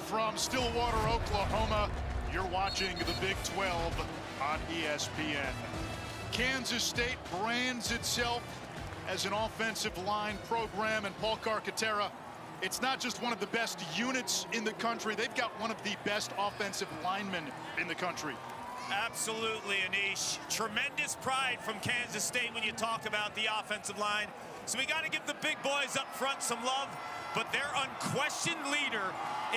from Stillwater, Oklahoma. You're watching the Big 12 on ESPN. Kansas State brands itself as an offensive line program, and Paul Carcaterra, it's not just one of the best units in the country, they've got one of the best offensive linemen in the country. Absolutely, Anish. Tremendous pride from Kansas State when you talk about the offensive line. So we got to give the big boys up front some love, but their unquestioned leader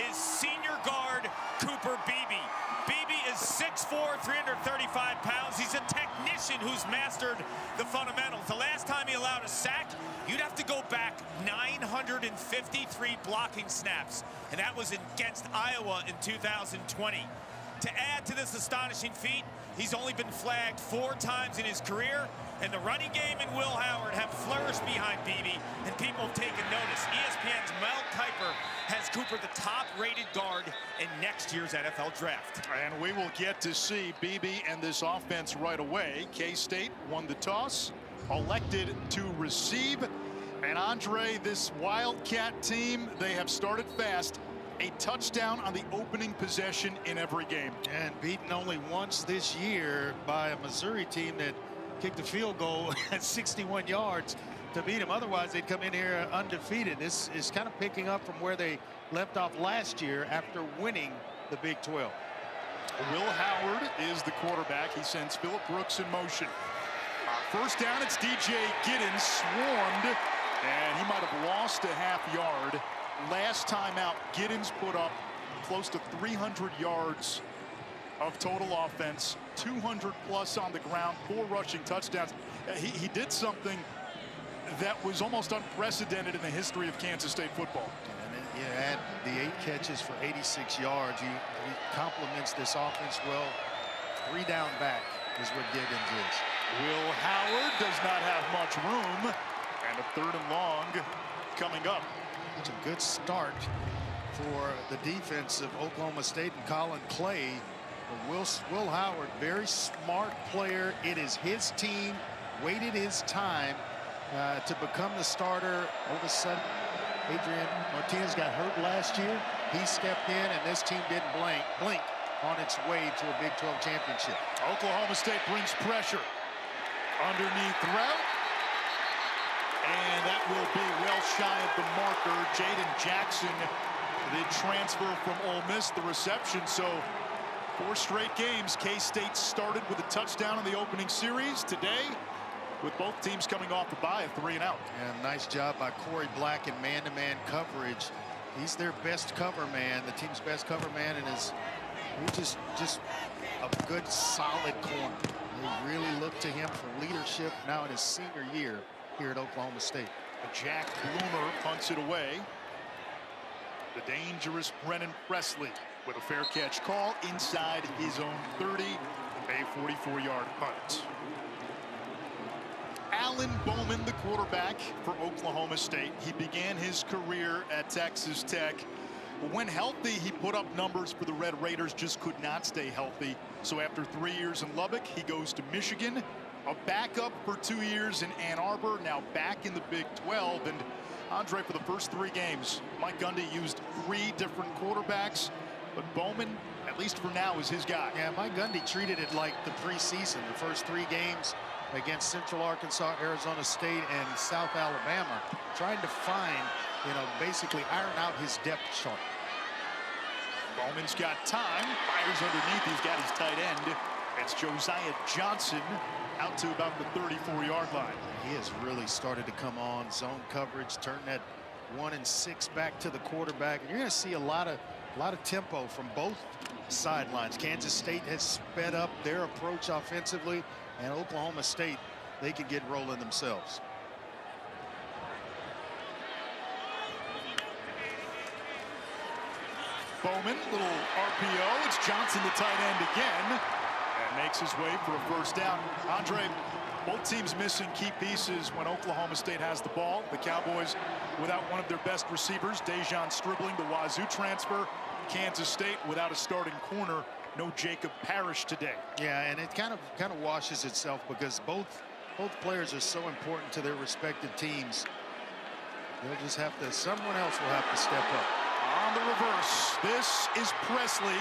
is senior guard Cooper Beebe. Beebe is 6'4", 335 pounds. He's a technician who's mastered the fundamentals. The last time he allowed a sack, you'd have to go back 953 blocking snaps, and that was against Iowa in 2020. To add to this astonishing feat, he's only been flagged 4 times in his career, and the running game and Will Howard have flourished behind Beebe, and people have taken notice. ESPN's Mel Kiper has Cooper the top-rated guard in next year's NFL draft. And we will get to see Beebe and this offense right away. K-State won the toss, elected to receive. And Andre, this Wildcat team, they have started fast. A touchdown on the opening possession in every game. And beaten only once this year by a Missouri team that kicked a field goal at 61 yards to beat them. Otherwise, they'd come in here undefeated. This is kind of picking up from where they left off last year after winning the Big 12. Will Howard is the quarterback. He sends Phillip Brooks in motion. First down, it's DJ Giddens swarmed, and he might have lost a half yard. Last time out, Giddens put up close to 300 yards of total offense, 200 plus on the ground, 4 rushing touchdowns. He did something that was almost unprecedented in the history of Kansas State football. And then you add the 8 catches for 86 yards. He complements this offense well. 3 down back is what Giddens is. Will Howard does not have much room, and a 3rd and long coming up. It's a good start for the defense of Oklahoma State and Colin Clay. But Will Howard, very smart player. It is his team, waited his time to become the starter. All of a sudden, Adrian Martinez got hurt last year. He stepped in, and this team didn't blink on its way to a Big 12 championship. Oklahoma State brings pressure underneath route. And that will be well shy of the marker. Jaden Jackson, the transfer from Ole Miss, the reception. So 4 straight games. K-State started with a touchdown in the opening series. Today, with both teams coming off the bye, a 3 and out. And nice job by Corey Black in man-to-man coverage. He's their best cover man, the team's best cover man, and he's just a good, solid corner. They really look to him for leadership now in his senior year here at Oklahoma State. Jack Bloomer punts it away. The dangerous Brennan Presley with a fair catch call inside his own 30, a 44-yard punt. Alan Bowman, the quarterback for Oklahoma State. He began his career at Texas Tech. When healthy, he put up numbers for the Red Raiders, just could not stay healthy. So after 3 years in Lubbock, he goes to Michigan. A backup for 2 years in Ann Arbor, now back in the Big 12. And Andre, for the first 3 games, Mike Gundy used 3 different quarterbacks, but Bowman, at least for now, is his guy. Yeah, Mike Gundy treated it like the preseason. The first 3 games against Central Arkansas, Arizona State, and South Alabama, trying to find, basically iron out his depth chart. Bowman's got time, fires underneath, he's got his tight end. It's Josiah Johnson out to about the 34-yard line. He has really started to come on zone coverage, turn that 1 and 6 back to the quarterback. And you're going to see a lot of tempo from both sidelines. Kansas State has sped up their approach offensively, and Oklahoma State, they can get rolling themselves. Bowman, little RPO. It's Johnson, the tight end again. Makes his way for a first down. Andre, both teams missing key pieces when Oklahoma State has the ball. The Cowboys without one of their best receivers, Dejon Stribling, the Wazoo transfer. Kansas State without a starting corner, no Jacob Parrish today. Yeah, and it kind of washes itself because both players are so important to their respective teams. They'll just have to, someone else will have to step up. On the reverse, this is Presley.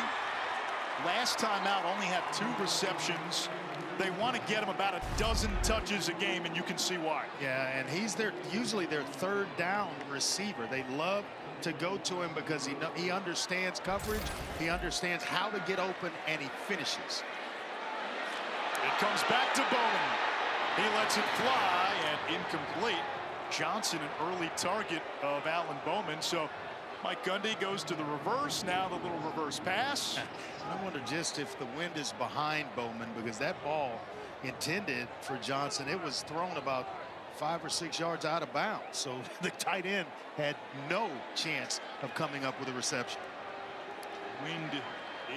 Last time out, only had 2 receptions. They want to get him about a dozen touches a game, and you can see why. Yeah, and he's usually their third down receiver. They love to go to him because he understands coverage, he understands how to get open, and he finishes. It comes back to Bowman. He lets it fly, and incomplete. Johnson, an early target of Alan Bowman. So Mike Gundy goes to the reverse. Now the little reverse pass. I wonder just if the wind is behind Bowman, because that ball intended for Johnson, it was thrown about 5 or 6 yards out of bounds. So the tight end had no chance of coming up with a reception. Wind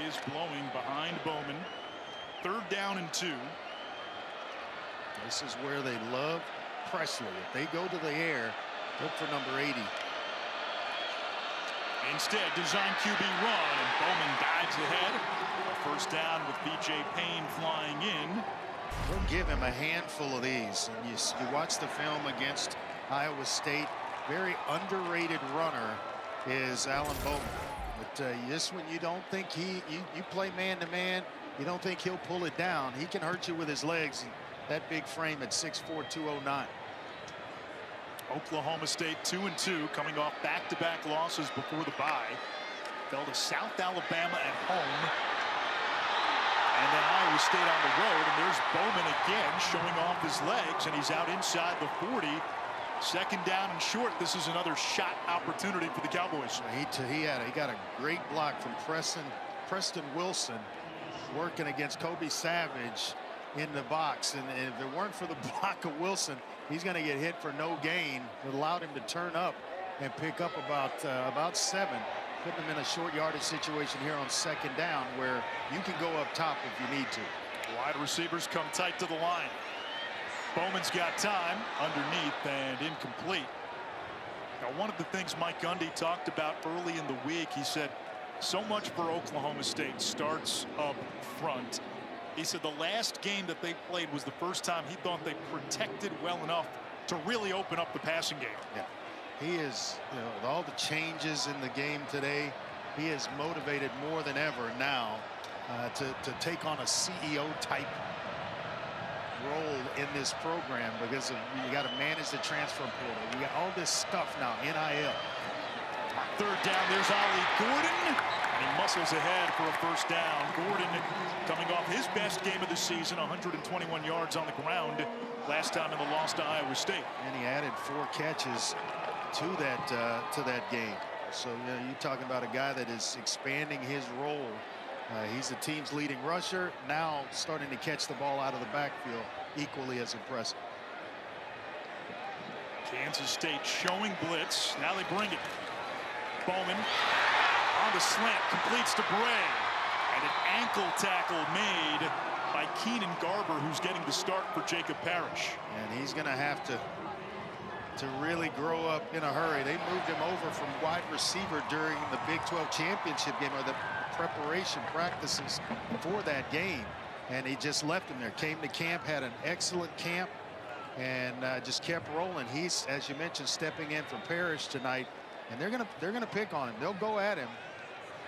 is blowing behind Bowman. 3rd down and 2. This is where they love Presley. If they go to the air, look for number 80. Instead, design QB run, and Bowman dives ahead. A 1st down with B.J. Payne flying in. We'll give him a handful of these. And you watch the film against Iowa State. Very underrated runner is Alan Bowman. But just when you don't think you play man-to-man, you don't think he'll pull it down. He can hurt you with his legs. And that big frame at 6'4", 209. Oklahoma State 2-2, coming off back-to-back losses before the bye. Fell to South Alabama at home. And then Iowa State on the road, and there's Bowman again showing off his legs, and he's out inside the 40. 2nd down and short. This is another shot opportunity for the Cowboys. He got a great block from Preston Wilson, working against Kobe Savage in the box, and if it weren't for the block of Wilson, he's going to get hit for no gain. It allowed him to turn up and pick up about 7, putting him in a short yardage situation here on 2nd down, where you can go up top if you need to. Wide receivers come tight to the line. Bowman's got time underneath and incomplete. Now, one of the things Mike Gundy talked about early in the week, he said so much for Oklahoma State starts up front. He said the last game that they played was the first time he thought they protected well enough to really open up the passing game. Yeah, he is, with all the changes in the game today, he is motivated more than ever now to take on a CEO type role in this program, because you got to manage the transfer portal. You got all this stuff now, NIL. 3rd down, there's Ollie Gordon. And he muscles ahead for a 1st down. Gordon coming off his best game of the season, 121 yards on the ground last time in the loss to Iowa State. And he added 4 catches to that game. So you're talking about a guy that is expanding his role. He's the team's leading rusher, now starting to catch the ball out of the backfield, equally as impressive. Kansas State showing blitz. Now they bring it. Bowman on the slant, completes to Bray, and an ankle tackle made by Keenan Garber, who's getting the start for Jacob Parrish. And he's going to have to really grow up in a hurry. They moved him over from wide receiver during the Big 12 championship game, or the preparation practices for that game, and he just left him there. Came to camp, had an excellent camp, and just kept rolling. He's, as you mentioned, stepping in for Parrish tonight. And they're gonna pick on him. They'll go at him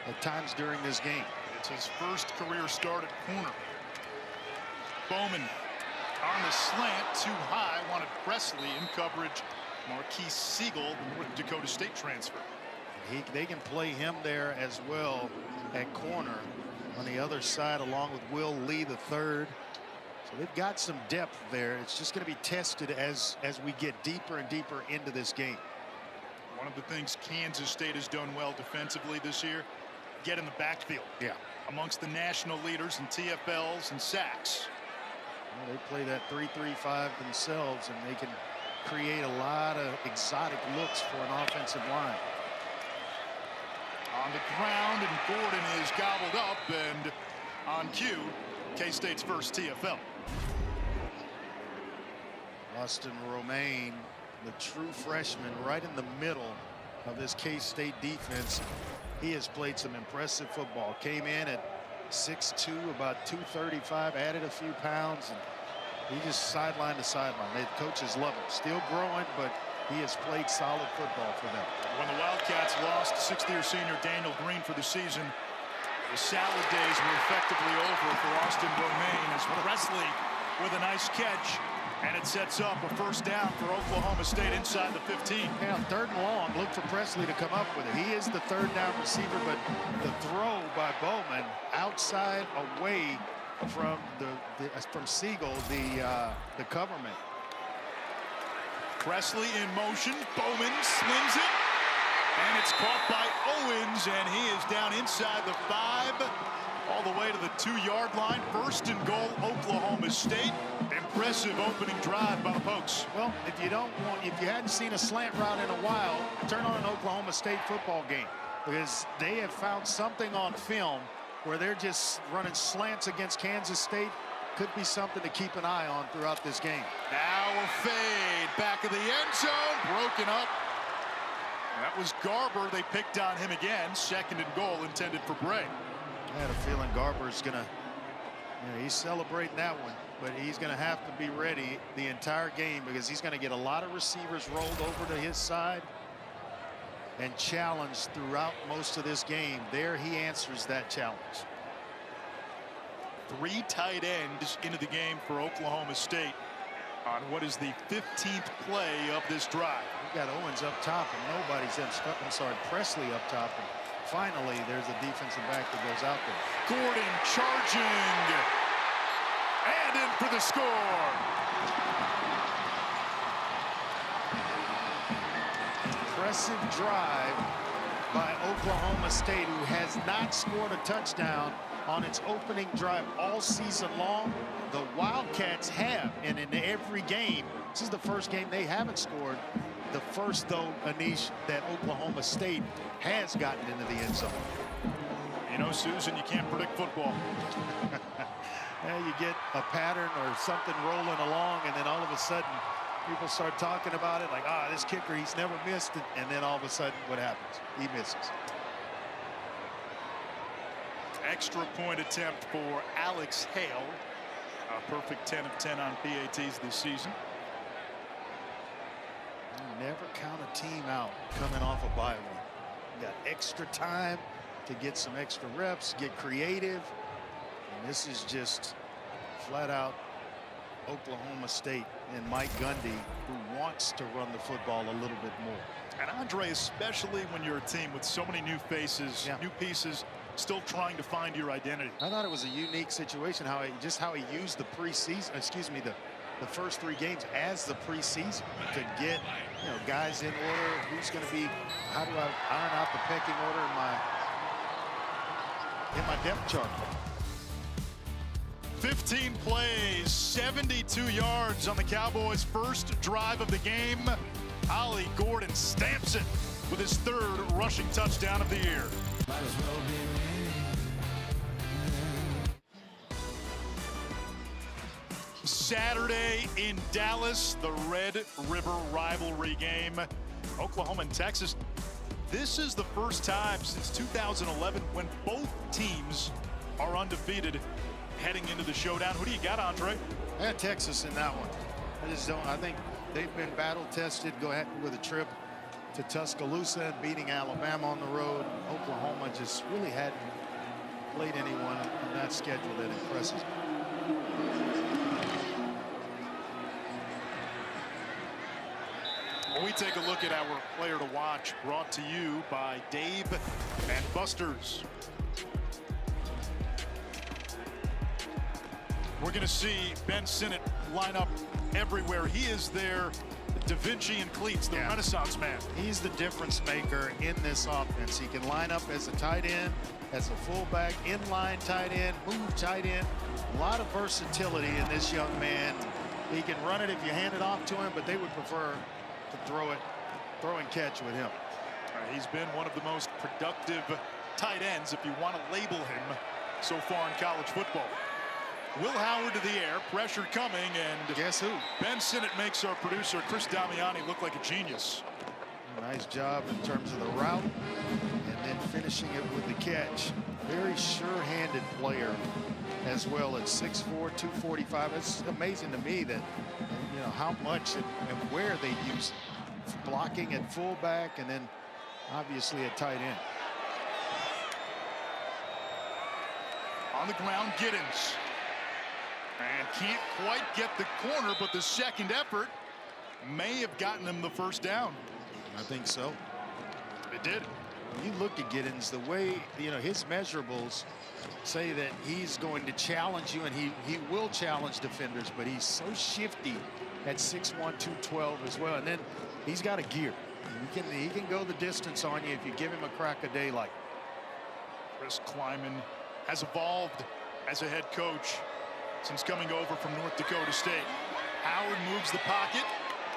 at times during this game. It's his 1st career start at corner. Bowman on the slant, too high, wanted Presley in coverage. Marquise Siegel, the North Dakota State transfer. They can play him there as well at corner on the other side, along with Will Lee III. So they've got some depth there. It's just going to be tested as we get deeper and deeper into this game. One of the things Kansas State has done well defensively this year, get in the backfield. Yeah. Amongst the national leaders in TFLs and sacks. Well, they play that 3-3-5 themselves, and they can create a lot of exotic looks for an offensive line. On the ground, and Gordon is gobbled up, and on cue, K-State's first TFL. Austin Romaine, the true freshman, right in the middle of this K-State defense. He has played some impressive football. Came in at 6'2", about 235, added a few pounds, and he just sideline to sideline. The coaches love him. Still growing, but he has played solid football for them. When the Wildcats lost 6th-year senior Daniel Green for the season, the salad days were effectively over for Austin Romaine as Presley with a nice catch, and it sets up a first down for Oklahoma State inside the 15. Yeah, 3rd and long. Look for Presley to come up with it. He is the 3rd down receiver, but the throw by Bowman outside away from from Siegel, the coverman. Presley in motion. Bowman slings it, and it's caught by Owens, and he is down inside the 5, all the way to the 2-yard line. 1st and goal, Oklahoma State. Impressive opening drive by the Pokes. Well, if you hadn't seen a slant route in a while, turn on an Oklahoma State football game, because they have found something on film where they're just running slants against Kansas State. Could be something to keep an eye on throughout this game. Now a fade, back of the end zone, broken up. That was Garber. They picked on him again. 2nd and goal intended for Bray. I had a feeling Garber's gonna, he's celebrating that one, but he's gonna have to be ready the entire game, because he's gonna get a lot of receivers rolled over to his side and challenged throughout most of this game. There he answers that challenge. 3 tight ends into the game for Oklahoma State on what is the 15th play of this drive. We got Owens up top and nobody's Presley up top. And finally, there's a defensive back that goes out there. Gordon charging and in for the score. Impressive drive by Oklahoma State, who has not scored a touchdown on its opening drive all season long. The Wildcats have, and in every game, this is the first game they haven't scored. The first, though, Anish, that Oklahoma State has gotten into the end zone. You know, Susan, you can't predict football. You get a pattern or something rolling along, and then all of a sudden people start talking about it like, this kicker, he's never missed it. And then all of a sudden, what happens? He misses. Extra point attempt for Alex Hale. A perfect 10 of 10 on PATs this season. You never count a team out coming off a bye week. You got extra time to get some extra reps, get creative. And this is just flat out Oklahoma State and Mike Gundy, who wants to run the football a little bit more. And Andre, especially when you're a team with so many new faces, new pieces, still trying to find your identity. I thought it was a unique situation how he used the preseason, the first 3 games as the preseason to get guys in order. Who's going to be? How do I iron out the pecking order in my depth chart? 15 plays, 72 yards on the Cowboys' first drive of the game. Ollie Gordon stamps it with his 3rd rushing touchdown of the year. Saturday in Dallas, the Red River rivalry game. Oklahoma and Texas. This is the first time since 2011 when both teams are undefeated heading into the showdown. Who do you got, Andre? I got Texas in that one. I think they've been battle tested. Go ahead with a trip to Tuscaloosa and beating Alabama on the road. Oklahoma just really hadn't played anyone on that schedule that impresses me. Well, we take a look at our player to watch, brought to you by Dave and Buster's. We're going to see Ben Sinnott line up everywhere. He is their Da Vinci and cleats, the Renaissance man. He's the difference maker in this offense. He can line up as a tight end, as a fullback, inline tight end, move tight end. A lot of versatility in this young man. He can run it if you hand it off to him, but they would prefer to throw and catch with him. He's been one of the most productive tight ends, if you want to label him, so far in college football. Will Howard to the air, pressure coming, and guess who? Ben Sinnott makes our producer Chris Damiani look like a genius. Nice job in terms of the route and then finishing it with the catch. Very sure-handed player as well at 6'4", 245. It's amazing to me that how much and where they use blocking at fullback, and then obviously at tight end. On the ground, Giddens. And can't quite get the corner, but the second effort may have gotten him the first down. I think so. It did. You look at Giddens, the way, you know, his measurables say that he's going to challenge you, and he will challenge defenders, but he's so shifty at 6'1", 212 as well. And then he's got a gear. He can go the distance on you if you give him a crack of daylight. Chris Kleiman has evolved as a head coach since coming over from North Dakota State. Howard moves the pocket,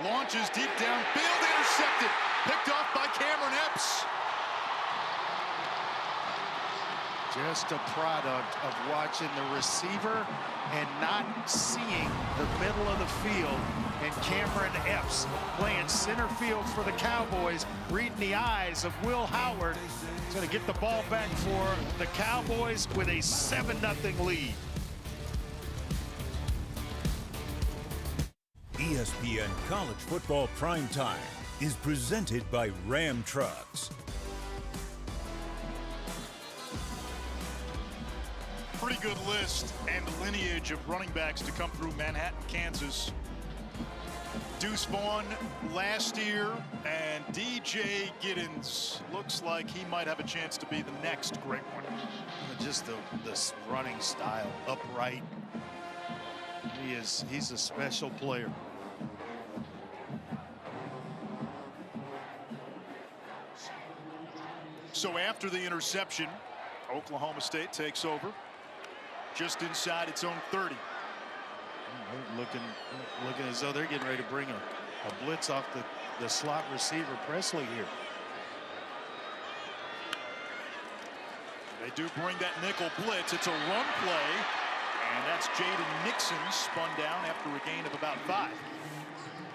launches deep downfield, intercepted, picked off by Cameron Epps. Just a product of watching the receiver and not seeing the middle of the field. And Cameron Epps playing center field for the Cowboys, reading the eyes of Will Howard. He's going to get the ball back for the Cowboys with a 7-0 lead. ESPN College Football Primetime is presented by Ram Trucks. Pretty good list and lineage of running backs to come through Manhattan, Kansas. Deuce Vaughn last year, and DJ Giddens looks like he might have a chance to be the next great one. Just this running style, upright. He's a special player. So after the interception, Oklahoma State takes over just inside its own 30. Looking as though they're getting ready to bring a blitz off the slot receiver Presley here. They do bring that nickel blitz. It's a run play, and that's Jaden Nixon spun down after a gain of about 5.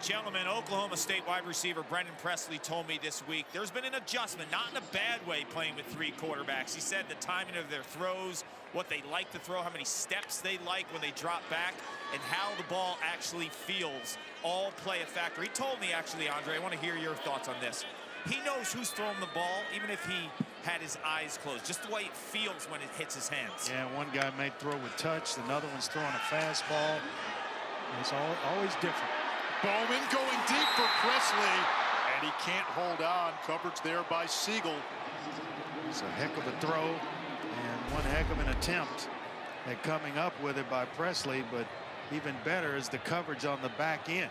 Gentlemen, Oklahoma State wide receiver Brendan Presley told me this week there's been an adjustment, not in a bad way, playing with 3 quarterbacks. He said the timing of their throws, what they like to throw, how many steps they like when they drop back, and how the ball actually feels all play a factor. He told me, actually, Andre, I want to hear your thoughts on this. He knows who's throwing the ball, even if he had his eyes closed, just the way it feels when it hits his hands. Yeah, one guy may throw with touch, another one's throwing a fastball. It's always different. Bowman going deep for Presley, and he can't hold on. Coverage there by Siegel. It's a heck of a throw, and one heck of an attempt at coming up with it by Presley, but even better is the coverage on the back end.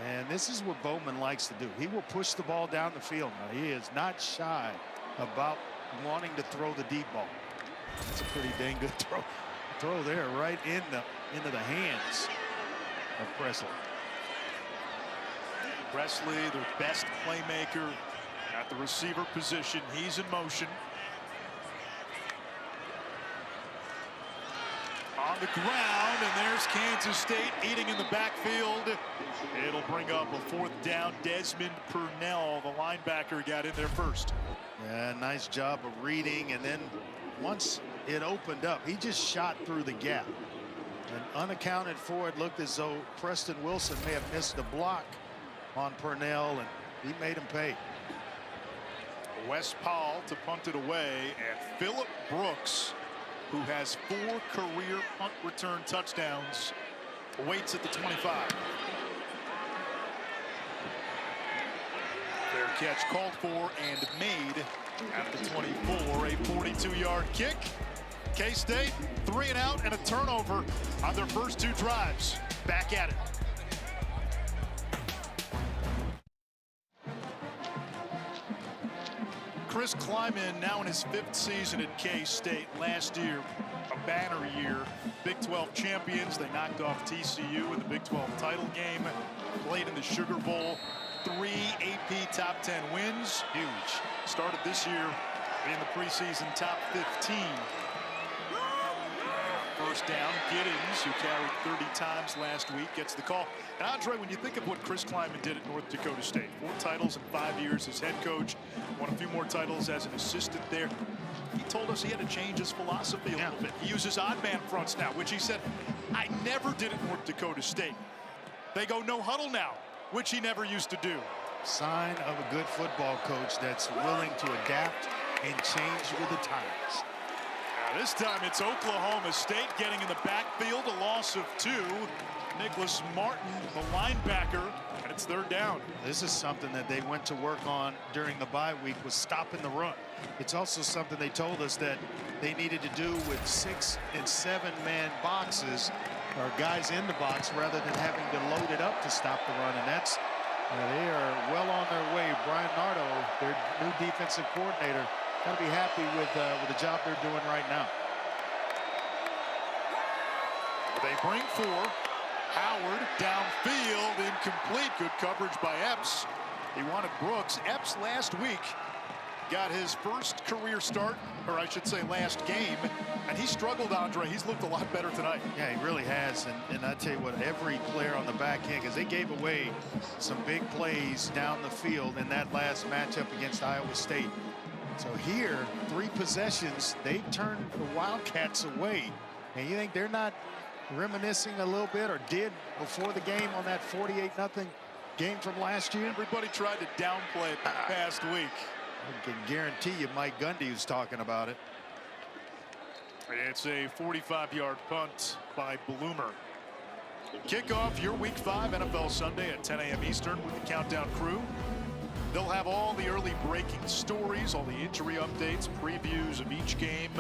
And this is what Bowman likes to do. He will push the ball down the field. Now, he is not shy about wanting to throw the deep ball. That's a pretty dang good throw there, right into the hands of Presley. Presley, their best playmaker at the receiver position. He's in motion. On the ground, and there's Kansas State eating in the backfield. It'll bring up a 4th down. Desmond Purnell, the linebacker, got in there first. Yeah, nice job of reading, and then once it opened up, he just shot through the gap. And unaccounted for, it looked as though Preston Wilson may have missed a block on Purnell, and he made him pay. Wes Powell to punt it away, and Phillip Brooks, who has 4 career punt return touchdowns, waits at the 25. Fair catch called for and made at the 24. A 42-yard kick. K-State 3 and out and a turnover on their first 2 drives. Back at it. Chris Kleiman now in his 5th season at K-State. Last year, a banner year. Big 12 champions. They knocked off TCU in the Big 12 title game. Played in the Sugar Bowl. 3 AP top 10 wins. Huge. Started this year in the preseason top 15. First down, Giddens, who carried 30 times last week, gets the call. And Andre, when you think of what Chris Kleiman did at North Dakota State, 4 titles in 5 years as head coach, won a few more titles as an assistant there. He told us he had to change his philosophy a little bit. He uses odd man fronts now, which he said, I never did at North Dakota State. They go no huddle now. which he never used to do. Sign of a good football coach that's willing to adapt and change with the times. Now this time it's Oklahoma State getting in the backfield, a loss of 2. Nicholas Martin, the linebacker, and it's 3rd down. This is something that they went to work on during the bye week, was stopping the run. It's also something they told us that they needed to do with 6- and 7-man boxes, or guys in the box, rather than having to load it up to stop the run. And that's they are well on their way. Brian Nardo, their new defensive coordinator, got to be happy with the job they're doing right now. They bring 4. Howard downfield, incomplete. Good coverage by Epps. He wanted Brooks. Epps last week got his first career start, or I should say last game, and he struggled, Andre. He's looked a lot better tonight. Yeah, he really has. And I tell you what, every player on the back end, because they gave away some big plays down the field in that last matchup against Iowa State. So here, 3 possessions, they turned the Wildcats away. And you think they're not reminiscing a little bit, or did before the game on that 48-0 game from last year? Everybody tried to downplay it the past week. I can guarantee you Mike Gundy was talking about it. It's a 45-yard punt by Bloomer. Kickoff your Week 5 NFL Sunday at 10 a.m. Eastern with the Countdown crew. They'll have all the early breaking stories, all the injury updates, previews of each game.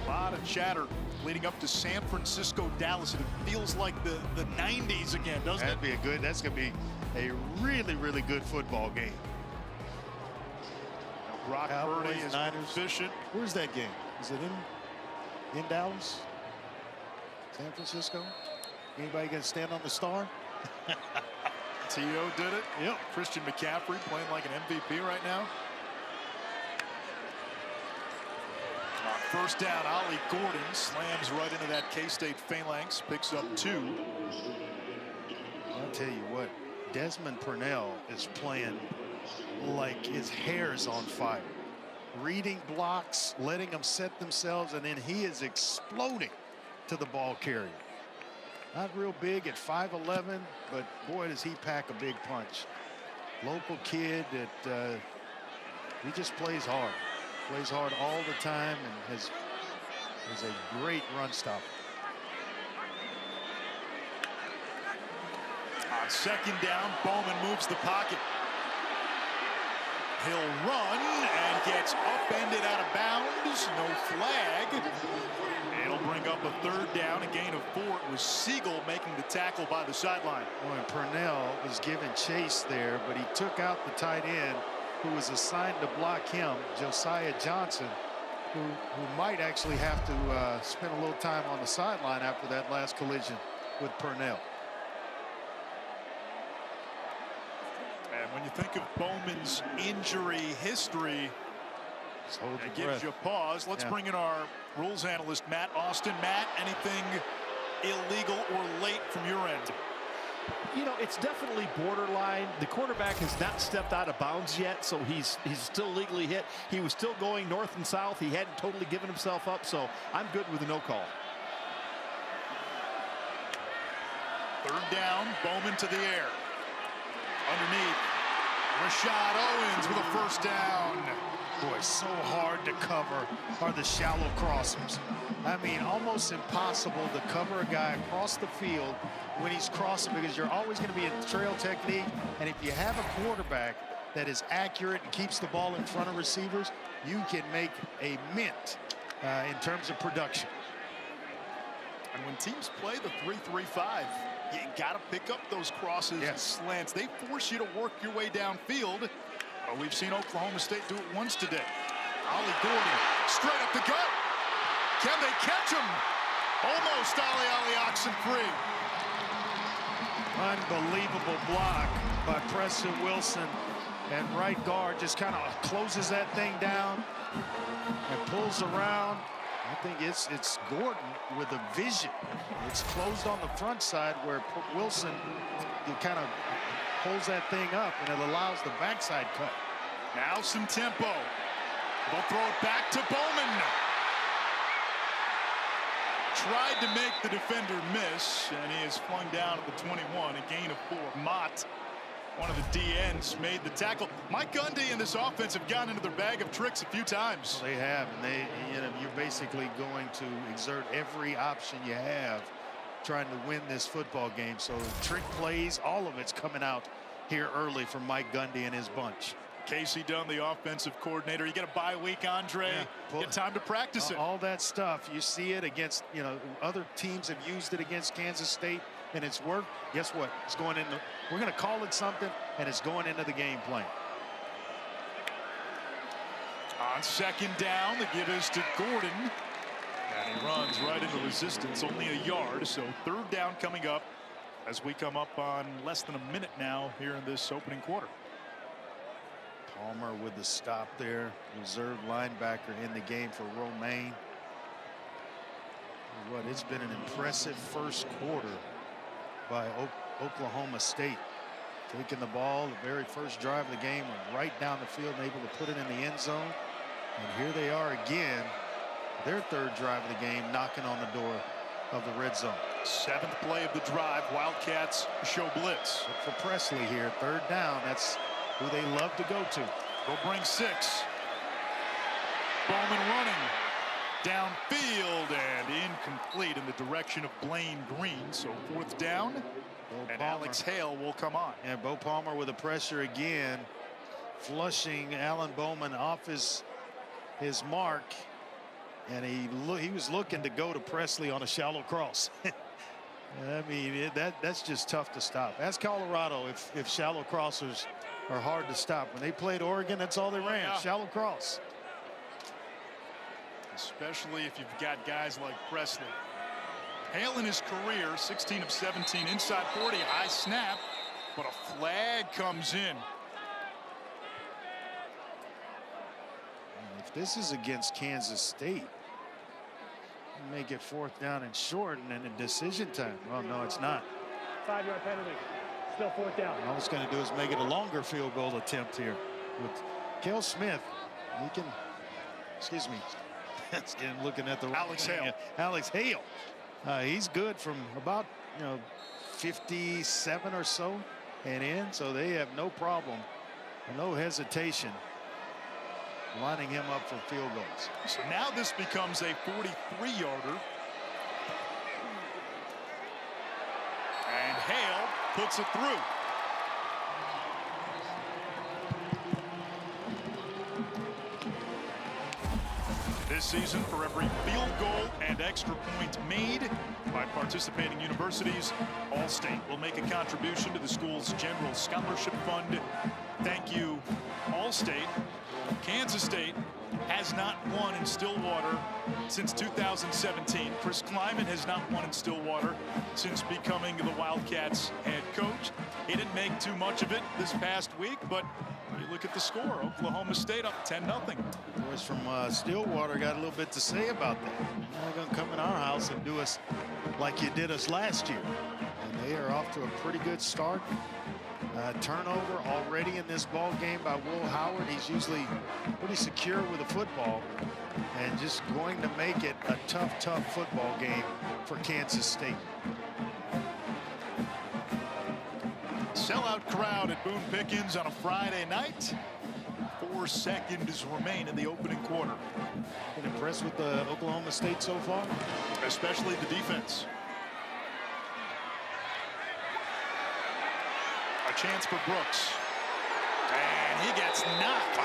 A lot of chatter leading up to San Francisco, Dallas. And it feels like the 90s again, doesn't it? That's going to be a really, really good football game. Brock Purdy is Niners. efficient. Where's that game? Is it in Dallas? San Francisco? Anybody going to stand on the star? T.O. did it. Yep. Christian McCaffrey playing like an MVP right now. First down, Ollie Gordon slams right into that K-State phalanx, picks up 2. I'll tell you what, Desmond Purnell is playing like his hair's on fire. Reading blocks, letting them set themselves, and then he is exploding to the ball carrier. Not real big at 5'11", but boy, does he pack a big punch. Local kid that he just plays hard. Plays hard all the time and has a great run stopper. On 2nd down, Bowman moves the pocket. He'll run and gets upended out of bounds. No flag. It'll bring up a 3rd down, a gain of 4. It was Siegel making the tackle by the sideline. Boy, Purnell was given chase there, but he took out the tight end who was assigned to block him, Josiah Johnson, who might actually have to spend a little time on the sideline after that last collision with Purnell. And when you think of Bowman's injury history, it gives you a pause. Let's bring in our rules analyst, Matt Austin. Matt, anything illegal or late from your end? You know, it's definitely borderline. The quarterback has not stepped out of bounds yet, so he's still legally hit. He was still going north and south. He hadn't totally given himself up, so I'm good with a no call. 3rd down, Bowman to the air. Underneath, Rashad Owens with a 1st down. Boy, so hard to cover are the shallow crossers. I mean, almost impossible to cover a guy across the field when he's crossing, because you're always going to be in trail technique. And if you have a quarterback that is accurate and keeps the ball in front of receivers, you can make a mint in terms of production. And when teams play the 3-3-5, you got to pick up those crosses and slants. They force you to work your way downfield. We've seen Oklahoma State do it once today. Ollie Gordon straight up the gut. Can they catch him? Almost Ollie Oxen free. Unbelievable block by Preston Wilson, and right guard just kind of closes that thing down and pulls around. I think it's Gordon with a vision. It's closed on the front side where Wilson kind of pulls that thing up, and it allows the backside cut. Now some tempo. They'll throw it back to Bowman. Tried to make the defender miss, and he is flung down at the 21, a gain of 4. Mott One of the DNs made the tackle. Mike Gundy and this offense have gotten into their bag of tricks a few times. Well, they have, and you're basically going to exert every option you have trying to win this football game. So trick plays, all of it's coming out here early from Mike Gundy and his bunch. Casey Dunn, the offensive coordinator. You get a bye week, Andre. Yeah. Get time to practice it. All that stuff, you see it against, other teams have used it against Kansas State, and it's worked. Guess what? It's going into, we're going to call it something, and it's going into the game plan. On second down, the give is to Gordon. And he runs right into resistance, only a yard. So third down coming up as we come up on less than a minute now here in this opening quarter. Palmer with the stop there, reserve linebacker in the game for Romaine. What, it's been an impressive first quarter by Oklahoma State. Taking the ball, the very first drive of the game, went right down the field and able to put it in the end zone. And here they are again, their third drive of the game, knocking on the door of the red zone. Seventh play of the drive, Wildcats show blitz. But for Presley here, third down, that's who they love to go to. They'll bring 6. Bowman running downfield and incomplete in the direction of Blaine Green. So fourth down, and Alex Hale will come on. And Bo Palmer with the pressure again, flushing Alan Bowman off his mark, and he was looking to go to Presley on a shallow cross. I mean, that's just tough to stop. Ask Colorado if shallow crossers are hard to stop. When they played Oregon, that's all they ran, yeah. Shallow cross. Especially if you've got guys like Presley. Hale in his career, 16 of 17 inside 40, high snap, but a flag comes in. If this is against Kansas State, make it fourth down and short and then a decision time. Well, no, it's not. 5-yard penalty. Still fourth down. All it's going to do is make it a longer field goal attempt here with Kel Smith. He can, excuse me, again looking at the Alex Hale. Alex Hale. He's good from about 57 or so and in, so they have no problem, no hesitation lining him up for field goals. So now this becomes a 43-yarder. And Hale puts it through. This season, for every field goal and extra point made by participating universities, All-State will make a contribution to the school's general scholarship fund. Thank you, All-State. Kansas State has not won in Stillwater since 2017. Chris Kleiman has not won in Stillwater since becoming the Wildcats head coach. He didn't make too much of it this past week, but you look at the score. Oklahoma State up 10-0. Boys from Stillwater got a little bit to say about that. You're not going to come in our house and do us like you did us last year. And they are off to a pretty good start. Turnover already in this ball game by Will Howard. He's usually pretty secure with the football and just going to make it a tough football game for Kansas State. Sellout crowd at Boone Pickens on a Friday night. 4 seconds remain in the opening quarter. Been impressed with the Oklahoma State so far? Especially the defense. A chance for Brooks. And he gets knocked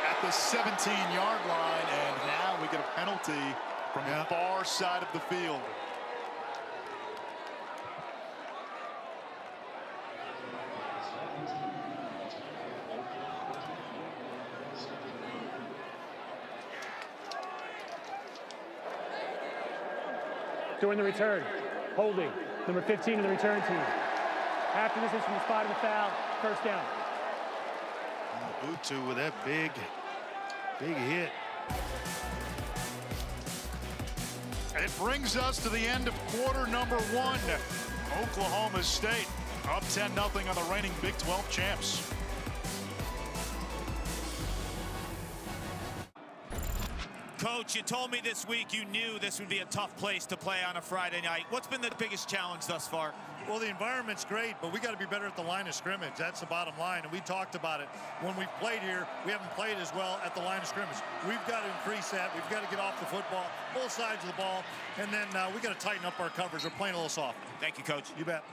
at the 17-yard line. And now we get a penalty from the far side of the field. During the return, holding, number 15 of the return team. After this is from the spot of the foul, first down. Utu with that big hit. It brings us to the end of quarter number 1. Oklahoma State up 10-0 on the reigning Big 12 champs. Coach, you told me this week you knew this would be a tough place to play on a Friday night. What's been the biggest challenge thus far? Well, the environment's great, but we got to be better at the line of scrimmage. That's the bottom line, and we talked about it. When we've played here, we haven't played as well at the line of scrimmage. We've got to increase that. We've got to get off the football, both sides of the ball, and then we got to tighten up our coverage. We're playing a little soft. Thank you, Coach. You bet.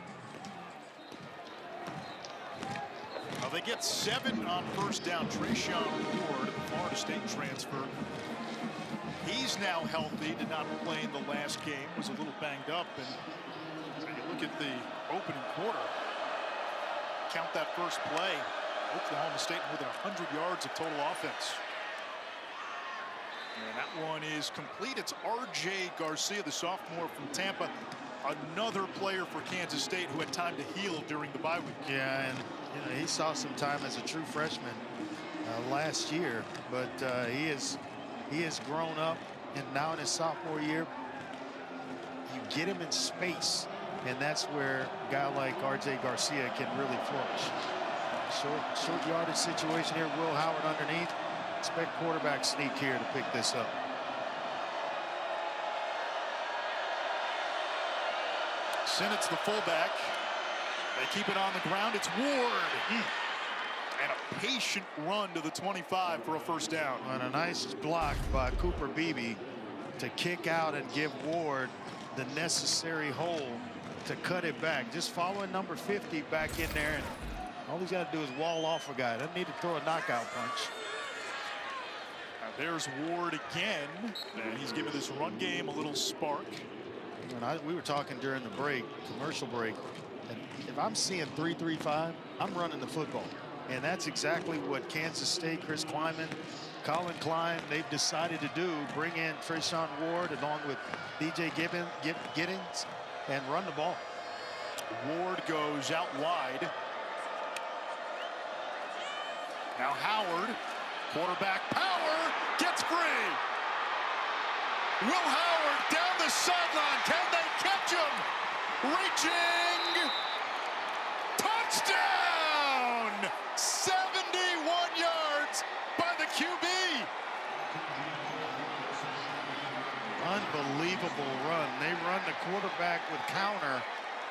Well, they get 7 on first down. Trayshawn Ward, the Florida State transfer. He's now healthy, did not play in the last game, was a little banged up. And when you look at the opening quarter, count that first play, Oklahoma State more than 100 yards of total offense. And that one is complete. It's R.J. Garcia, the sophomore from Tampa, another player for Kansas State who had time to heal during the bye week. Yeah, and you know, he saw some time as a true freshman last year, but he has grown up, and now in his sophomore year, you get him in space, and that's where a guy like R.J. Garcia can really flourish. Short yardage situation here. Will Howard underneath. Expect quarterback sneak here to pick this up. Sinnett's the fullback. They keep it on the ground. It's Ward. And a patient run to the 25 for a first down. And a nice block by Cooper Beebe to kick out and give Ward the necessary hole to cut it back. Just following number 50 back in there, and all he's got to do is wall off a guy. Doesn't need to throw a knockout punch. Now there's Ward again, and he's giving this run game a little spark. We were talking during the break, commercial break, and if I'm seeing 3-3-5, I'm running the football. And that's exactly what Kansas State, Chris Kleiman, Colin Klein, they've decided to do. Bring in Trayshawn Ward along with DJ Giddings and run the ball. Ward goes out wide. Now Howard, quarterback power, gets free. Will Howard down the sideline. Can they catch him? Reaching. Touchdown! 71 yards by the QB. Unbelievable run. They run the quarterback with counter,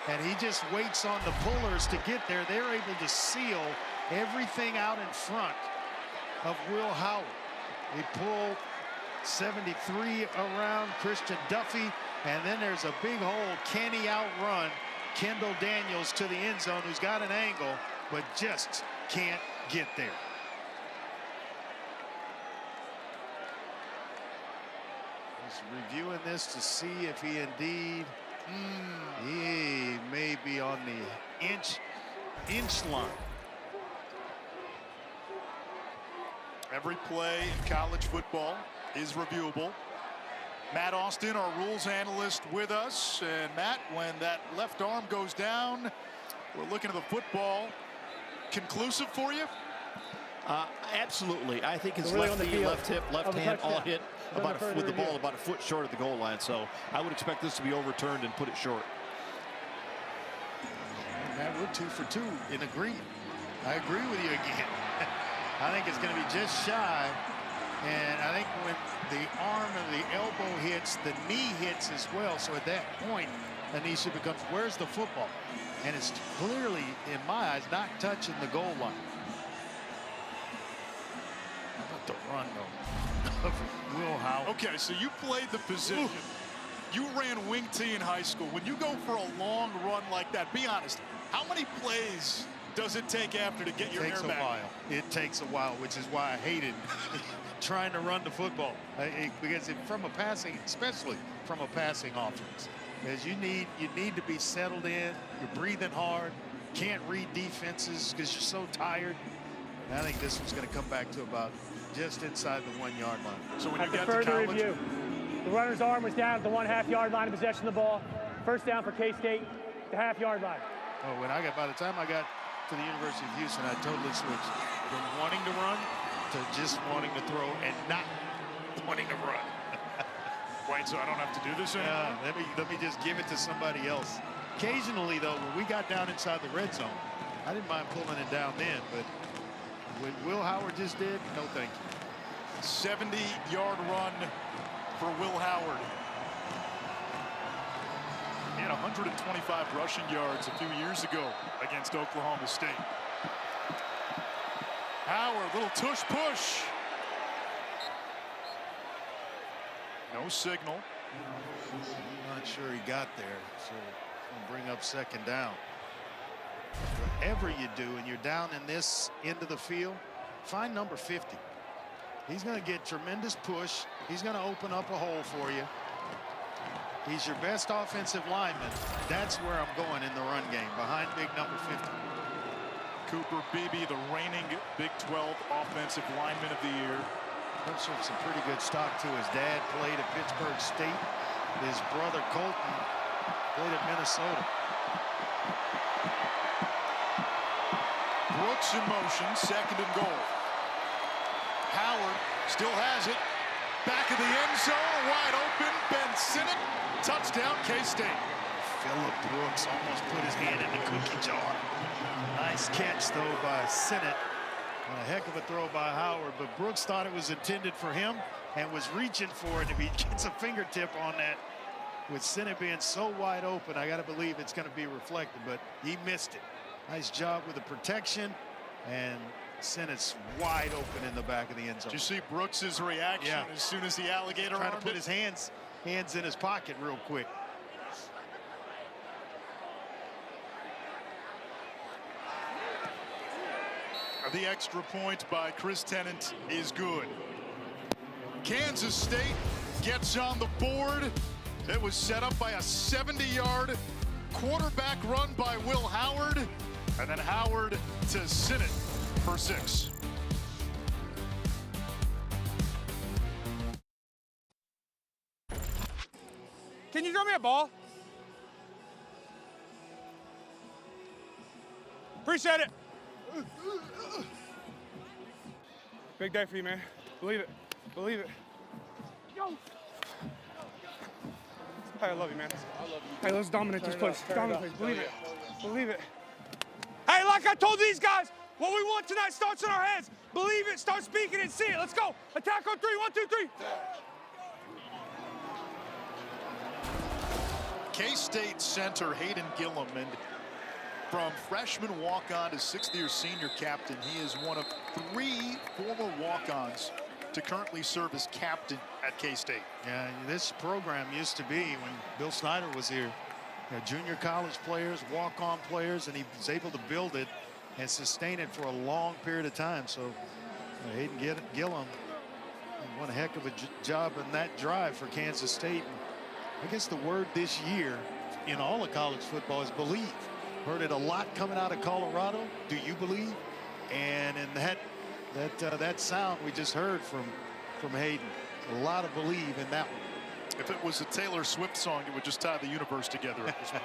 and he just waits on the pullers to get there. They're able to seal everything out in front of Will Howard. They pull 73 around Christian Duffy, and then there's a big hole. Can he outrun Kendall Daniels to the end zone, who's got an angle but just can't get there? He's reviewing this to see if he indeed he may be on the inch line. Every play in college football is reviewable. Matt Austin, our rules analyst, with us. And Matt, when that left arm goes down, we're looking at the football. Conclusive for you? Absolutely. I think his Really left on the knee, field left hip, left of the hand all touchdown. hit Under further with the review. ball about a foot short of the goal line. So I would expect this to be overturned and put it short. Matt, we're 2 for 2 in agreement. I agree with you again. I think it's going to be just shy. And I think when the arm and the elbow hits, the knee hits as well. So at that point, Anisha becomes, where's the football? And it's clearly, in my eyes, not touching the goal line. How about the run, though, of Will Howard? Okay, so you played the position. You ran wing T in high school. When you go for a long run like that, be honest, how many plays does it take after to get your hair back? It takes a while. It takes a while, which is why I hated trying to run the football. Because from a passing, especially from a passing offense, because you need to be settled in. You're breathing hard. Can't read defenses because you're so tired. And I think this one's going to come back to about just inside the 1 yard line. So when you After get to further college, review, the runner's arm was down at the 1/2 yard line of possession of the ball. First down for K-State, the 1/2 yard line. Oh, by the time I got to the University of Houston, I totally switched from wanting to run to just wanting to throw and not wanting to run. wait, so I don't have to do this anymore? Let me just give it to somebody else. Occasionally, though, when we got down inside the red zone, I didn't mind pulling it down then, but what Will Howard just did, no thank you. 70-yard run for Will Howard. had 125 rushing yards a few years ago against Oklahoma State. Howard, little tush push. No signal. I'm not sure he got there, so we'll bring up second down. Whatever you do and you're down in this end of the field, find number 50. He's going to get tremendous push. He's going to open up a hole for you. He's your best offensive lineman. That's where I'm going in the run game, behind big number 50. Cooper Beebe, the reigning Big 12 Offensive Lineman of the Year. Comes from some pretty good stock, too. His dad played at Pittsburgh State. His brother, Colton, played at Minnesota. Brooks in motion, second and goal. Howard still has it. Back of the end zone, wide open. Ben Sinnott, touchdown, K-State. Phillip Brooks almost put his hand in the cookie jar. Nice catch, though, by Sinnott. And a heck of a throw by Howard, but Brooks thought it was intended for him and was reaching for it. If he gets a fingertip on that, with Sinnott being so wide open, I got to believe it's going to be reflected, but he missed it. Nice job with the protection, and Sinnott's wide open in the back of the end zone. Did you see Brooks's reaction as soon as the alligator trying to put it? his hands in his pocket real quick. The extra point by Chris Tennant is good. Kansas State gets on the board. It was set up by a 70-yard quarterback run by Will Howard, and then Howard to Sinnott for 6. Can you throw me a ball? Appreciate it. Big day for you, man. Believe it. Believe it. Yo. Hey, I love you, man. I love you. Hey, let's dominate this place. Dominate this place. Believe it. Believe it. Hey, like I told these guys, what we want tonight starts in our heads. Believe it. Start speaking and see it. Let's go. Attack on 3. 1, 2, 3. K-State center Hayden Gillum, and from freshman walk-on to 6th-year senior captain, he is one of 3 former walk-ons to currently serve as captain at K-State. Yeah, this program used to be, when Bill Snyder was here, junior college players, walk-on players, and he was able to build it and sustain it for a long period of time. So Hayden Gillum, one heck of a job in that drive for Kansas State. I guess the word this year in all of college football is believe. Heard it a lot coming out of Colorado. Do you believe? And in that sound we just heard from Hayden, a lot of believe in that one. If it was a Taylor Swift song, it would just tie the universe together at this point.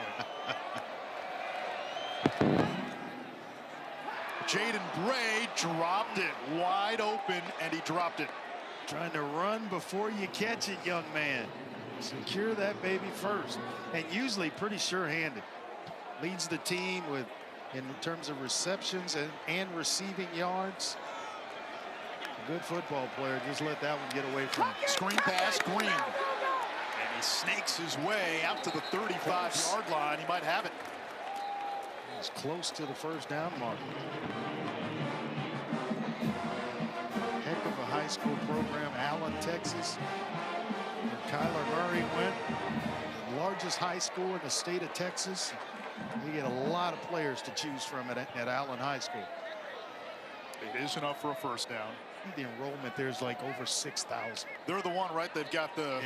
Jaden Bray dropped it wide open, and he dropped it. Trying to run before you catch it, young man. Secure that baby first, and usually pretty sure-handed. Leads the team in terms of receptions and receiving yards. A good football player. Just let that one get away from him. Screen pass, Green. And he snakes his way out to the 35-yard line. He might have it. He's close to the first down mark. Heck of a high school program, Allen, Texas. And Kyler Murray went, the largest high school in the state of Texas. You get a lot of players to choose from at Allen High School. It is enough for a first down. The enrollment there's like over 6,000. They're the one, right? They've got the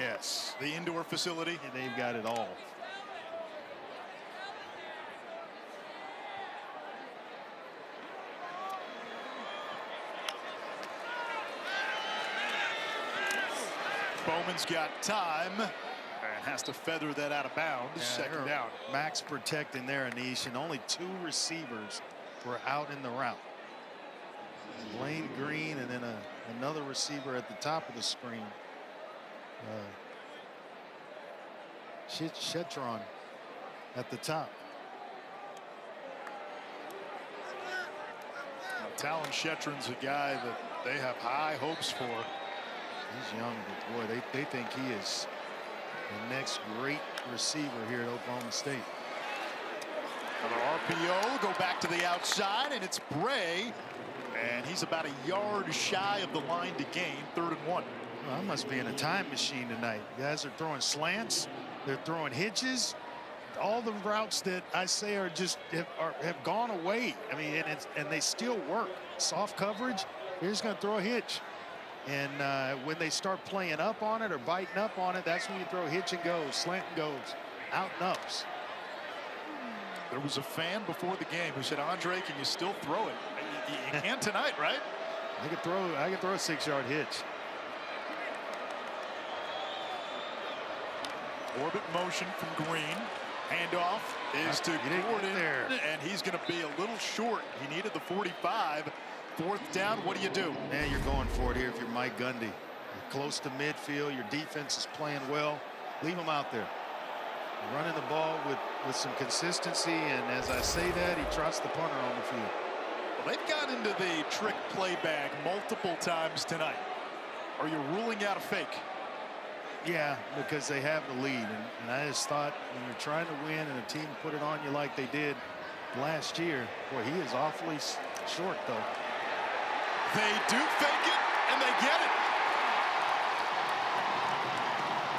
indoor facility. And they've got it all. Bowman's got time and has to feather that out of bounds. Second down. Max protecting there, Anish, and only 2 receivers were out in the route. Blaine Green and then another receiver at the top of the screen. Shetron at the top. Talon Shetron's a guy that they have high hopes for. He's young, but boy, they think he is the next great receiver here at Oklahoma State. Another RPO, go back to the outside, and it's Bray. And he's about a yard shy of the line to gain, 3rd and 1. Well, I must be in a time machine tonight. Guys are throwing slants. They're throwing hitches. All the routes that I say are just have gone away. I mean, and they still work. Soft coverage, they're just going to throw a hitch. And when they start playing up on it or biting up on it, that's when you throw hitch and goes, slant and goes, out and ups. There was a fan before the game who said, Andre, can you still throw it? You can tonight, right? I could throw a 6-yard hitch. Orbit motion from Green. Handoff is to Gordon, and he's going to be a little short. He needed the 45. 4th down, what do? Man, you're going for it here if you're Mike Gundy. You're close to midfield. Your defense is playing well. Leave him out there. You're running the ball with some consistency, and as I say that, he trots the punter on the field. Well, they've got into the trick play bag multiple times tonight. Are you ruling out a fake? Yeah, because they have the lead, and I just thought when you're trying to win and a team put it on you like they did last year, boy, he is awfully short, though. They do fake it, and they get it.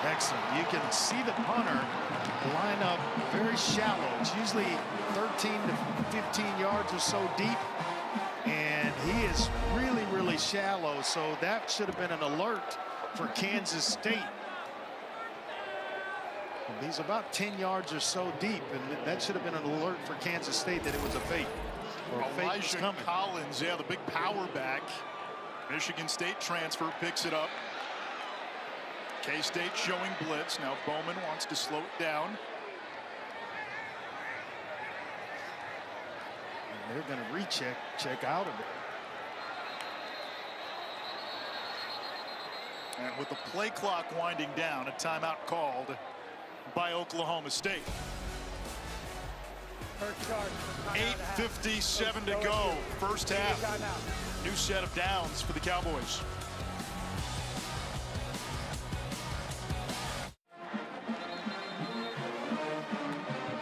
Excellent. You can see the punter line up very shallow. It's usually 13 to 15 yards or so deep, and he is really, really shallow, so that should have been an alert for Kansas State. He's about 10 yards or so deep, and that should have been an alert for Kansas State that it was a fake. Elijah Collins, yeah, the big power back. Michigan State transfer picks it up. K-State showing blitz. Now Bowman wants to slow it down. And they're going to recheck, check out of it. And with the play clock winding down, a timeout called by Oklahoma State. 8:57 to go, first half. New set of downs for the Cowboys.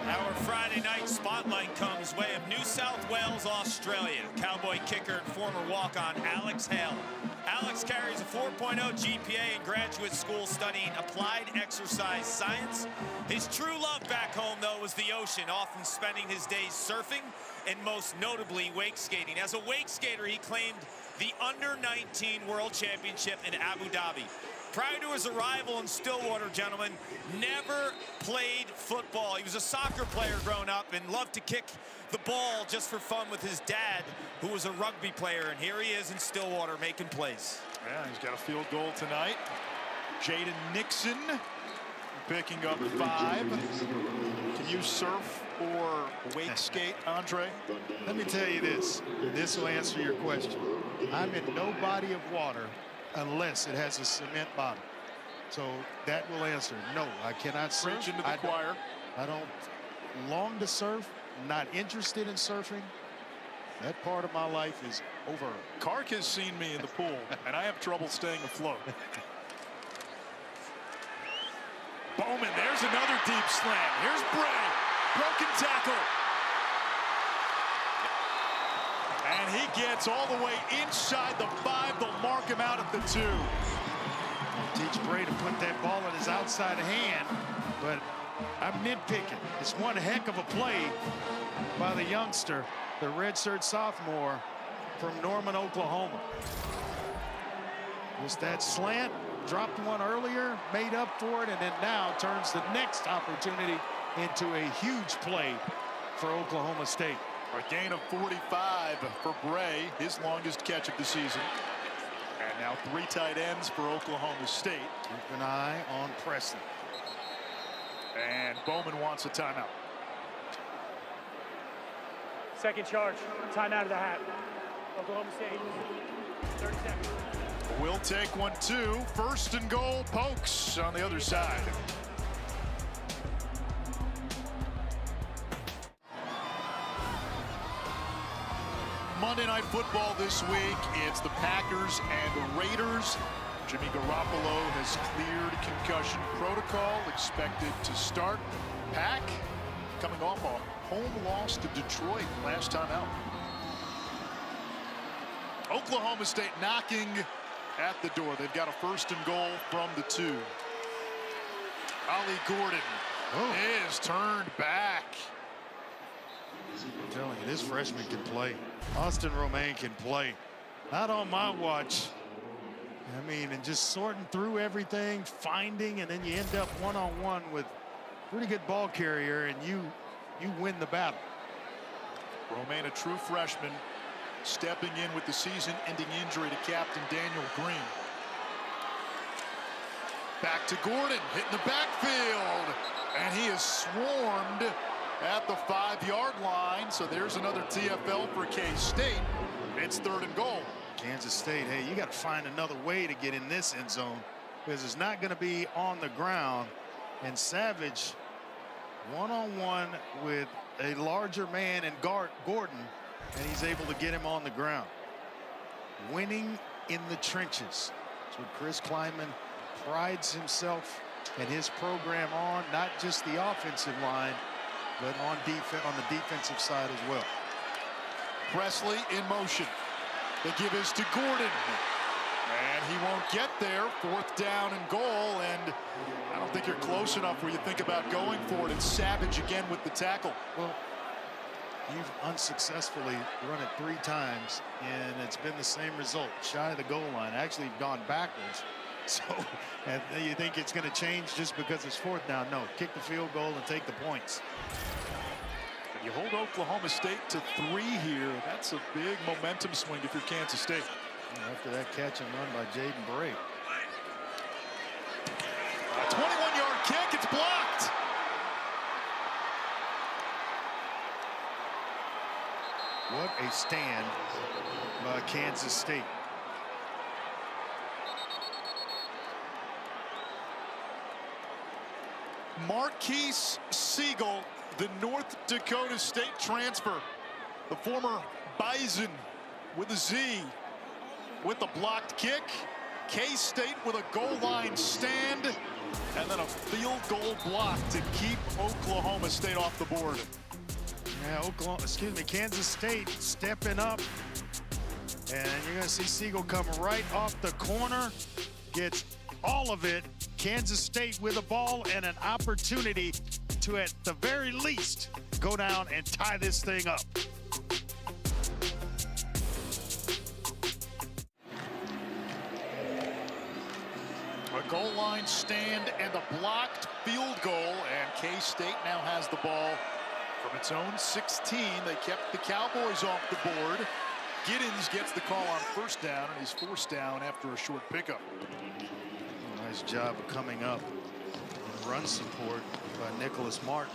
Our Friday night spotlight comes way of New South Wales, Australia. Cowboy kicker and former walk-on Alex Hale. Alex carries a 4.0 GPA in graduate school studying applied exercise science. His true love back home, though, was the ocean, often spending his days surfing and most notably wake skating. As a wake skater, he claimed the Under-19 World Championship in Abu Dhabi. Prior to his arrival in Stillwater, gentlemen, never played football. He was a soccer player growing up and loved to kick the ball just for fun with his dad, who was a rugby player. And here he is in Stillwater making plays. Yeah, he's got a field goal tonight. Jaden Nixon picking up 5. Can you surf or wake skate, Andre? Let me tell you this. This will answer your question. I'm in no body of water unless it has a cement bottom. So that will answer. No, I cannot surf. Preach into the choir. I don't long to surf. Not interested in surfing. That part of my life is over. Kark has seen me in the pool, and I have trouble staying afloat. Bowman, there's another deep slam. Here's Bray. Broken tackle. And he gets all the way inside the 5. They'll mark him out at the 2. Teach Bray to put that ball in his outside hand, but I'm nitpicking. It's one heck of a play by the youngster, the redshirt sophomore from Norman, Oklahoma. Was that slant, dropped one earlier, made up for it, and then now turns the next opportunity into a huge play for Oklahoma State. A gain of 45 for Bray, his longest catch of the season. And now 3 tight ends for Oklahoma State. Keep an eye on Preston. And Bowman wants a timeout. Second charge. Timeout of the hat. Oklahoma State. 30 seconds. We'll take 1, 2. First and goal, Pokes on the other side. Monday Night Football this week. It's the Packers and Raiders. Jimmy Garoppolo has cleared concussion protocol, expected to start. Pack coming off a home loss to Detroit last time out. Oklahoma State knocking at the door. They've got a 1st and goal from the 2. Ollie Gordon is turned back. I'm telling you, this freshman can play. Austin Romaine can play. Not on my watch. I mean, and just sorting through everything, finding, and then you end up one-on-one with a pretty good ball carrier, and you win the battle. Romaine, a true freshman, stepping in with the season-ending injury to captain Daniel Green. Back to Gordon, hitting the backfield, and he is swarmed at the 5-yard line. So there's another TFL for K-State. It's 3rd and goal. Kansas State, hey, you got to find another way to get in this end zone, because it's not going to be on the ground. And Savage, one-on-one with a larger man in Gordon, and he's able to get him on the ground. Winning in the trenches. That's what Chris Klieman prides himself and his program on, not just the offensive line, but on the defensive side as well. Presley in motion. They give this to Gordon, and he won't get there. 4th down and goal, and I don't think you're close enough where you think about going for it. It's Savage again with the tackle. Well, you've unsuccessfully run it 3 times, and it's been the same result. Shy of the goal line. Actually gone backwards. So, and you think it's going to change just because it's 4th down? No, kick the field goal and take the points. You hold Oklahoma State to 3 here. That's a big momentum swing if you're Kansas State. After that catch and run by Jaden Bray. A 21-yard kick. It's blocked. What a stand by Kansas State. Marquise Siegel, the North Dakota State transfer, the former Bison with a Z, with the blocked kick. K-State with a goal line stand, and then a field goal block to keep Oklahoma State off the board. Yeah, Kansas State stepping up, and you're going to see Siegel come right off the corner, gets all of it. Kansas State with a ball and an opportunity to, at the very least, go down and tie this thing up. A goal line stand and a blocked field goal, and K-State now has the ball from its own 16. They kept the Cowboys off the board. Giddens gets the call on 1st down, and he's forced down after a short pickup. Nice job of coming up and run support by Nicholas Martin,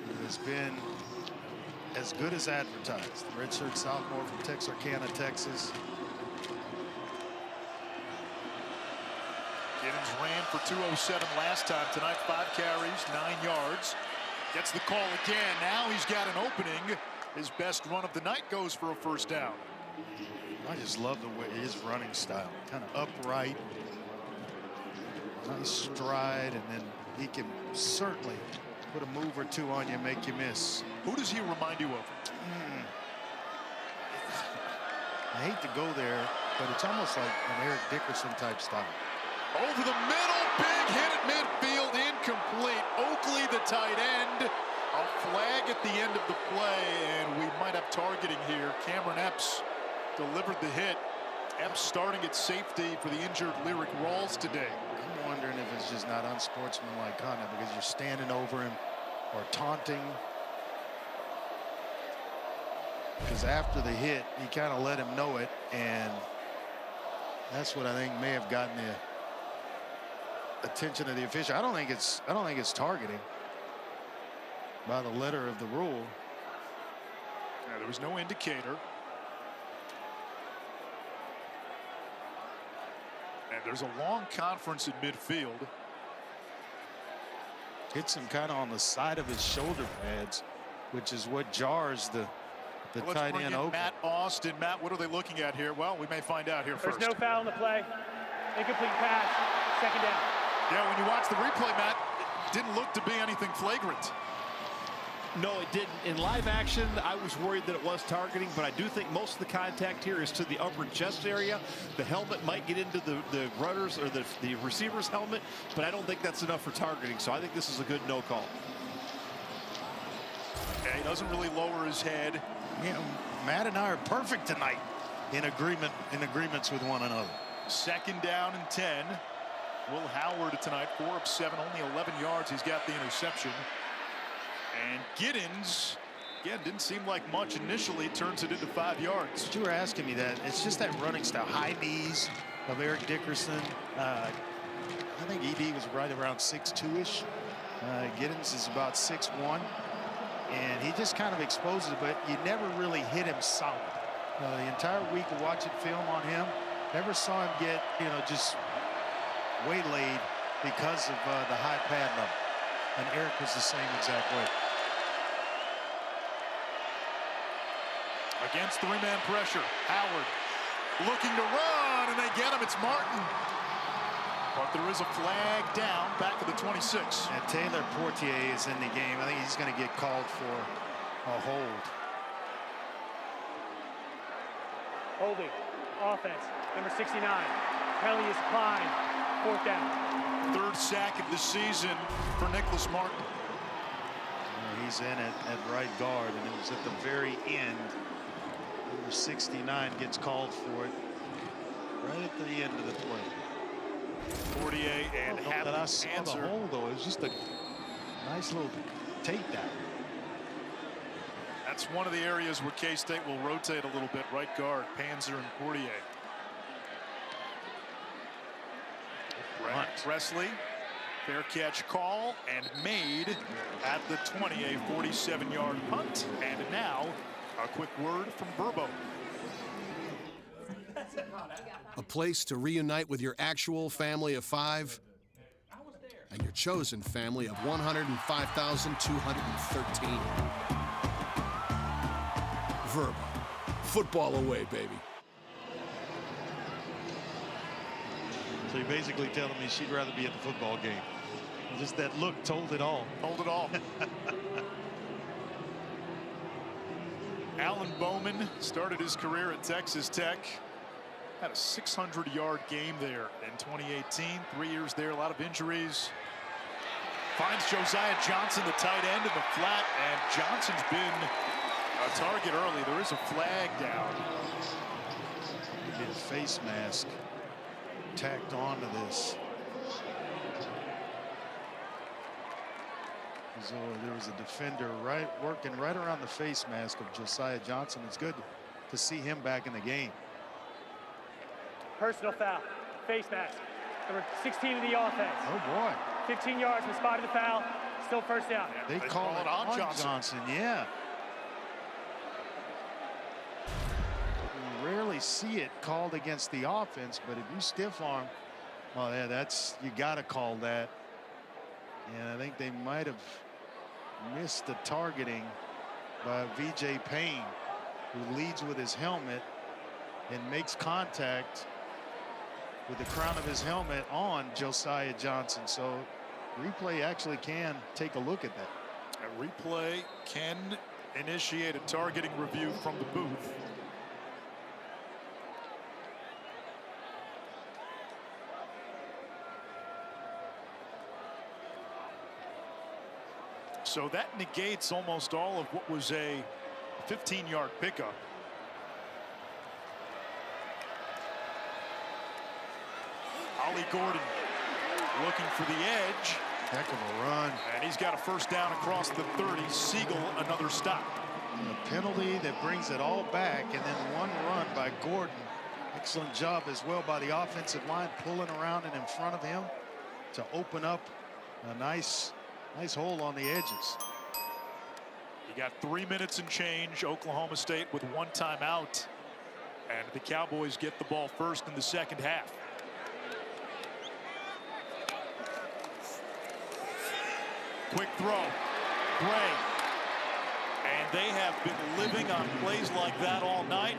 who has been as good as advertised. Redshirt sophomore from Texarkana, Texas. Giddens ran for 207 last time. Tonight, 5 carries, 9 yards. Gets the call again. Now he's got an opening. His best run of the night goes for a 1st down. I just love the way his running style, kind of upright. Nice stride, and then he can certainly put a move or 2 on you and make you miss. Who does he remind you of? I hate to go there, but it's almost like an Eric Dickerson type style. Over the middle, big hit at midfield, incomplete. Oakley, the tight end. A flag at the end of the play, and we might have targeting here. Cameron Epps delivered the hit. Epps starting at safety for the injured Lyric Rawls today. I'm wondering if it's just not unsportsmanlike conduct because you're standing over him or taunting. Because after the hit, he kind of let him know it, and that's what I think may have gotten the attention of the official. I don't think it's targeting by the letter of the rule. Yeah, there was no indicator. And there's a long conference in midfield. Hits him kind of on the side of his shoulder pads, which is what jars the Let's tight bring end in open. Matt Austin. Matt, what are they looking at here? Well, we may find out here first. There's no foul in the play. incomplete pass, second down. Yeah, when you watch the replay, Matt, it didn't look to be anything flagrant. No, it didn't. In live action, I was worried that it was targeting, but I do think most of the contact here is to the upper chest area. The helmet might get into the runners or the receiver's helmet, but I don't think that's enough for targeting, so I think this is a good no call. Yeah, he doesn't really lower his head. You know, Matt and I are perfect tonight in agreements with one another. Second down and 10. Will Howard tonight, 4 of 7, only 11 yards. He's got the interception. And Giddens, again, didn't seem like much initially. Turns it into 5 yards. You were asking me that. It's just that running style. High knees of Eric Dickerson. I think ED was right around 6'2"-ish. Giddens is about 6'1". And he just kind of exposes it, but you never really hit him solid. The entire week of watching film on him, never saw him get, just waylaid because of the high pad level. And Eric was the same exact way. Against 3-man pressure, Howard looking to run, and they get him. It's Martin. But there is a flag down back at the 26. And Taylor Portier is in the game. I think he's going to get called for a hold. Holding, offense, number 69. Penalty is Klein, 4th down. 3rd sack of the season for Nicholas Martin. He's in at right guard, and it was at the very end. Number 69 gets called for it right at the end of the play. Portier and Hadley answer. The hole, though, it was just a nice little takedown. That's one of the areas where K-State will rotate a little bit. Right guard, Panzer and Portier. Presley, fair catch call and made at the 20, a 47-yard punt. And now a quick word from Verbo. A place to reunite with your actual family of 5 and your chosen family of 105,213. Verbo. Football away, baby. So you're basically telling me she'd rather be at the football game. Just that look told it all. Told it all. Alan Bowman started his career at Texas Tech. Had a 600-yard game there in 2018. 3 years there, a lot of injuries. Finds Josiah Johnson, the tight end, in the flat, and Johnson's been a target early. There is a flag down. Get a face mask tacked onto this. So there was a defender working right around the face mask of Josiah Johnson. It's good to see him back in the game. Personal foul, face mask, number 16 of the offense. Oh boy. 15 yards from the spot of the foul, still 1st down. They call it on Johnson, yeah. You rarely see it called against the offense, but if you stiff arm, oh yeah, you gotta call that. And I think they might have missed the targeting by VJ Payne, who leads with his helmet and makes contact with the crown of his helmet on Josiah Johnson. So replay actually can take a look at that. A replay can initiate a targeting review from the booth. So that negates almost all of what was a 15-yard pickup. Ollie Gordon looking for the edge. Heck of a run. And he's got a 1st down across the 30. Siegel, another stop. And a penalty that brings it all back, and then one run by Gordon. Excellent job as well by the offensive line, pulling around and in front of him to open up a nice hole on the edges. You got 3 minutes and change. Oklahoma State with 1 timeout. And the Cowboys get the ball first in the 2nd half. Quick throw. Gray. And they have been living on plays like that all night.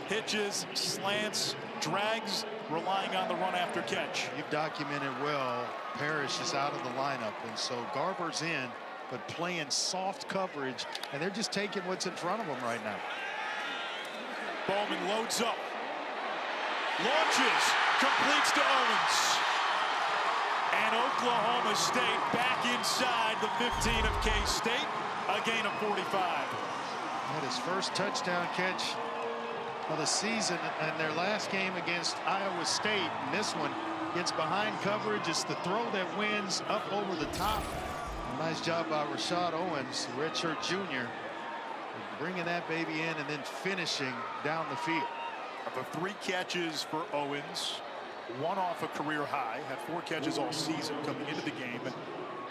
Hitches, slants, drags, relying on the run after catch. You've documented well, Parrish is out of the lineup, and so Garber's in, but playing soft coverage, and they're just taking what's in front of them right now. Bowman loads up, launches, completes to Owens. And Oklahoma State back inside the 15 of K-State, a gain of 45. Had his first touchdown catch of the season in their last game against Iowa State. And this one gets behind coverage. It's the throw that wins up over the top. A nice job by Rashad Owens, redshirt junior, bringing that baby in and then finishing down the field. The 3 catches for Owens, 1 off a career high, had 4 catches all season coming into the game.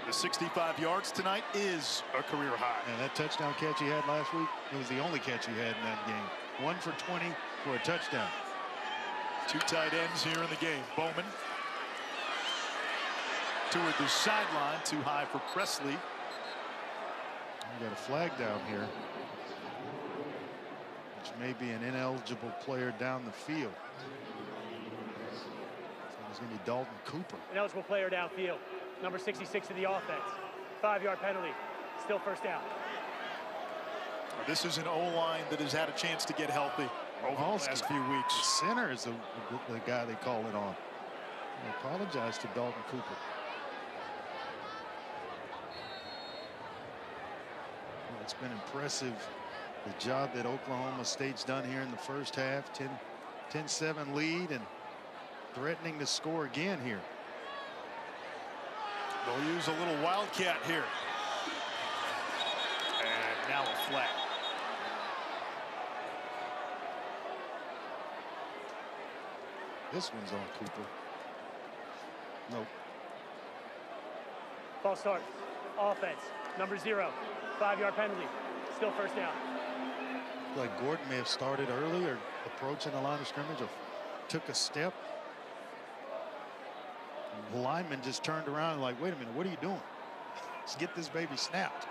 The 65 yards tonight is a career high. And that touchdown catch he had last week, it was the only catch he had in that game. 1 for 20 for a touchdown. 2 tight ends here in the game. Bowman toward the sideline, too high for Presley. We got a flag down here, which may be an ineligible player down the field. So it's going to be Dalton Cooper. Ineligible player downfield. Number 66 of the offense. 5-yard penalty. Still first down. This is an O-line that has had a chance to get healthy over the last few weeks. The center is the guy they call it on. I apologize to Dalton Cooper. Well, it's been impressive, the job that Oklahoma State's done here in the first half. 10-7 lead and threatening to score again here. They'll use a little wildcat here. And now a flag. This one's on Cooper. Nope. False start. Offense. Number 0. 5-yard penalty. Still first down. Like Gordon may have started early or approaching the line of scrimmage or took a step. The lineman just turned around and like, wait a minute, what are you doing? Let's get this baby snapped.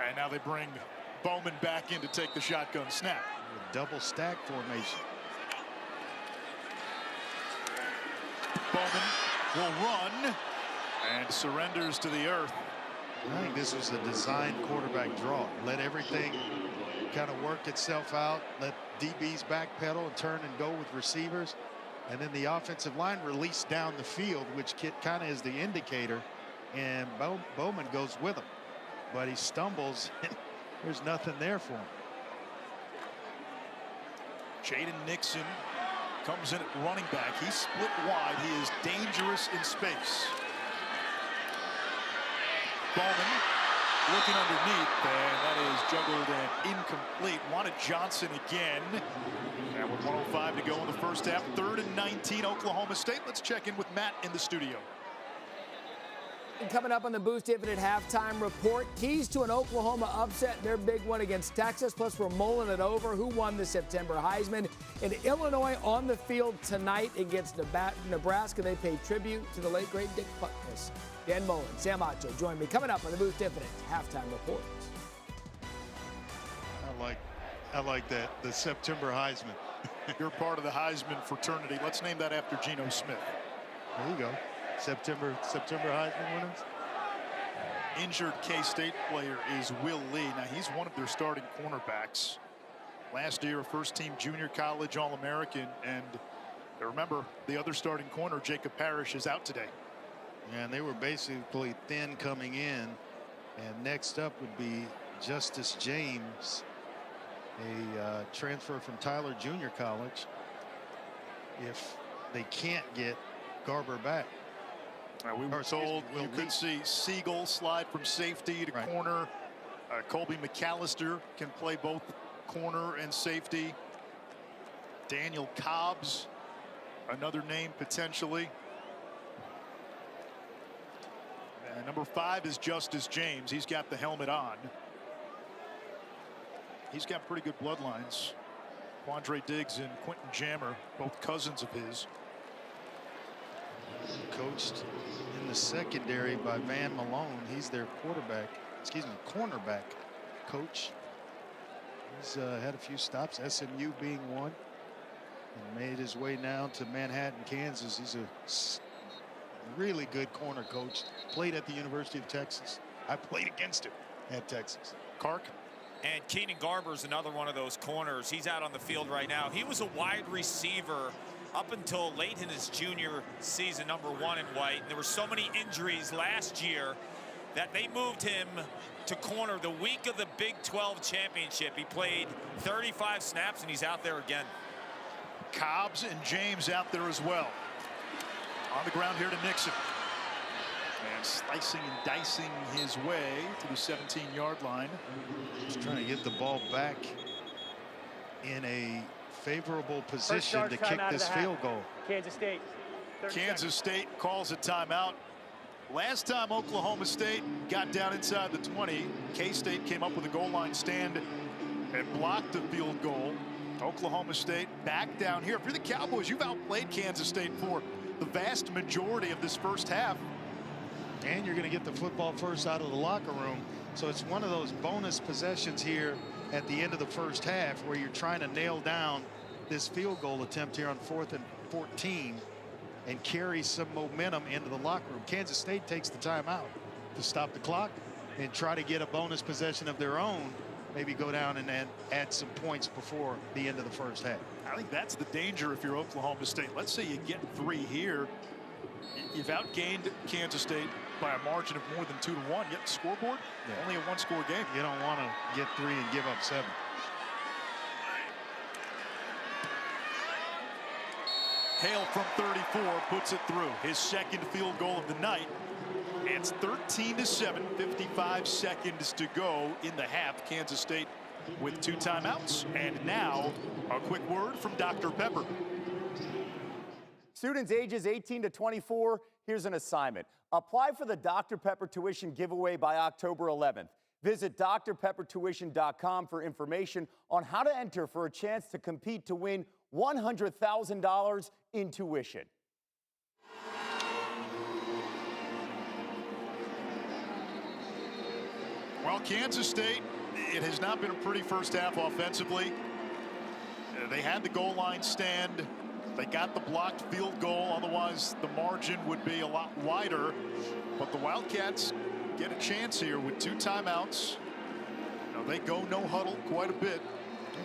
And now they bring Bowman back in to take the shotgun snap. A double stack formation. Bowman will run and surrenders to the earth. I think this was a design quarterback draw. Let everything kind of work itself out. Let DBs backpedal and turn and go with receivers. And then the offensive line release down the field, which kind of is the indicator. And Bowman goes with him. But he stumbles. There's nothing there for him. Jaden Nixon comes in at running back. He's split wide. He is dangerous in space. Bowman looking underneath, and that is juggled and incomplete. Wanted Johnson again. And with 1:05 to go in the first half, 3rd and 19, Oklahoma State. Let's check in with Matt in the studio. And coming up on the Boost Infinite halftime report, keys to an Oklahoma upset, their big one against Texas, plus we're mulling it over. Who won the September Heisman? And Illinois on the field tonight against Nebraska. They pay tribute to the late, great Dick Butkus. Dan Mullen, Sam Acho join me coming up on the Boost Infinite halftime report. I like that, the September Heisman. You're part of the Heisman fraternity. Let's name that after Geno Smith. There you go. September Heisman winners. Injured K-State player is Will Lee. Now he's one of their starting cornerbacks. Last year, a first-team junior college All-American, and remember the other starting corner, Jacob Parrish, is out today. Yeah, and they were basically thin coming in. And next up would be Justice James, a transfer from Tyler Junior College. If they can't get Garber back. We were told you could see Siegel slide from safety to corner. Colby McAllister can play both corner and safety. Daniel Cobbs, another name potentially. And number 5 is Justice James. He's got the helmet on. He's got pretty good bloodlines. Quandre Diggs and Quentin Jammer, both cousins of his. Coached in the secondary by Van Malone. He's their cornerback coach. He's had a few stops, SMU being one, and made his way now to Manhattan, Kansas. He's a really good corner coach. Played at the University of Texas. I played against him at Texas. Kark. And Keenan Garber's another one of those corners. He's out on the field right now. He was a wide receiver up until late in his junior season, #1 in white. And there were so many injuries last year that they moved him to corner the week of the Big 12 championship. He played 35 snaps, and he's out there again. Cobbs and James out there as well. On the ground here to Nixon. And slicing and dicing his way to the 17-yard line. He's trying to get the ball back in a favorable position to kick this field goal. Kansas State. Kansas State calls a timeout. Last time Oklahoma State got down inside the 20, K-State came up with a goal line stand and blocked the field goal. Oklahoma State back down here. If you're the Cowboys, you've outplayed Kansas State for the vast majority of this first half. And you're going to get the football first out of the locker room. So it's one of those bonus possessions here at the end of the first half where you're trying to nail down this field goal attempt here on 4th and 14 and carry some momentum into the locker room. Kansas State takes the timeout to stop the clock and try to get a bonus possession of their own, maybe go down and add some points before the end of the first half. I think that's the danger if you're Oklahoma State. Let's say you get 3 here. You've outgained Kansas State by a margin of more than 2-1. Yet the scoreboard, only a 1-score game. You don't want to get 3 and give up 7. Hale from 34 puts it through. His second field goal of the night. It's 13-7, 55 seconds to go in the half. Kansas State with 2 timeouts. And now a quick word from Dr. Pepper. Students ages 18 to 24, here's an assignment. Apply for the Dr. Pepper tuition giveaway by October 11th. Visit drpeppertuition.com for information on how to enter for a chance to compete to win $100,000 in tuition. Well, Kansas State, it has not been a pretty first half offensively. They had the goal line stand. They got the blocked field goal. Otherwise, the margin would be a lot wider. But the Wildcats get a chance here with 2 timeouts. They go no huddle quite a bit.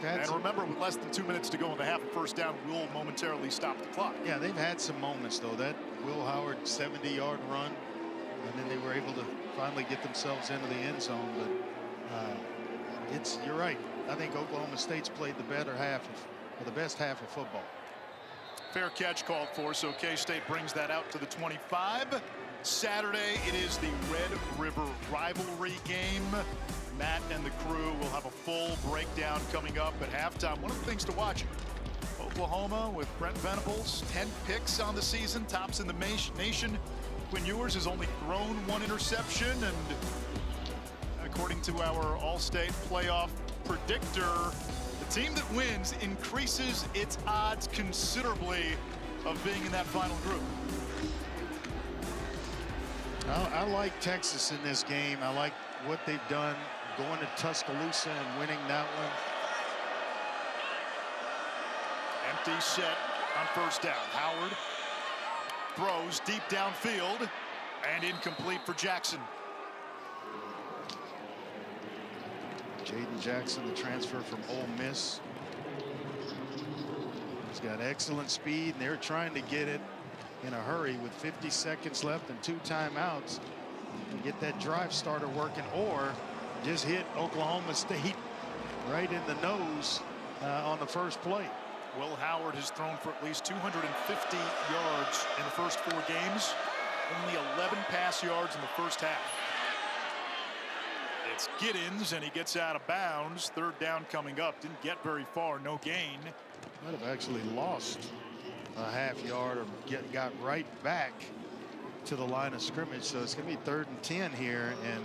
And remember, with less than 2 minutes to go in the half, first down will momentarily stop the clock. Yeah, they've had some moments, though. That Will Howard 70-yard run, and then they were able to finally get themselves into the end zone. But you're right. I think Oklahoma State's played the better half or the best half of football. Fair catch called for, so K-State brings that out to the 25. Saturday, it is the Red River rivalry game. Matt and the crew will have a full breakdown coming up at halftime. One of the things to watch, Oklahoma with Brent Venables, 10 picks on the season, tops in the nation. Quinn Ewers has only thrown 1 interception, and according to our All-State playoff predictor, the team that wins increases its odds considerably of being in that final group. I like Texas in this game. I like what they've done going to Tuscaloosa and winning that one. Empty set on first down. Howard throws deep downfield and incomplete for Jackson. Jaden Jackson, the transfer from Ole Miss. He's got excellent speed, and they're trying to get it in a hurry with 50 seconds left and 2 timeouts to get that drive starter working, or just hit Oklahoma State right in the nose on the first play. Will Howard has thrown for at least 250 yards in the first 4 games. Only 11 pass yards in the first half. It's Giddens, and he gets out of bounds. 3rd down coming up. Didn't get very far. No gain. Might have actually lost a half yard or got right back to the line of scrimmage. So it's going to be 3rd and 10 here. And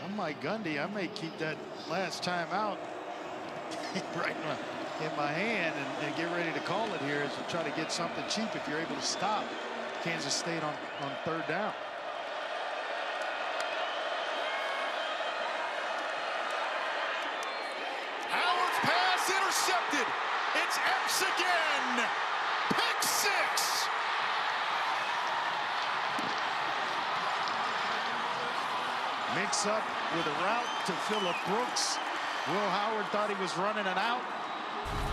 I'm Mike Gundy. I may keep that last time out right in my hand and get ready to call it here as we try to get something cheap if you're able to stop Kansas State on 3rd down. pick six. Mix up with a route to Phillip Brooks. Will Howard thought he was running an out.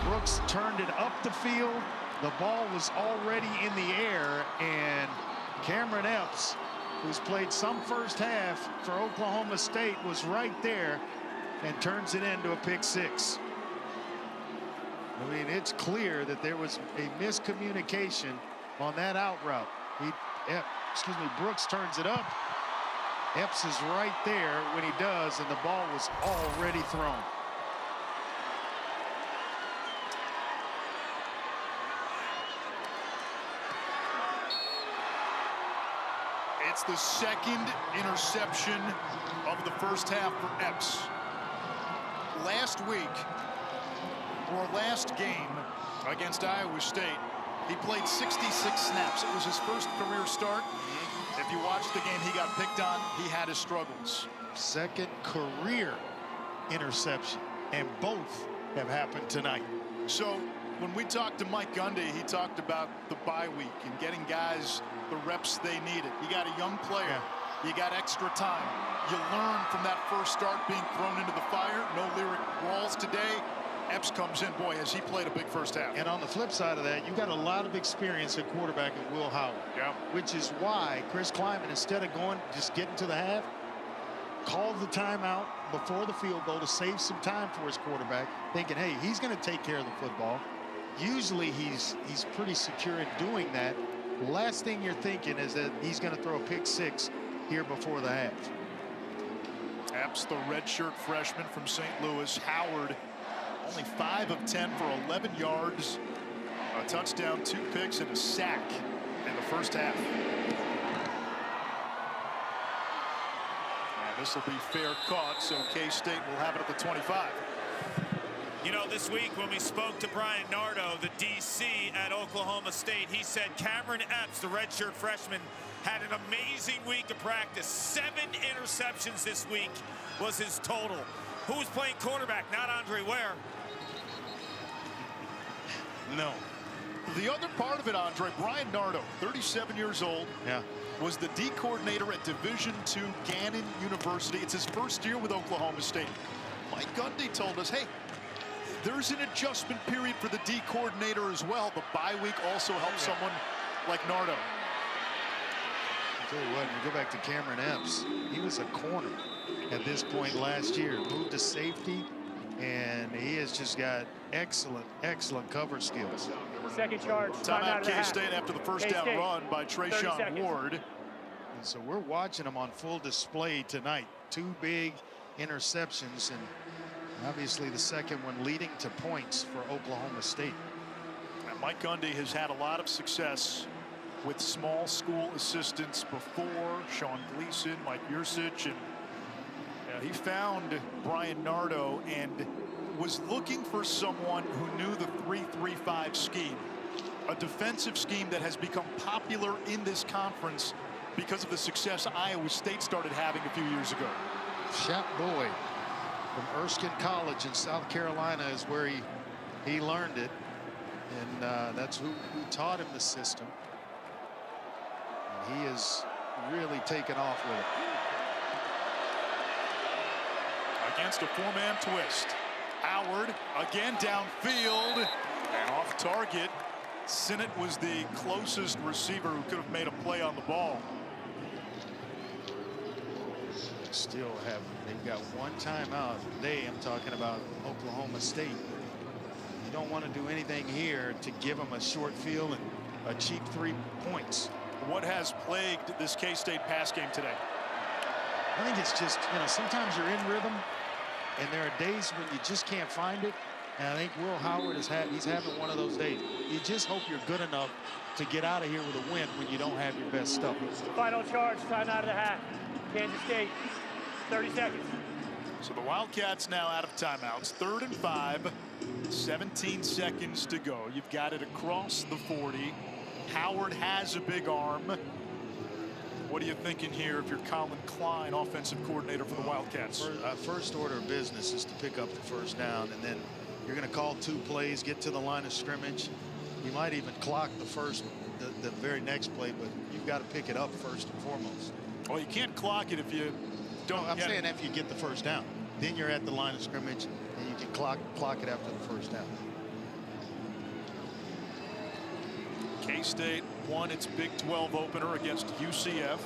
Brooks turned it up the field. The ball was already in the air, and Cameron Epps, who's played some first half for Oklahoma State, was right there and turns it into a pick six. I mean, it's clear that there was a miscommunication on that out route. Brooks turns it up. Epps is right there when he does, and the ball was already thrown. It's the second interception of the first half for Epps. Last week, or last game against Iowa State, he played 66 snaps. It was his first career start. If you watched the game he got picked on, he had his struggles. Second career interception, and both have happened tonight. So when we talked to Mike Gundy, he talked about the bye week and getting guys the reps they needed. You got a young player. You got extra time. You learn from that first start being thrown into the fire. No Lyric Rawls today. Epps comes in. Boy, has he played a big first half. And on the flip side of that, you got a lot of experience at quarterback in Will Howard. Yeah. Which is why Chris Kleiman, instead of just getting to the half, called the timeout before the field goal to save some time for his quarterback, thinking, hey, he's going to take care of the football. Usually he's pretty secure in doing that. Last thing you're thinking is that he's going to throw a pick six here before the half. Epps, the redshirt freshman from St. Louis. Howard, only 5 of 10 for 11 yards, a touchdown, 2 picks, and a sack in the first half. And this will be fair caught, so K-State will have it at the 25. You know, this week when we spoke to Brian Nardo, the DC at Oklahoma State, he said Cameron Epps, the redshirt freshman, had an amazing week of practice. 7 interceptions this week was his total. Who's playing quarterback? Not Andre Ware. No. The other part of it, Andre, Brian Nardo, 37 years old, was the D coordinator at Division II Gannon University. It's his first year with Oklahoma State. Mike Gundy told us, hey, there's an adjustment period for the D coordinator as well. The bye week also helps someone like Nardo. I'll tell you what, when you go back to Cameron Epps, he was a corner at this point last year. Moved to safety, and he has just got excellent cover skills. Second charge. Timeout K-State after the first down run by Trayshawn Ward. And so we're watching him on full display tonight. 2 big interceptions, and obviously the second one leading to points for Oklahoma State. And Mike Gundy has had a lot of success with small school assistants before. Sean Gleason, Mike Yursich, and he found Brian Nardo and was looking for someone who knew the 3-3-5 scheme, a defensive scheme that has become popular in this conference because of the success Iowa State started having a few years ago. Shap Boyd from Erskine College in South Carolina is where he learned it, and that's who taught him the system. And he has really taken off with it. Against a 4-man twist. Howard again downfield and off target. Sinnott was the closest receiver who could have made a play on the ball. They've got 1 timeout. I'm talking about Oklahoma State. You don't want to do anything here to give them a short field and a cheap 3 points. What has plagued this K-State pass game today? I think it's just, sometimes you're in rhythm, and there are days when you just can't find it. And I think Will Howard he's having one of those days. You just hope you're good enough to get out of here with a win when you don't have your best stuff. Final charge, time out of the half. Kansas State, 30 seconds. So the Wildcats now out of timeouts. 3rd and 5, 17 seconds to go. You've got it across the 40. Howard has a big arm. What are you thinking here if you're Colin Klein, offensive coordinator for the Wildcats? First order of business is to pick up the first down, and then you're going to call 2 plays, get to the line of scrimmage, You might even clock the very next play, but you've got to pick it up first and foremost. Well, you can't clock it if you don't. No, I'm saying if you get the first down, then you're at the line of scrimmage and you can clock it after the first down. K-State won its Big 12 opener against UCF.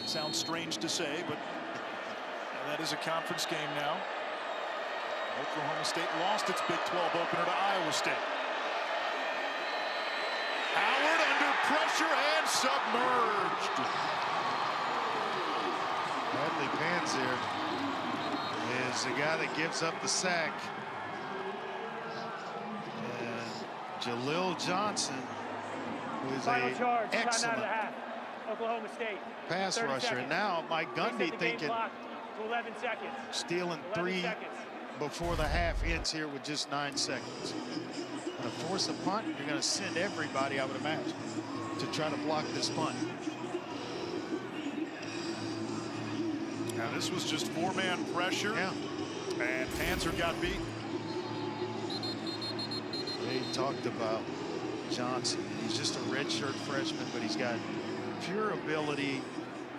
Sounds strange to say, but that is a conference game now. Oklahoma State lost its Big 12 opener to Iowa State. Howard under pressure and submerged. Bradley Panzer is the guy that gives up the sack. And Jalil Johnson, who is Final an charge, time out of excellent the half. Oklahoma State. pass 30 rusher. seconds. And now Mike Gundy thinking To 11 seconds. stealing 11 3 seconds. before the half ends here with just 9 seconds. To force a punt, you're going to send everybody, I would imagine, to try to block this punt. Now this was just 4-man pressure. Yeah. And Panzer got beat. They talked about Johnson. He's just a redshirt freshman, but he's got pure ability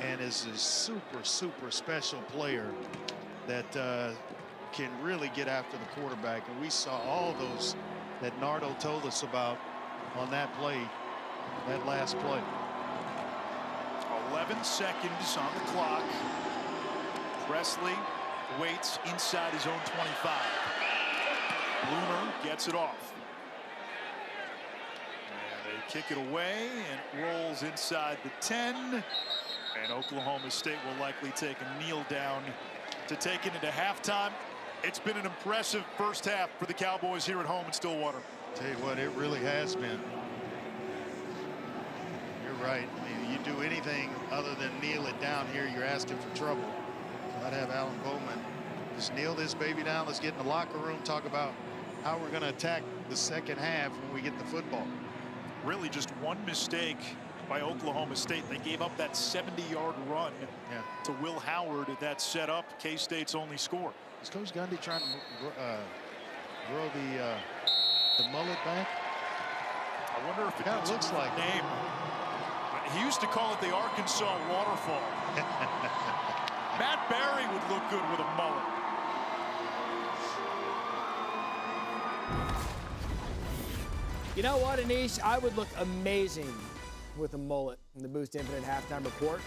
and is a super special player that can really get after the quarterback. And we saw all those that Nardo told us about on that play, that last play. 11 seconds on the clock. Presley waits inside his own 25. Bloomer gets it off. And they kick it away and it rolls inside the 10. And Oklahoma State will likely take a kneel down to take it into halftime. It's been an impressive first half for the Cowboys here at home in Stillwater. Tell you what, it really has been. You're right. I mean, you do anything other than kneel it down here, you're asking for trouble. So I'd have Alan Bowman just kneel this baby down. Let's get in the locker room, talk about how we're going to attack the second half when we get the football. Really just one mistake by Oklahoma State. They gave up that 70-yard run to Will Howard that set up K-State's only score. Is Coach Gundy trying to grow the mullet back? I wonder if it kind of looks like name. He used to call it the Arkansas waterfall. Matt Barry would look good with a mullet. You know what, Anish? I would look amazing with a mullet in the Boost Infinite halftime report.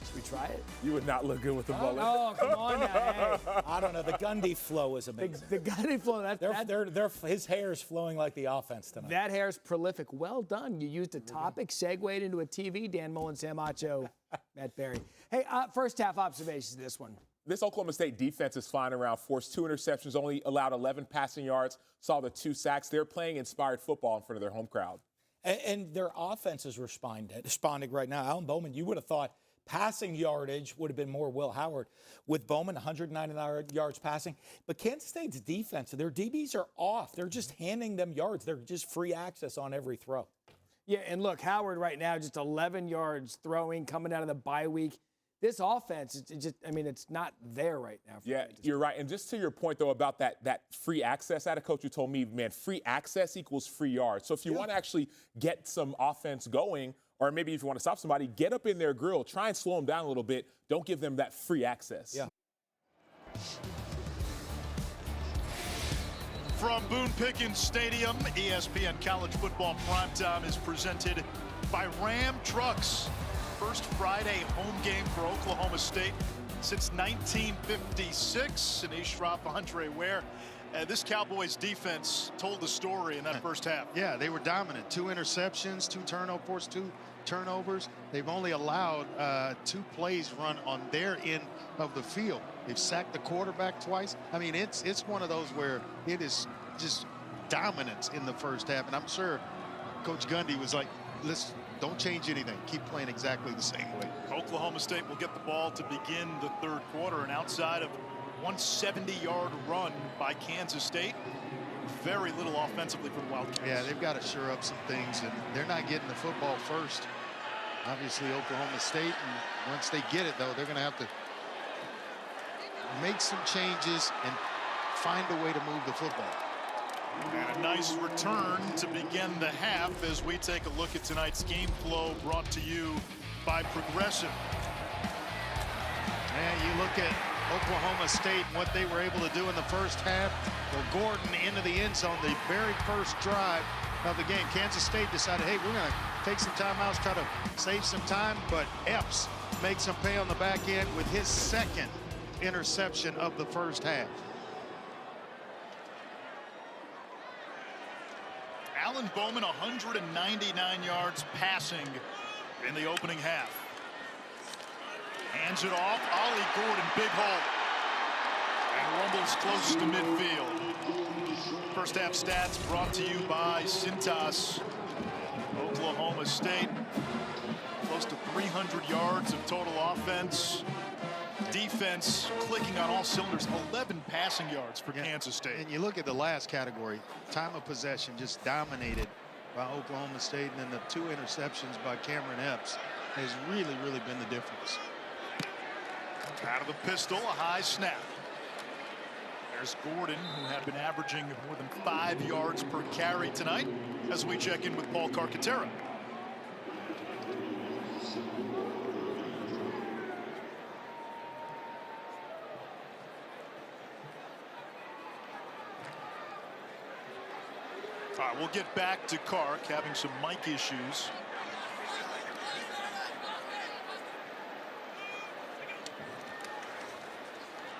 Should we try it? You would not look good with a mullet. Oh, come on now. Hey. I don't know. The Gundy flow is amazing. The Gundy flow. His hair is flowing like the offense tonight. That hair is prolific. Well done. You used a topic, segued into a TV. Dan Mullen, Sam Acho, Matt Barry. Hey, first half observations of this one. This Oklahoma State defense is flying around, forced 2 interceptions, only allowed 11 passing yards, saw the 2 sacks. They're playing inspired football in front of their home crowd. And their offense is responding right now. Alan Bowman, you would have thought passing yardage would have been more Will Howard. With Bowman, 199 yards passing. But Kansas State's defense, their DBs are off. They're just handing them yards. They're just free access on every throw. Yeah, and look, Howard right now, just 11 yards throwing, coming out of the bye week. This offense, it's not there right now. Yeah, you're right. And just to your point, though, about that free access, I had a coach who told me, man, free access equals free yards. So if you want to actually get some offense going, or maybe if you want to stop somebody, get up in their grill, try and slow them down a little bit. Don't give them that free access. Yeah. From Boone Pickens Stadium, ESPN College Football Primetime is presented by Ram Trucks. First Friday home game for Oklahoma State since 1956. Anish Shroff, Andre Ware. This Cowboys defense told the story in that first half. Yeah, they were dominant. 2 interceptions, 2 turnovers, 2 turnovers. They've only allowed 2 plays run on their end of the field. They've sacked the quarterback twice. I mean, it's one of those where it is just dominance in the first half. And I'm sure Coach Gundy was like, don't change anything. Keep playing exactly the same way. Oklahoma State will get the ball to begin the third quarter, and outside of 170-yard run by Kansas State, very little offensively for the Wildcats. Yeah, they've got to shore up some things, and they're not getting the football first. Obviously, Oklahoma State, and once they get it, though, they're going to have to make some changes and find a way to move the football. And a nice return to begin the half as we take a look at tonight's game flow, brought to you by Progressive. And you look at Oklahoma State and what they were able to do in the first half. Well, Gordon into the end zone, the very first drive of the game. Kansas State decided, hey, we're going to take some timeouts, try to save some time, but Epps makes him pay on the back end with his second interception of the first half. Alan Bowman, 199 yards passing in the opening half. Hands it off. Ollie Gordon, big hole. And rumbles close to midfield. First half stats brought to you by Cintas. Oklahoma State, close to 300 yards of total offense. Defense clicking on all cylinders, 11 passing yards for Kansas State. And you look at the last category, time of possession just dominated by Oklahoma State, and then the 2 interceptions by Cameron Epps has really been the difference. Out of the pistol, a high snap. There's Gordon, who had been averaging more than 5 yards per carry tonight, as we check in with Paul Carcaterra. All right, we'll get back to Kark having some mic issues.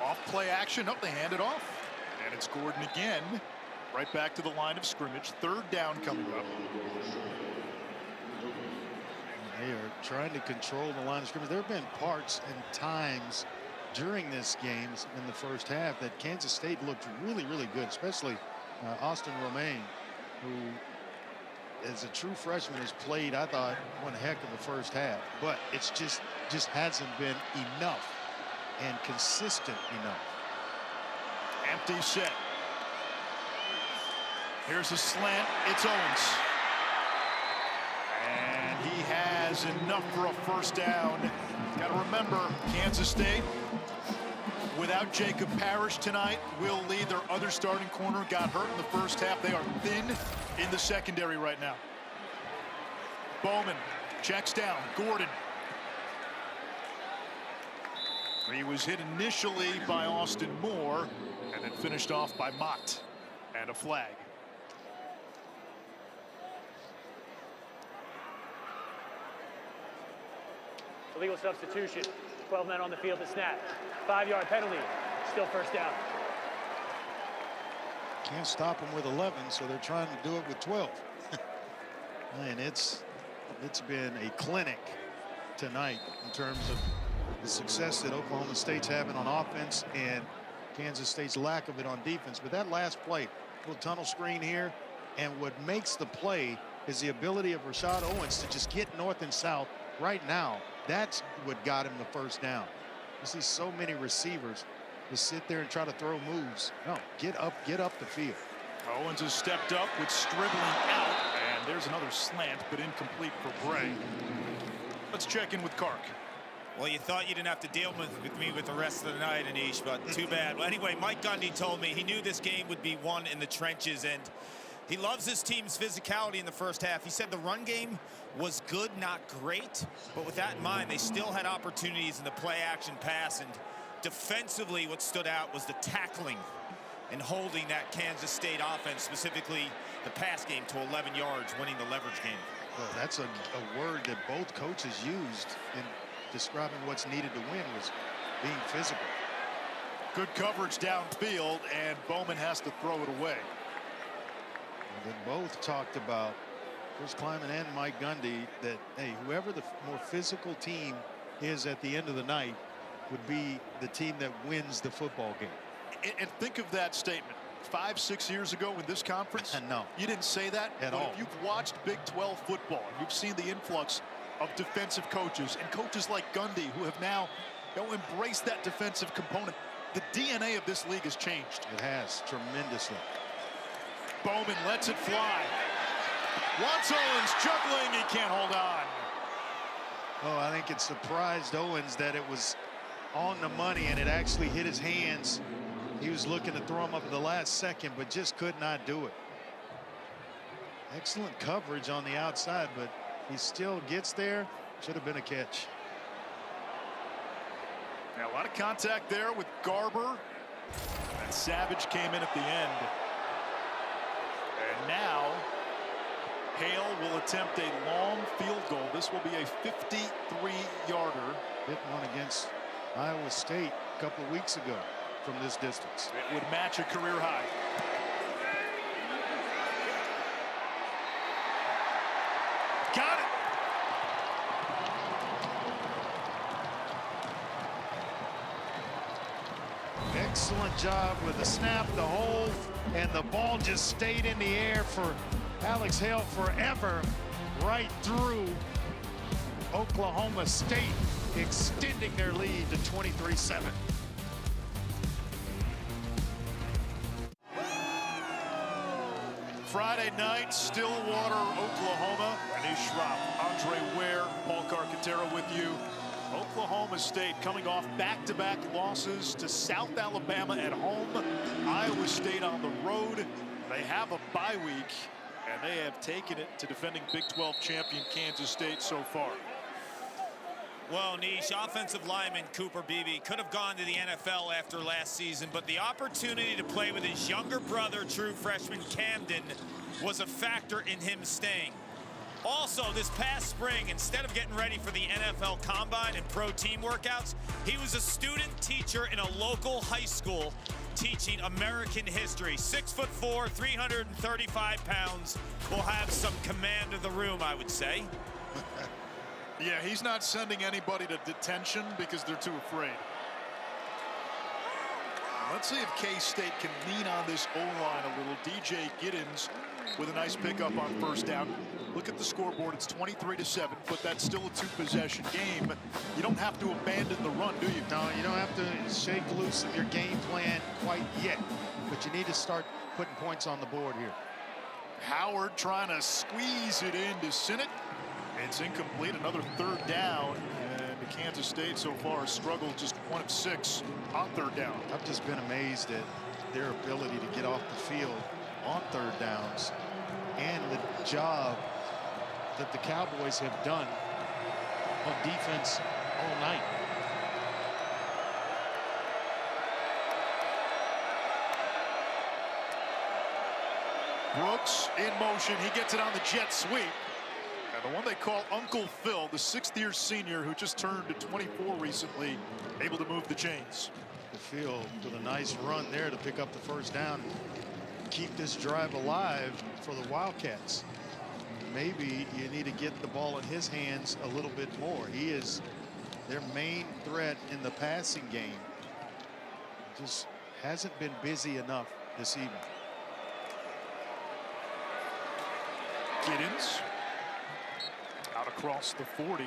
Off play action. Up, they hand it off. And it's Gordon again. Right back to the line of scrimmage. Third down coming up. They are trying to control the line of scrimmage. There have been parts and times during this game in the first half that Kansas State looked really good, especially Austin Romaine, who as a true freshman has played, I thought, one heck of a first half. But it's just hasn't been enough and consistent enough. Empty set. Here's a slant. It's Owens. And he has enough for a first down. Got to remember, Kansas State, without Jacob Parrish tonight, Will Lee, their other starting corner, got hurt in the first half. They are thin in the secondary right now. Bowman checks down. Gordon. He was hit initially by Austin Moore and then finished off by Mott, and a flag. Illegal substitution. 12 men on the field to snap. 5-yard penalty. Still first down. Can't stop them with 11, so they're trying to do it with 12. And it's been a clinic tonight in terms of the success that Oklahoma State's having on offense and Kansas State's lack of it on defense. But that last play, little tunnel screen here, and what makes the play is the ability of Rashad Owens to just get north and south right now. That's what got him the first down. You see so many receivers just sit there and try to throw moves. No, get up the field. Owens has stepped up with Stribling out, and there's another slant, but incomplete for Bray. Let's check in with Kark. Well, you thought you didn't have to deal with me with the rest of the night, Anish, but too bad. Well, anyway, Mike Gundy told me he knew this game would be won in the trenches, and he loves his team's physicality in the first half. He said the run game was good, not great, but with that in mind, they still had opportunities in the play-action pass, and defensively what stood out was the tackling and holding that Kansas State offense, specifically the pass game, to 11 yards, winning the leverage game. Well, that's a word that both coaches used in describing what's needed to win, was being physical. Good coverage downfield, and Bowman has to throw it away. And they both talked about, Chris Kleiman and Mike Gundy, that, hey, whoever the more physical team is at the end of the night would be the team that wins the football game. And think of that statement 5-6 years ago in this conference. No, you didn't say that at all. If you've watched Big 12 football, you've seen the influx of defensive coaches and coaches like Gundy, who have now embraced that defensive component. The DNA of this league has changed. It has tremendously. Bowman lets it fly. Wants Owens juggling. He can't hold on. Oh, I think it surprised Owens that it was on the money and it actually hit his hands. He was looking to throw him up at the last second, but just could not do it. Excellent coverage on the outside, but he still gets there. Should have been a catch. Now, a lot of contact there with Garber. And Savage came in at the end. And now Hale will attempt a long field goal. This will be a 53-yarder. Hit one against Iowa State a couple of weeks ago from this distance. It would match a career high. Got it. Excellent job with the snap, the hold, and the ball just stayed in the air for Alex Hale forever, right through Oklahoma State, extending their lead to 23-7. Friday night, Stillwater, Oklahoma. Anish Shroff, Andre Ware, Paul Carcaterra with you. Oklahoma State coming off back-to-back losses to South Alabama at home, Iowa State on the road. They have a bye week, and they have taken it to defending Big 12 champion Kansas State so far. Well, Nish, offensive lineman Cooper Beebe could have gone to the NFL after last season, but the opportunity to play with his younger brother, true freshman Camden, was a factor in him staying. Also, this past spring, instead of getting ready for the NFL Combine and pro team workouts, he was a student teacher in a local high school teaching American history. 6'4", 335 pounds, will have some command of the room, I would say. Yeah, he's not sending anybody to detention because they're too afraid. Let's see if K-State can lean on this O-line a little. DJ Giddens with a nice pickup on first down. Look at the scoreboard. It's 23-7, but that's still a two-possession game. You don't have to abandon the run, do you? No, you don't have to shake loose of your game plan quite yet, but you need to start putting points on the board here. Howard trying to squeeze it in to Sinnott. It's incomplete. Another third down, and Kansas State so far has struggled, just 1 of 6 on third down. I've just been amazed at their ability to get off the field on third downs and the job that the Cowboys have done on defense all night. Brooks in motion. He gets it on the jet sweep. And the one they call Uncle Phil, the 6th-year senior who just turned to 24 recently, able to move the chains. The field with a nice run there to pick up the first down. Keep this drive alive for the Wildcats. Maybe you need to get the ball in his hands a little bit more. He is their main threat in the passing game. Just hasn't been busy enough this evening. Giddens out across the 40.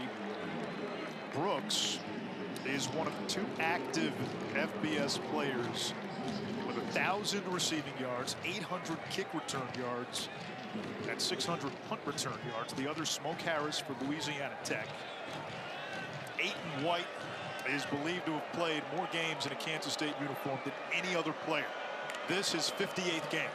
Brooks is one of 2 active FBS players with 1,000 receiving yards, 800 kick return yards, and 600 punt return yards. The other, Smoke Harris for Louisiana Tech. Aiton White is believed to have played more games in a Kansas State uniform than any other player. This is 58th game.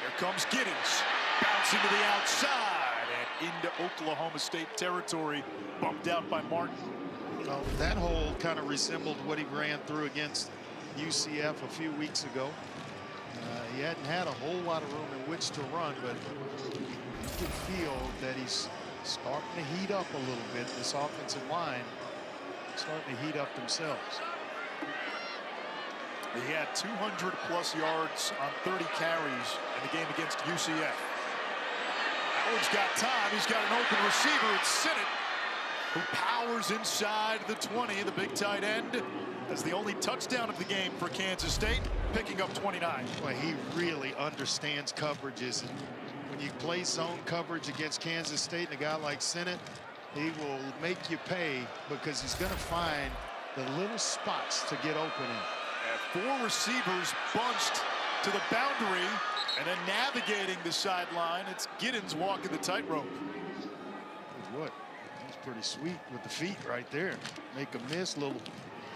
Here comes Giddens, bouncing to the outside and into Oklahoma State territory, bumped out by Martin. Well, that hold kind of resembled what he ran through against UCF a few weeks ago. He hadn't had a whole lot of room in which to run, but you can feel that he's starting to heat up a little bit. This offensive line starting to heat up themselves. He had 200-plus yards on 30 carries in the game against UCF. Howard's got time. He's got an open receiver. It's Sinnott, who powers inside the 20. The big tight end has the only touchdown of the game for Kansas State, picking up 29. Well, he really understands coverages. And when you play zone coverage against Kansas State and a guy like Sinnott, he will make you pay because he's going to find the little spots to get open in. And 4 receivers bunched to the boundary and then navigating the sideline. It's Giddens walking the tightrope. What? That's pretty sweet with the feet right there. Make a miss, little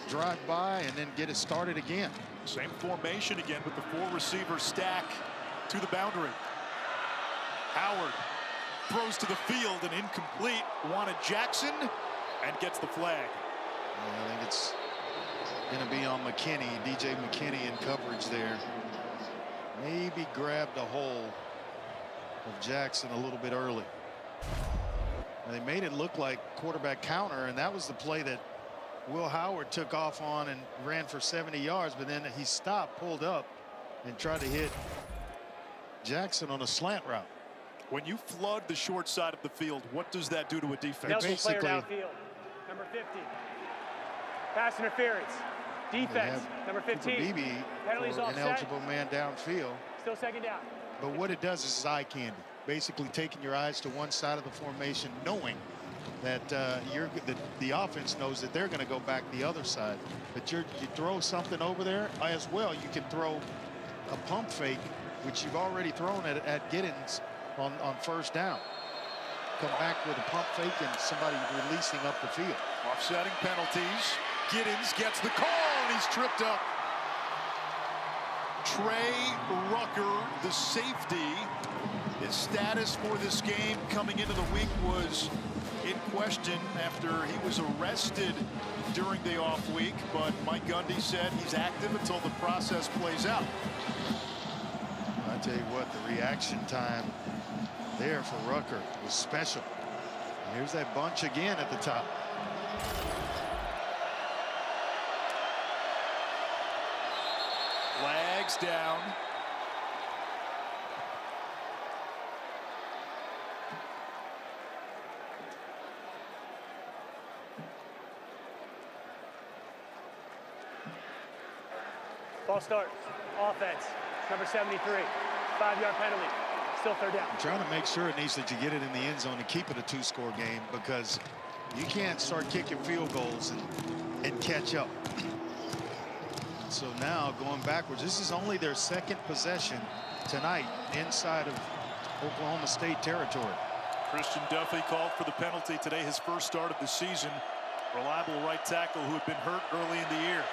drive by, and then get it started again. Same formation again with the 4 receiver stack to the boundary. Howard throws to the field and incomplete. Wanted Jackson and gets the flag. I think it's going to be on McKinney, DJ McKinney in coverage there. Maybe grabbed a hole of Jackson a little bit early. And they made it look like quarterback counter, and that was the play that Will Howard took off on and ran for 70 yards, but then he stopped, pulled up, and tried to hit Jackson on a slant route. When you flood the short side of the field, what does that do to a defense? Eligible player downfield, number 50. Pass interference. Defense, number 15. Beebe, penalties an offset. eligible man downfield. Still second down. But what it does is eye candy. Basically taking your eyes to one side of the formation, knowing that the offense knows that they're going to go back the other side. But you throw something over there as well. You can throw a pump fake, which you've already thrown at Giddens on first down. Come back with a pump fake and somebody releasing up the field. Offsetting penalties. Giddens gets the call, and he's tripped up. Trey Rucker, the safety. His status for this game coming into the week was in question after he was arrested during the off week, but Mike Gundy said he's active until the process plays out. I tell you what, the reaction time there for Rucker was special. And here's that bunch again at the top. Flags down. Ball start. Offense. Number 73. 5-yard penalty. Still third down. I'm trying to make sure it needs that you get it in the end zone and keep it a 2-score game, because you can't start kicking field goals and catch up. So now going backwards, this is only their second possession tonight inside of Oklahoma State territory. Christian Duffy called for the penalty today, his first start of the season. Reliable right tackle who had been hurt early in the year.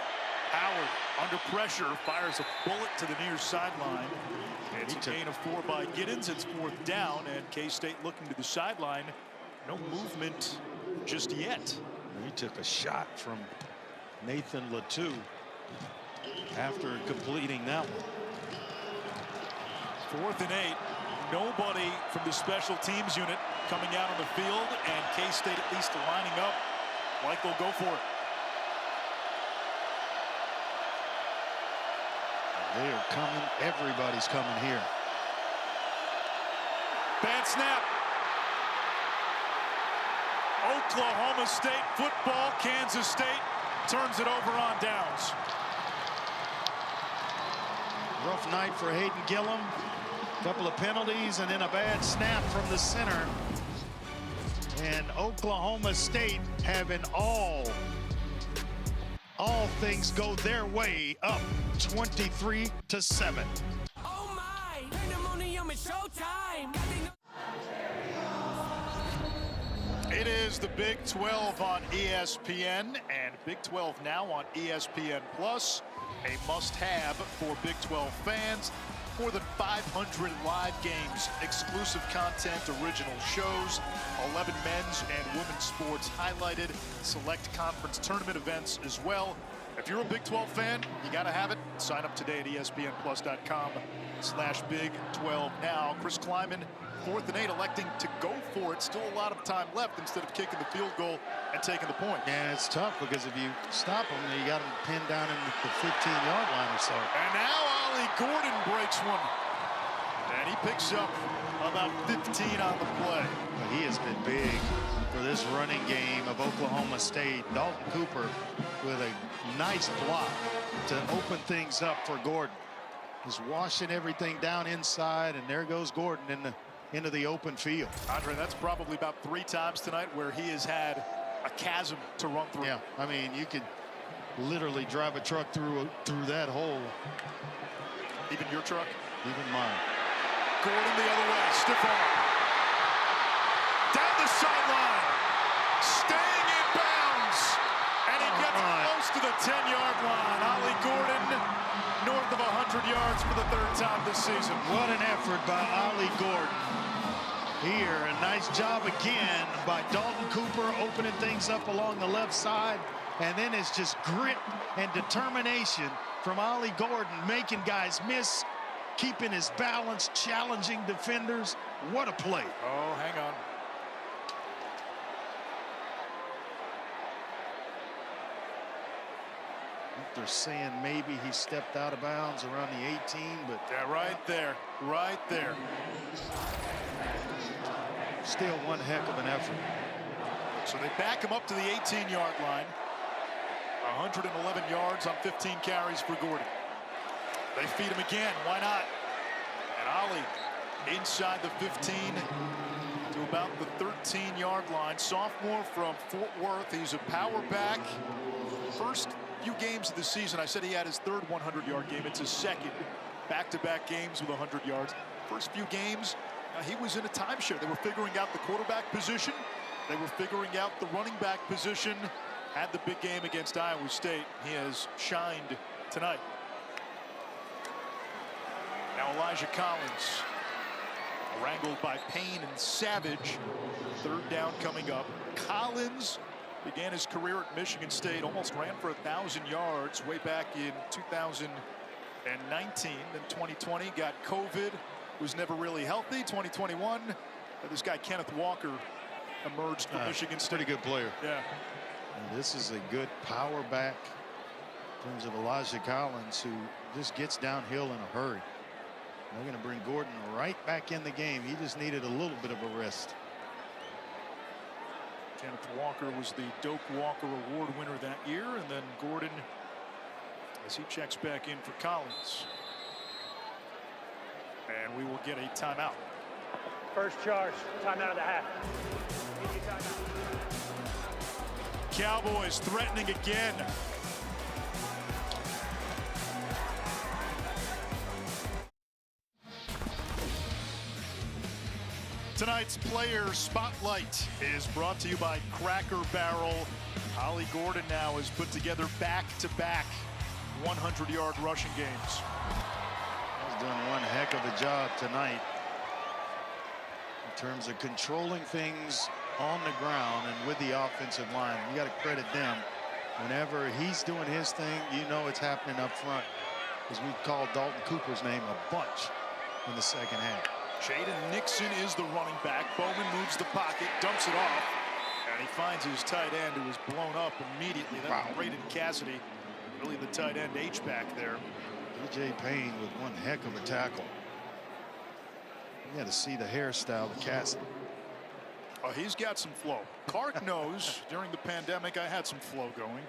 Howard under pressure fires a bullet to the near sideline. It's a gain of 4 by Giddens. It's 4th down, and K-State looking to the sideline. No movement just yet. He took a shot from Nathan Latu after completing that one. 4th and 8. Nobody from the special teams unit coming out on the field, and K-State at least lining up like they'll go for it. They are coming. Everybody's coming here. Bad snap. Oklahoma State football. Kansas State turns it over on downs. Rough night for Hayden Gillum. A couple of penalties and then a bad snap from the center. And Oklahoma State having all things go their way, up 23-7. Oh my, pandemonium is showtime. It is the Big 12 on ESPN, and Big 12 now on ESPN Plus, a must-have for Big 12 fans. More than 500 live games, exclusive content, original shows, 11 men's and women's sports highlighted, select conference tournament events as well. If you're a Big 12 fan, you got to have it. Sign up today at ESPNplus.com/Big12 now. Chris Kleiman, 4th and 8, electing to go for it. Still a lot of time left instead of kicking the field goal and taking the point. Yeah, it's tough because if you stop them, you got them pinned down in the 15-yard line or so. And now Ollie Gordon breaks one. And he picks up about 15 on the play. But he has been big for this running game of Oklahoma State. Dalton Cooper with a nice block to open things up for Gordon. He's washing everything down inside, and there goes Gordon into the open field. Andre, that's probably about 3 times tonight where he has had a chasm to run through. Yeah, I mean, you could literally drive a truck through that hole. Even your truck? Even mine. Gordon the other way, stiff arm. Down the sideline, staying in bounds, and he gets close to the 10-yard line. Ollie Gordon north of 100 yards for the third time this season. What an effort by Ollie Gordon. Here, a nice job again by Dalton Cooper opening things up along the left side. And then it's just grit and determination from Ollie Gordon, making guys miss, keeping his balance, challenging defenders. What a play. Oh, hang on. They're saying maybe he stepped out of bounds around the 18, but yeah, right there, right there. Still one heck of an effort. So they back him up to the 18-yard line. 111 yards on 15 carries for Gordon. They feed him again. Why not? And Ollie inside the 15 to about the 13-yard line. Sophomore from Fort Worth. He's a power back. First few games of the season, I said he had his third 100-yard game. It's his second. Back-to-back games with 100 yards. First few games, he was in a timeshare. They were figuring out the quarterback position. They were figuring out the running back position. Had the big game against Iowa State. He has shined tonight. Now Elijah Collins, wrangled by Payne and Savage. Third down coming up. Collins began his career at Michigan State, almost ran for 1,000 yards way back in 2019. Then 2020 got COVID, was never really healthy. 2021, this guy Kenneth Walker emerged from Michigan State. Pretty good player. Yeah. And this is a good power back in terms of Elijah Collins, who just gets downhill in a hurry. They're going to bring Gordon right back in the game. He just needed a little bit of a rest. Kenneth Walker was the Doak Walker Award winner that year, and then Gordon, as he checks back in for Collins. And we will get a timeout. First charge, timeout of the half. Cowboys threatening again. Tonight's player spotlight is brought to you by Cracker Barrel. Ollie Gordon now has put together back-to-back 100-yard rushing games. He's done one heck of a job tonight in terms of controlling things on the ground and with the offensive line. You got to credit them. Whenever he's doing his thing, you know it's happening up front, because we called Dalton Cooper's name a bunch in the second half. Jaden Nixon is the running back. Bowman moves the pocket, dumps it off, and he finds his tight end, who was blown up immediately. That's Braden Cassidy, really the tight end H-back there. DJ Payne with one heck of a tackle. You got to see the hairstyle of Cassidy. Oh, he's got some flow. Clark knows during the pandemic I had some flow going.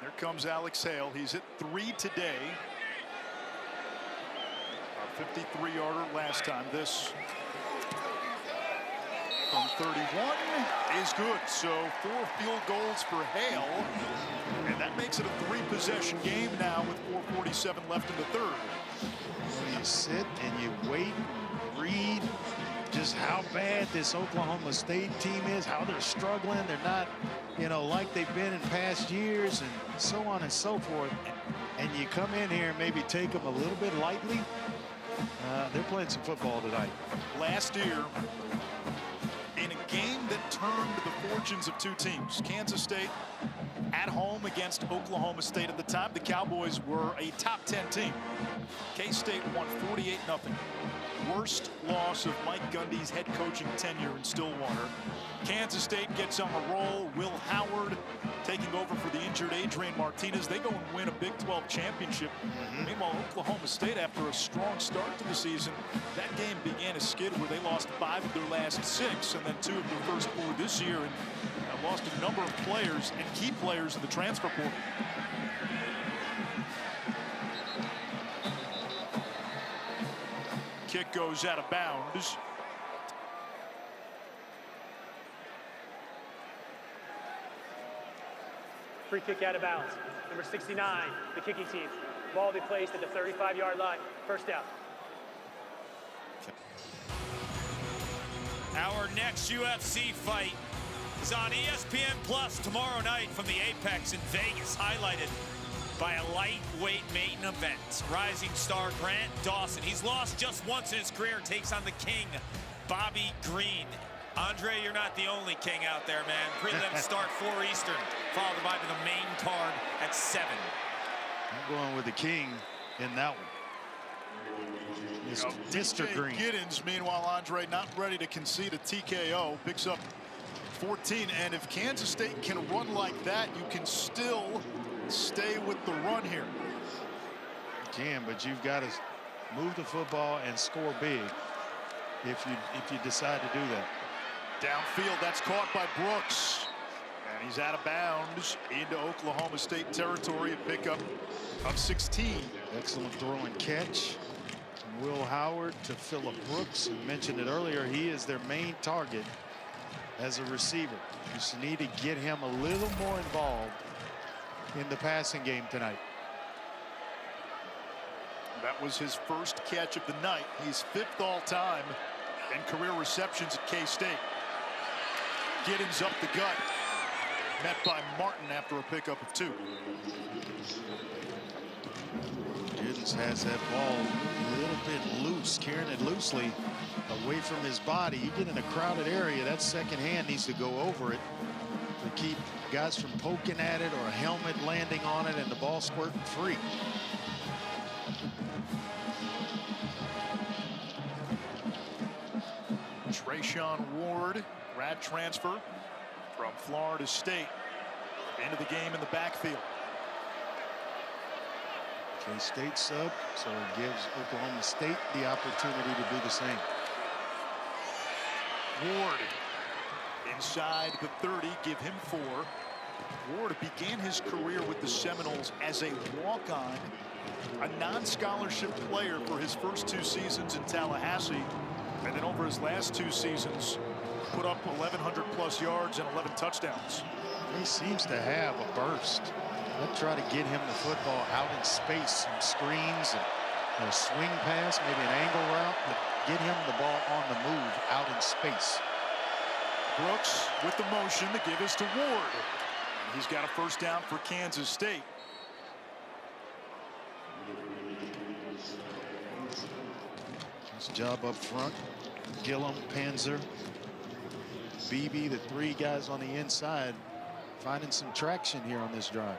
There comes Alex Hale. He's hit 3 today. A 53-yarder last time. This from 31 is good. So 4 field goals for Hale. And that makes it a 3-possession game now with 4:47 left in the third. You sit and you wait, read just how bad this Oklahoma State team is, how they're struggling. They're not, you know, like they've been in past years, and so on and so forth. And you come in here and maybe take them a little bit lightly. They're playing some football tonight. Last year, in a game that turned the fortunes of 2 teams, Kansas State at home against Oklahoma State. At the time, the Cowboys were a top 10 team. K-State won 48-0. Worst loss of Mike Gundy's head coaching tenure in Stillwater. Kansas State gets on the roll. Will Howard taking over for the injured Adrian Martinez. They go and win a Big 12 championship. Meanwhile, Oklahoma State, after a strong start to the season, that game began a skid where they lost 5 of their last 6 and then 2 of their first 4 this year, and lost a number of players and key players in the transfer portal. Kick goes out of bounds. Free kick out of bounds. Number 69, the kicking team. Ball be placed at the 35-yard line. First down. Our next UFC fight is on ESPN Plus tomorrow night from the Apex in Vegas, highlighted by a lightweight maiden event. Rising star Grant Dawson. He's lost just once in his career, takes on the king, Bobby Green. Andre, you're not the only king out there, man. Prelims start 4 Eastern, followed by the main card at 7. I'm going with the king in that one. Mr. Green. Giddens, meanwhile, Andre not ready to concede a TKO, picks up 14. And if Kansas State can run like that, you can still stay with the run here. You can, but you've got to move the football and score big if you decide to do that. Downfield, that's caught by Brooks. And he's out of bounds into Oklahoma State territory, a pickup of 16. Excellent throw and catch. Will Howard to Phillip Brooks. I mentioned it earlier, he is their main target as a receiver. You just need to get him a little more involved in the passing game tonight. That was his first catch of the night. He's 5th all time in career receptions at K-State. Giddens up the gut, met by Martin after a pickup of 2. Giddens has that ball a little bit loose, carrying it loosely away from his body. You get in a crowded area, that second hand needs to go over it to keep guys from poking at it or a helmet landing on it and the ball squirting free. Trayshawn Ward, grad transfer from Florida State, into the game in the backfield. K-State sub, so it gives Oklahoma State the opportunity to do the same. Ward inside the 30, give him 4. Ward began his career with the Seminoles as a walk-on, a non-scholarship player for his first 2 seasons in Tallahassee, and then over his last 2 seasons put up 1,100+ yards and 11 touchdowns. He seems to have a burst. I'll try to get him the football out in space, some screens and a swing pass, maybe an angle route, but get him the ball on the move out in space. Brooks with the motion, the give is to Ward. He's got a first down for Kansas State. Nice job up front. Gillum, Panzer, Beebe, the 3 guys on the inside, finding some traction here on this drive.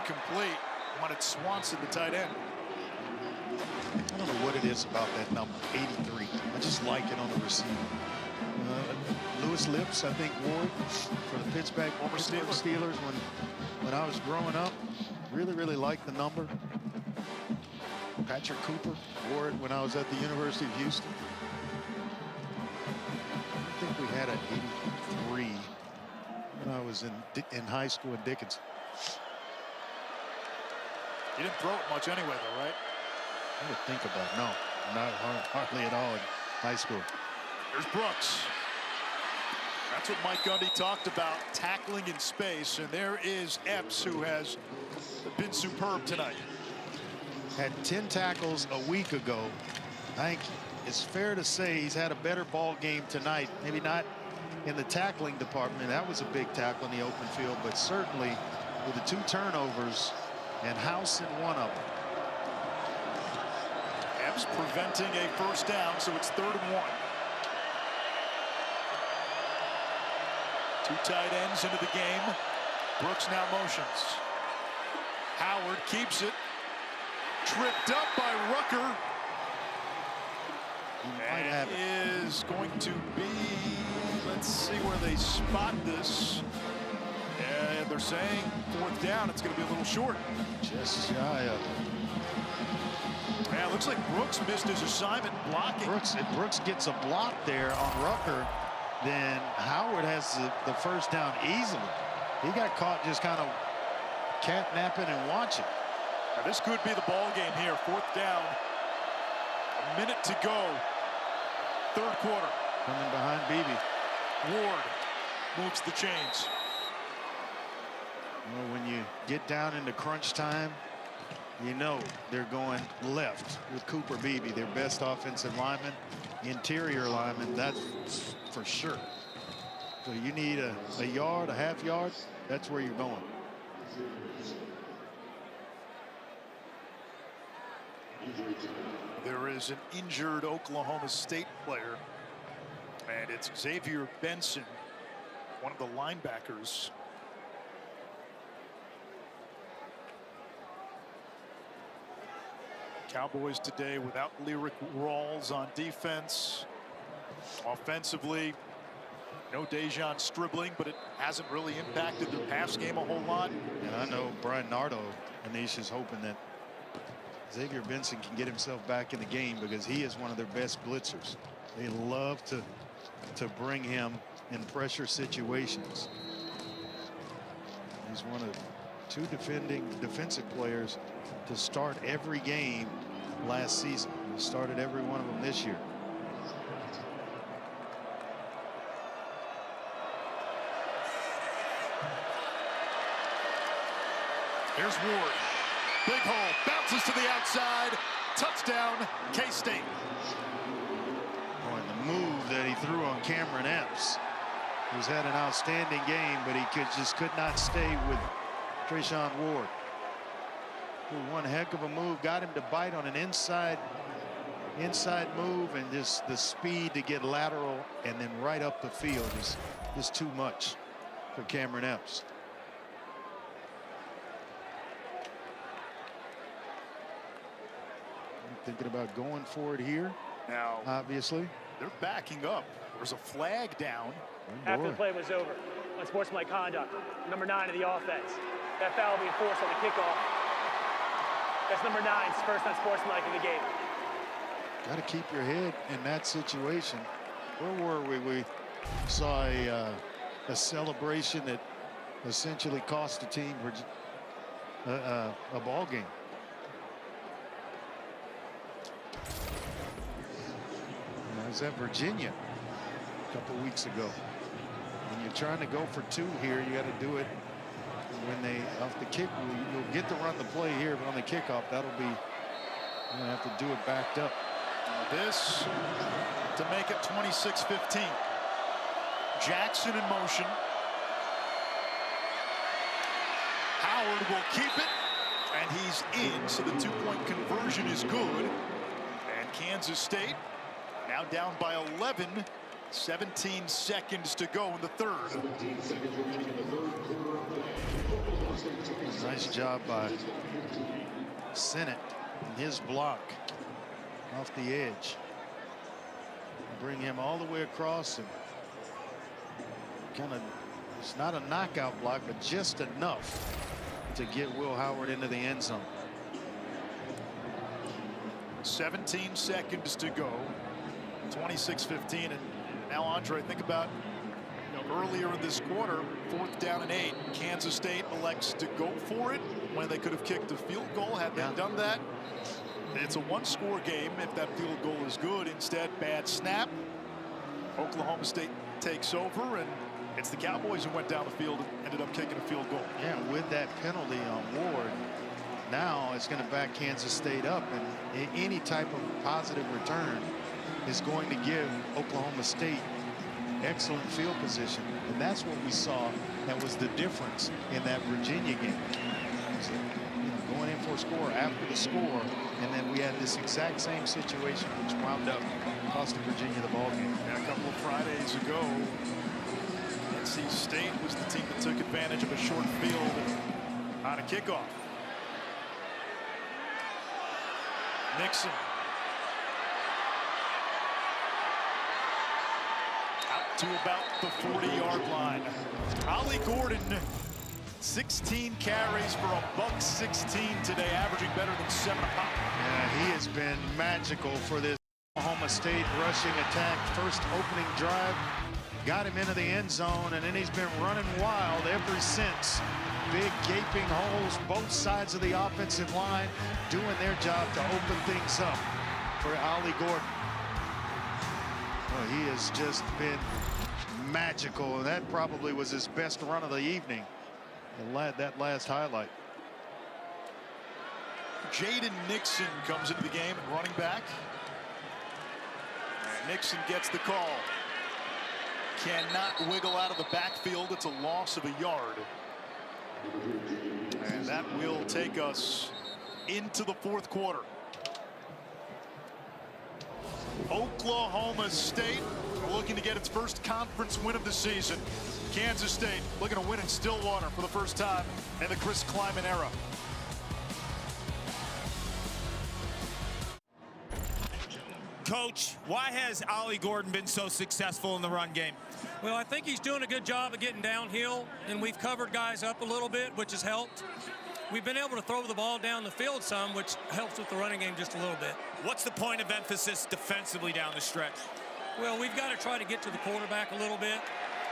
Incomplete. Wanted Swanson, the tight end. I don't know what it is about that number, 83. I just like it on the receiver. Lewis Lips, I think Ward for the Pittsburgh Steelers when I was growing up. Really liked the number. Patrick Cooper, Ward when I was at the University of Houston. I think we had an 83 when I was in high school in Dickinson. You didn't throw it much anyway, though, right? I would think about it. No, not hardly at all in high school. There's Brooks. That's what Mike Gundy talked about, tackling in space. And there is Epps, who has been superb tonight. Had 10 tackles a week ago. I think it's fair to say he's had a better ball game tonight. Maybe not in the tackling department. That was a big tackle in the open field, but certainly with the 2 turnovers and House in one of them. Epps preventing a first down, so it's 3rd and 1. 2 tight ends into the game. Brooks now motions. Howard keeps it. Tripped up by Rucker. And is going to be, let's see where they spot this. And they're saying 4th down. It's going to be a little short. Just shy of it. Yeah, it looks like Brooks missed his assignment blocking. If Brooks gets a block there on Rucker, then Howard has the first down easily. He got caught just kind of catnapping and watching. Now this could be the ball game here. 4th down. A minute to go. 3rd quarter. Coming behind Beebe. Ward moves the chains. Well, when you get down into crunch time you know they're going left with Cooper Beebe, their best offensive lineman, interior lineman, that's for sure. So you need a yard, a half yard, that's where you're going. There is an injured Oklahoma State player, and it's Xavier Benson, one of the linebackers. Cowboys today without Lyric Rawls on defense. Offensively, no Dejon Stribling, but it hasn't really impacted their pass game a whole lot. And I know Brian Nardo, Anish, is hoping that Xavier Benson can get himself back in the game because he is one of their best blitzers. They love to bring him in pressure situations. He's one of 2 defensive players to start every game last season. He started every one of them this year. Here's Ward. Big hole, bounces to the outside. Touchdown, K-State. Oh, and the move that he threw on Cameron Epps, who's had an outstanding game, but he just could not stay with Treshaun Ward. One heck of a move, got him to bite on an inside move, and just the speed to get lateral and then right up the field is just too much for Cameron Epps. Thinking about going for it here. Now, obviously, they're backing up. There's a flag down. After the play was over, unsportsmanlike conduct, number 9 of the offense. That foul will be enforced on the kickoff. That's number 9's first unsportsmanlike in the game. Got to keep your head in that situation. Where were we? We saw a celebration that essentially cost the team a ball game. I was at Virginia a couple weeks ago. When you're trying to go for 2 here, you got to do it when they off the kick. You'll get to run the play here, but on the kickoff, that'll be, you're gonna have to do it backed up. This to make it 26-15. Jackson in motion. Howard will keep it, and he's in, so the 2-point conversion is good. And Kansas State now down by 11, 17 seconds to go in the third. Nice job by Sennett and his block off the edge. Bring him all the way across and kind of, it's not a knockout block, but just enough to get Will Howard into the end zone. 17 seconds to go. 26-15, and now Andre, think about earlier in this quarter, 4th down and 8. Kansas State elects to go for it when they could have kicked a field goal. Had they done that, it's a 1-score game if that field goal is good. Instead, bad snap. Oklahoma State takes over, and it's the Cowboys who went down the field and ended up kicking a field goal. Yeah, with that penalty on Ward, now it's going to back Kansas State up, and any type of positive return is going to give Oklahoma State excellent field position, and that's what we saw. That was the difference in that Virginia game. So, going in for a score after the score, and then we had this exact same situation, which wound up costing Virginia the ball game. And a couple of Fridays ago, NC State was the team that took advantage of a short field on a kickoff. Nixon. To about the 40-yard line. Ollie Gordon, 16 carries for $116 today, averaging better than 7 a pop. Yeah, he has been magical for this Oklahoma State rushing attack. First opening drive, got him into the end zone, and then he's been running wild ever since. Big gaping holes, both sides of the offensive line, doing their job to open things up for Ollie Gordon. Well, he has just been magical, and that probably was his best run of the evening. That last highlight. Jaden Nixon comes into the game at running back. And Nixon gets the call. Cannot wiggle out of the backfield. It's a loss of a yard. And that will take us into the fourth quarter. Oklahoma State looking to get its first conference win of the season. Kansas State looking to win in Stillwater for the first time in the Chris Kleiman era. Coach, why has Ollie Gordon been so successful in the run game? Well, I think he's doing a good job of getting downhill, and we've covered guys up a little bit, which has helped. We've been able to throw the ball down the field some, which helps with the running game just a little bit. What's the point of emphasis defensively down the stretch? Well, we've got to try to get to the quarterback a little bit,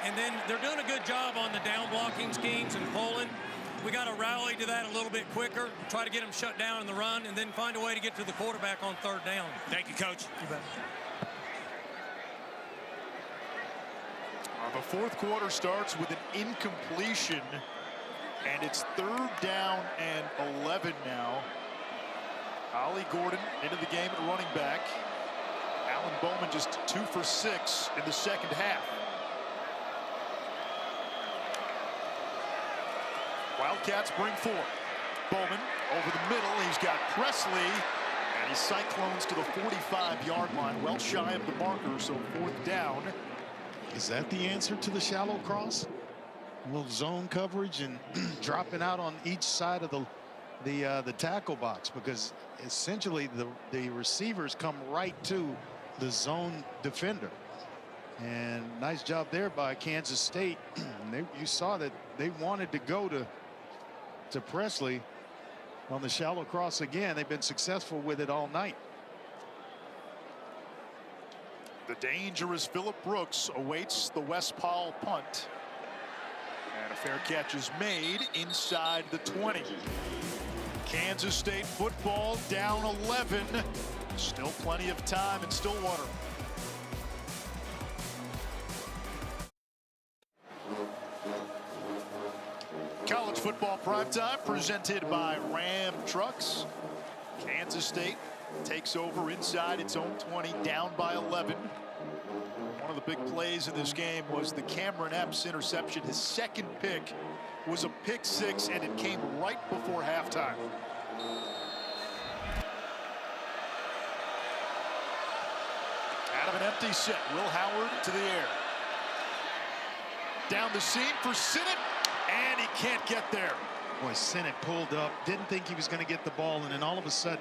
and then they're doing a good job on the down blocking schemes and pulling. We got to rally to that a little bit quicker, try to get them shut down in the run, and then find a way to get to the quarterback on third down. Thank you, Coach. You bet. The fourth quarter starts with an incompletion, and it's third down and 11 now. Ollie Gordon into the game at running back. Alan Bowman just 2 for 6 in the second half. Wildcats bring 4. Bowman over the middle. He's got Presley, and he cyclones to the 45-yard line, well shy of the marker, so fourth down. Is that the answer to the shallow cross? A little zone coverage and dropping out on each side of the tackle box, because essentially the receivers come right to the zone defender. And nice job there by Kansas State. You saw that they wanted to go to Presley on the shallow cross again. They've been successful with it all night. The dangerous Phillip Brooks awaits the West Powell punt. And a fair catch is made inside the 20. Kansas State football down 11. Still plenty of time in Stillwater. College football primetime presented by Ram Trucks. Kansas State takes over inside its own 20, down by 11. One of the big plays in this game was the Cameron Epps interception. His second pick was a pick 6, and it came right before halftime. Out of an empty set, Will Howard to the air. Down the seam for Sinnott, and he can't get there. Boy, Sinnott pulled up, didn't think he was going to get the ball, and then all of a sudden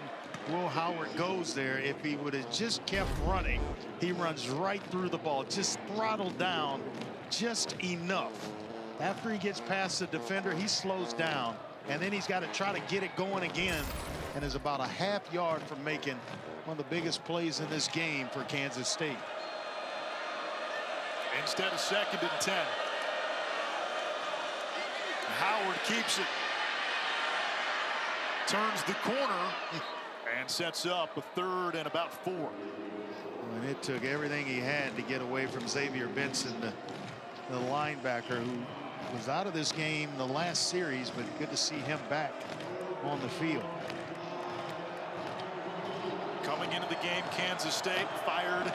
Will Howard goes there. If he would have just kept running, he runs right through the ball, just throttled down just enough. After he gets past the defender, he slows down, and then he's got to try to get it going again, and is about a half yard from making one of the biggest plays in this game for Kansas State. Instead of 2nd and 10. Howard keeps it. Turns the corner and sets up a 3rd and about 4. And it took everything he had to get away from Xavier Benson, the linebacker, who was out of this game the last series, but good to see him back on the field. Coming into the game, Kansas State fired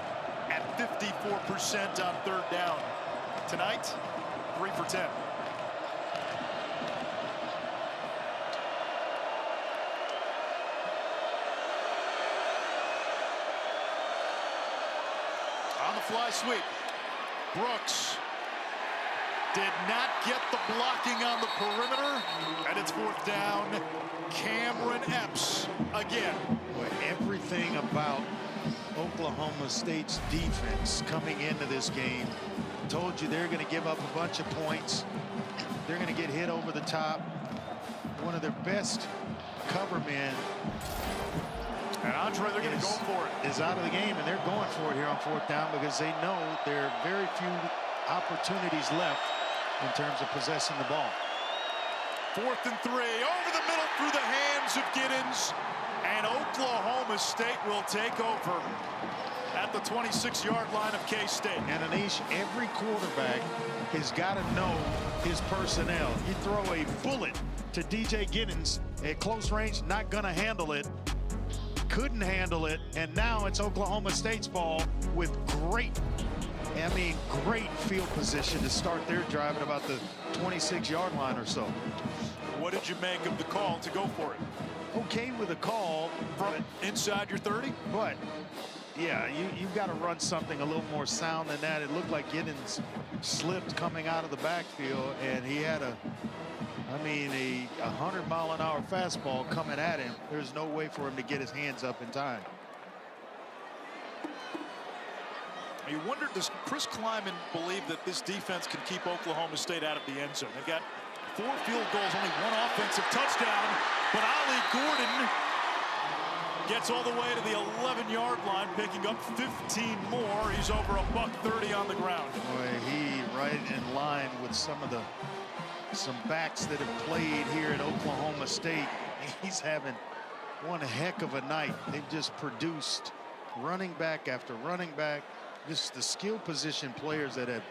at 54% on 3rd down. Tonight, 3 for 10. On the fly sweep, Brooks did not get the blocking on the perimeter, and it's 4th down. Cameron Epps again. Boy, everything about Oklahoma State's defense coming into this game told you they're going to give up a bunch of points. They're going to get hit over the top. One of their best cover men, and Andre, they're going to go for it, is out of the game, and they're going for it here on 4th down because they know there are very few opportunities left in terms of possessing the ball. 4th and 3, over the middle through the hands of Giddens, and Oklahoma State will take over. at the 26-yard line of K-State. And Anish, every quarterback has got to know his personnel. You throw a bullet to DJ Giddens at close range, not going to handle it. Couldn't handle it, and now it's Oklahoma State's ball with great field position to start their drive at about the 26-yard line or so. What did you make of the call to go for it? Okay with the call. From inside your 30? But, yeah, you've got to run something a little more sound than that. It looked like Giddens slipped coming out of the backfield, and he had a 100-mile-an-hour fastball coming at him. There's no way for him to get his hands up in time. You wonder, does Chris Kleiman believe that this defense can keep Oklahoma State out of the end zone? They've got 4 field goals, only 1 offensive touchdown, but Ollie Gordon gets all the way to the 11-yard line, picking up 15 more. He's over $130 on the ground. Boy, he right in line with some backs that have played here at Oklahoma State. He's having one heck of a night. They've just produced running back after running back. Just the skill position players that have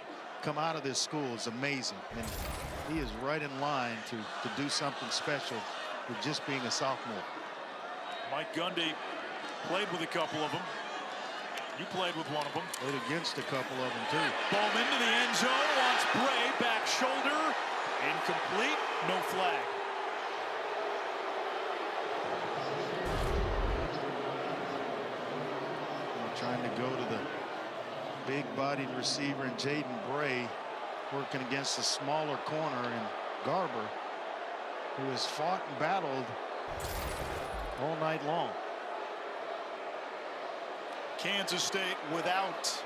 come out of this school is amazing. And he is right in line to do something special with just being a sophomore. Mike Gundy played with a couple of them. You played with one of them. Played against a couple of them, too. Bowman to the end zone, wants Bray, back shoulder. Incomplete, no flag. We're trying to go to the big-bodied receiver and Jaden Bray, working against the smaller corner in Garber, who has fought and battled all night long. Kansas State without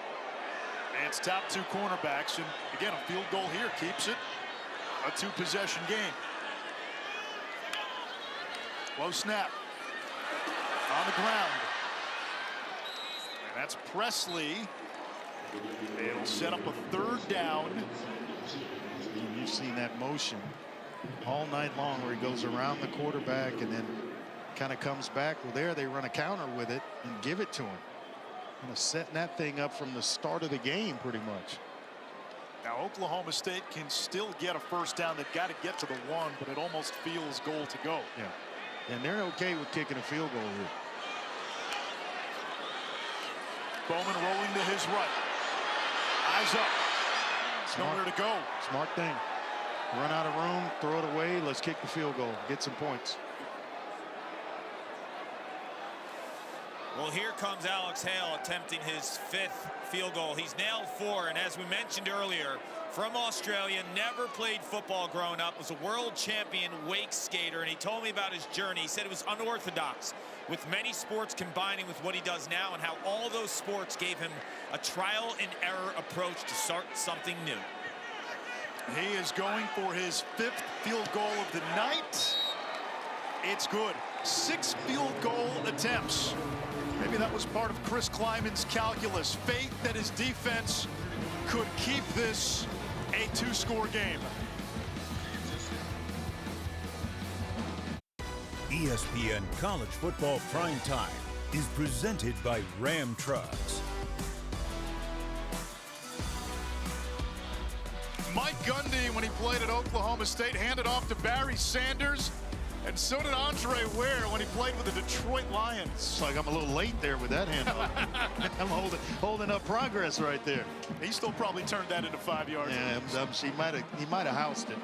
its top 2 cornerbacks, and again a field goal here keeps it a 2-possession game. Low snap on the ground, and that's Presley. It'll set up a 3rd down. You've seen that motion all night long where he goes around the quarterback and then kind of comes back. Well, there they run a counter with it and give it to him. Kind of setting that thing up from the start of the game pretty much. Now Oklahoma State can still get a 1st down. They've got to get to the 1, but it almost feels goal to go. Yeah, and they're okay with kicking a field goal here. Bowman rolling to his right. Eyes up. Smart. Nowhere to go. Smart thing. Run out of room, throw it away. Let's kick the field goal. Get some points. Well, here comes Alex Hale attempting his 5th field goal. He's nailed 4, and as we mentioned earlier, from Australia, never played football growing up, was a world champion wake skater, and he told me about his journey. He said it was unorthodox, with many sports combining with what he does now, and how all those sports gave him a trial and error approach to start something new. He is going for his 5th field goal of the night. It's good. 6 field goal attempts. Maybe that was part of Chris Kleiman's calculus. Faith that his defense could keep this a 2-score game. ESPN College Football Primetime is presented by Ram Trucks. Mike Gundy, when he played at Oklahoma State, handed off to Barry Sanders. And so did Andre Ware when he played with the Detroit Lions. It's like I'm a little late there with that handoff. I'm holding up progress right there. He still probably turned that into 5 yards. Yeah, he might have housed it.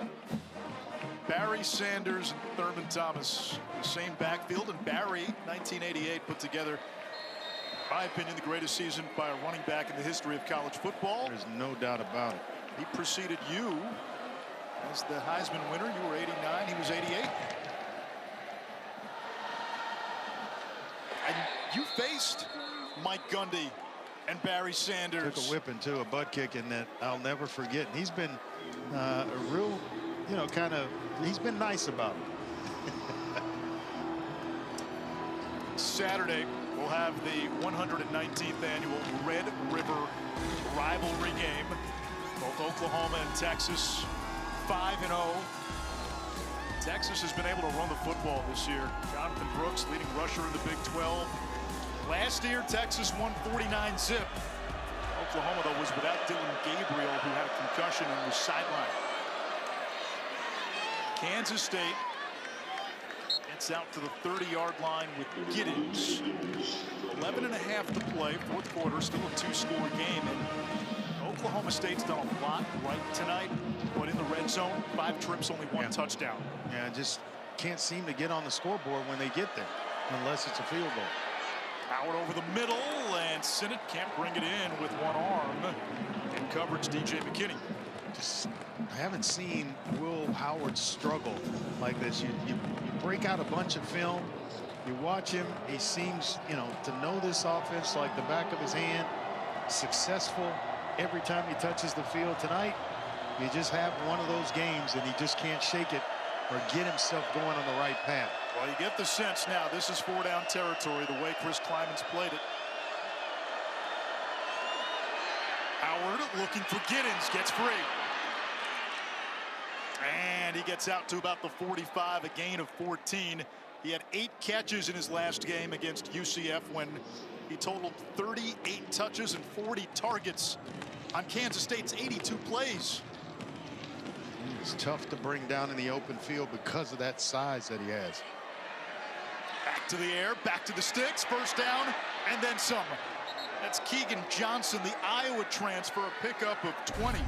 Barry Sanders and Thurman Thomas, the same backfield, and Barry, 1988, put together, in my opinion, the greatest season by a running back in the history of college football. There's no doubt about it. He preceded you as the Heisman winner. You were 89, he was 88. And you faced Mike Gundy and Barry Sanders. Took a whipping, too, a butt kicking that I'll never forget. And he's been a real, he's been nice about it. Saturday, we'll have the 119th annual Red River rivalry game. Both Oklahoma and Texas, 5-0. Texas has been able to run the football this year. Jonathan Brooks, leading rusher in the Big 12. Last year, Texas won 49-0. Oklahoma, though, was without Dylan Gabriel, who had a concussion and was sidelined. Kansas State gets out to the 30-yard line with Giddens. 11.5 to play, fourth quarter, still a 2-score game. And Oklahoma State's done a lot right tonight, but in the red zone, 5 trips, only 1 touchdown. Yeah, just can't seem to get on the scoreboard when they get there, unless it's a field goal. Howard over the middle, and Sinnott can't bring it in with one arm. In coverage, DJ McKinney. I haven't seen Will Howard struggle like this. You break out a bunch of film, you watch him, he seems, to know this offense like the back of his hand, successful every time he touches the field. Tonight, you just have one of those games and he just can't shake it or get himself going on the right path. Well, you get the sense now this is 4-down territory the way Chris Kleiman's played it. Howard looking for Giddens, gets free. And he gets out to about the 45, a gain of 14. He had 8 catches in his last game against UCF when he totaled 38 touches and 40 targets on Kansas State's 82 plays. It's tough to bring down in the open field because of that size that he has. Back to the air, back to the sticks, first down, and then some. That's Keegan Johnson, the Iowa transfer, a pickup of 20.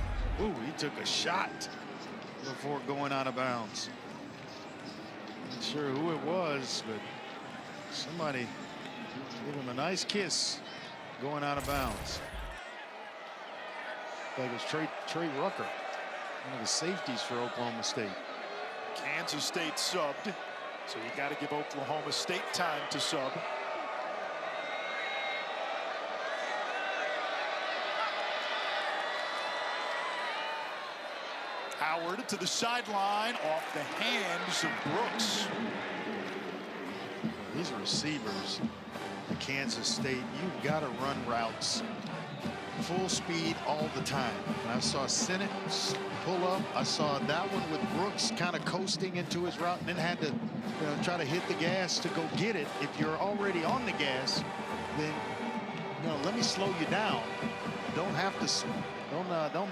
Ooh, he took a shot before going out of bounds. Not sure who it was, but somebody gave him a nice kiss going out of bounds. I think it was Trey Rucker, one of the safeties for Oklahoma State. Kansas State subbed, so you got to give Oklahoma State time to sub. Howard to the sideline, off the hands of Brooks. These receivers at Kansas State, you've got to run routes full speed all the time. And I saw Sinnott pull up. I saw that one with Brooks kind of coasting into his route and then had to try to hit the gas to go get it. If you're already on the gas, then let me slow you down. Don't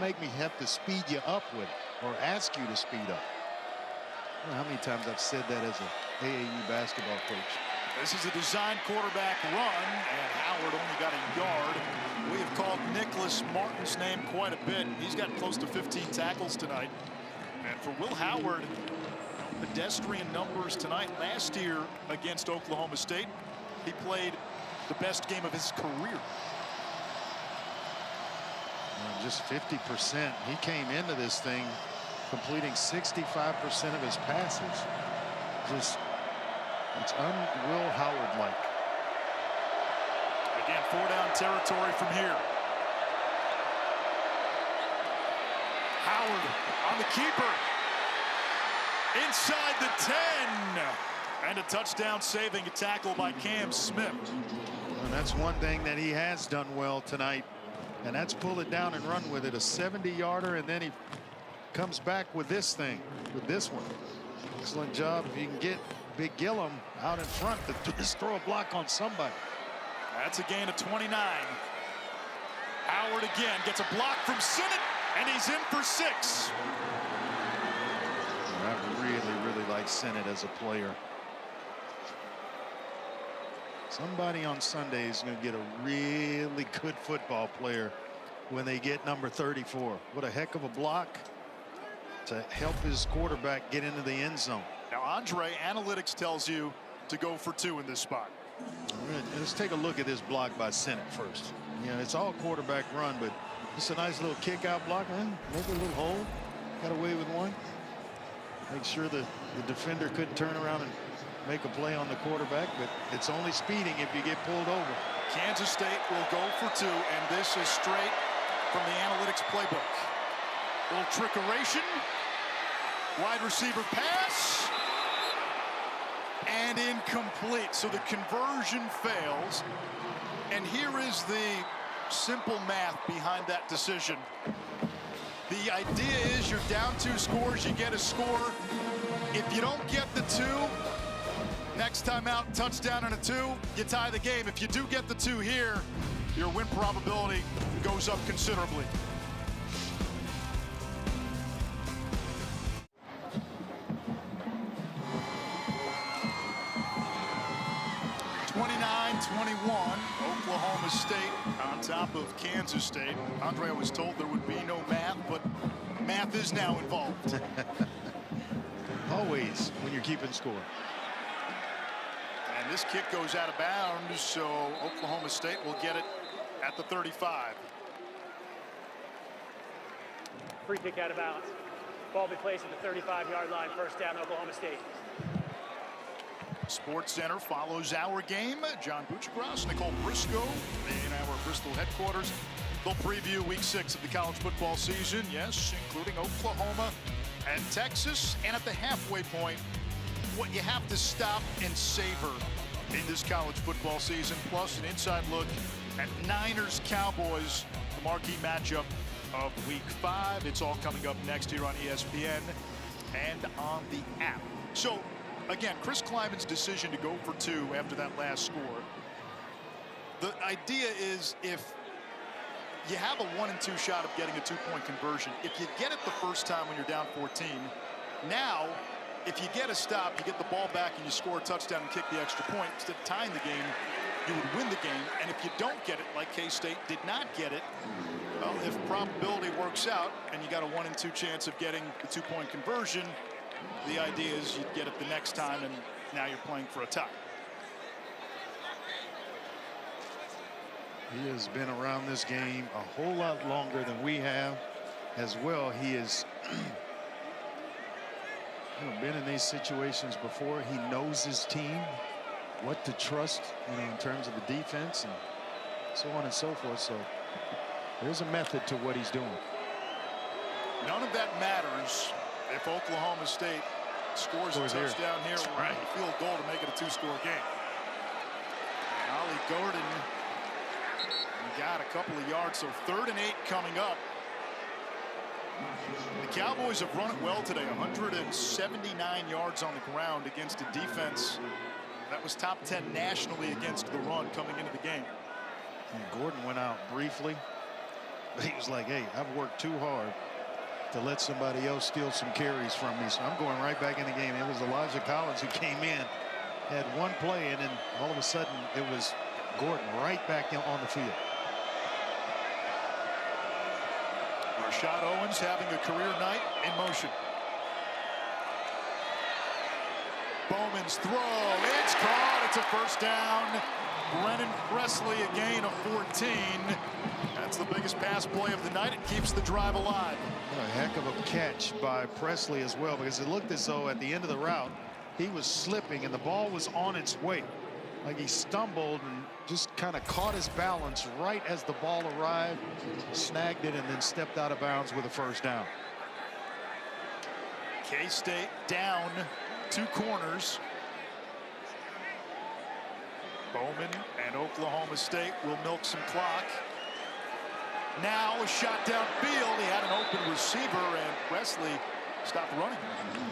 make me have to speed you up with it or ask you to speed up. I don't know how many times I've said that as a AAU basketball coach. This is a design quarterback run, and Howard only got a yard. We have called Nicholas Martin's name quite a bit. He's got close to 15 tackles tonight. And for Will Howard, pedestrian numbers tonight. Last year against Oklahoma State, he played the best game of his career. Just 50%. He came into this thing completing 65% of his passes. Just, it's un-Will Howard-like. Again, 4-down territory from here. Howard on the keeper. Inside the 10. And a touchdown saving a tackle by Cam Smith. And that's one thing that he has done well tonight. And that's pull it down and run with it. A 70-yarder, and then he comes back with this thing, with this one. Excellent job if you can get Big Gillum out in front to just throw a block on somebody. That's a gain of 29. Howard again gets a block from Sinnott, and he's in for 6. I really like Sinnott as a player. Somebody on Sunday is going to get a really good football player when they get number 34. What a heck of a block to help his quarterback get into the end zone. Now, Andre, analytics tells you to go for 2 in this spot. Let's take a look at this block by Sinnott first. It's all quarterback run, but just a nice little kick out block. Maybe a little hole. Got away with one. Make sure the defender couldn't turn around and make a play on the quarterback, but it's only speeding if you get pulled over. Kansas State will go for 2, and this is straight from the analytics playbook. Little trickeration, wide receiver pass, and incomplete. So the conversion fails, and here is the simple math behind that decision. The idea is you're down 2 scores, you get a score. If you don't get the 2, Next time out, touchdown and a 2, you tie the game. If you do get the 2 here, your win probability goes up considerably. Oklahoma State on top of Kansas State. Andre was told there would be no math, but math is now involved. Always when you're keeping score. And this kick goes out of bounds, so Oklahoma State will get it at the 35. Free kick out of bounds. Ball be placed at the 35-yard line. First down, Oklahoma State. Sports Center follows our game. John Buchagras, Nicole Briscoe in our Bristol headquarters. They'll preview week 6 of the college football season, yes, including Oklahoma and Texas. And at the halfway point, what you have to stop and savor in this college football season, plus an inside look at Niners-Cowboys, the marquee matchup of week 5. It's all coming up next here on ESPN and on the app. So, again, Chris Kleiman's decision to go for 2 after that last score. The idea is if you have a 1 and 2 shot of getting a 2-point conversion, if you get it the first time when you're down 14, now if you get a stop, you get the ball back and you score a touchdown and kick the extra point, instead of tying the game, you would win the game. And if you don't get it, like K-State did not get it, well, if probability works out and you got a 1 and 2 chance of getting the 2-point conversion, the idea is you'd get it the next time, and now you're playing for a tie. He has been around this game a whole lot longer than we have as well. He has been in these situations before. He knows his team, what to trust, in terms of the defense and so on and so forth. So there's a method to what he's doing. None of that matters if Oklahoma State scores a touchdown here, right, a field goal to make it a 2-score game. Ollie Gordon got a couple of yards, so 3rd and 8 coming up. The Cowboys have run it well today, 179 yards on the ground against a defense that was top 10 nationally against the run coming into the game. And Gordon went out briefly, but he was like, hey, I've worked too hard to let somebody else steal some carries from me, so I'm going right back in the game. It was Elijah Collins who came in, had one play, and then all of a sudden it was Gordon right back on the field. Rashad Owens having a career night in motion. Bowman's throw, it's caught, it's a first down. Brennan Presley, a gain of 14. That's the biggest pass play of the night. It keeps the drive alive. A heck of a catch by Presley as well, because it looked as though at the end of the route he was slipping and the ball was on its way. Like he stumbled and just kind of caught his balance right as the ball arrived, snagged it, and then stepped out of bounds with a first down. K-State down 2 corners. Bowman and Oklahoma State will milk some clock. Now a shot downfield. He had an open receiver, and Presley stopped running.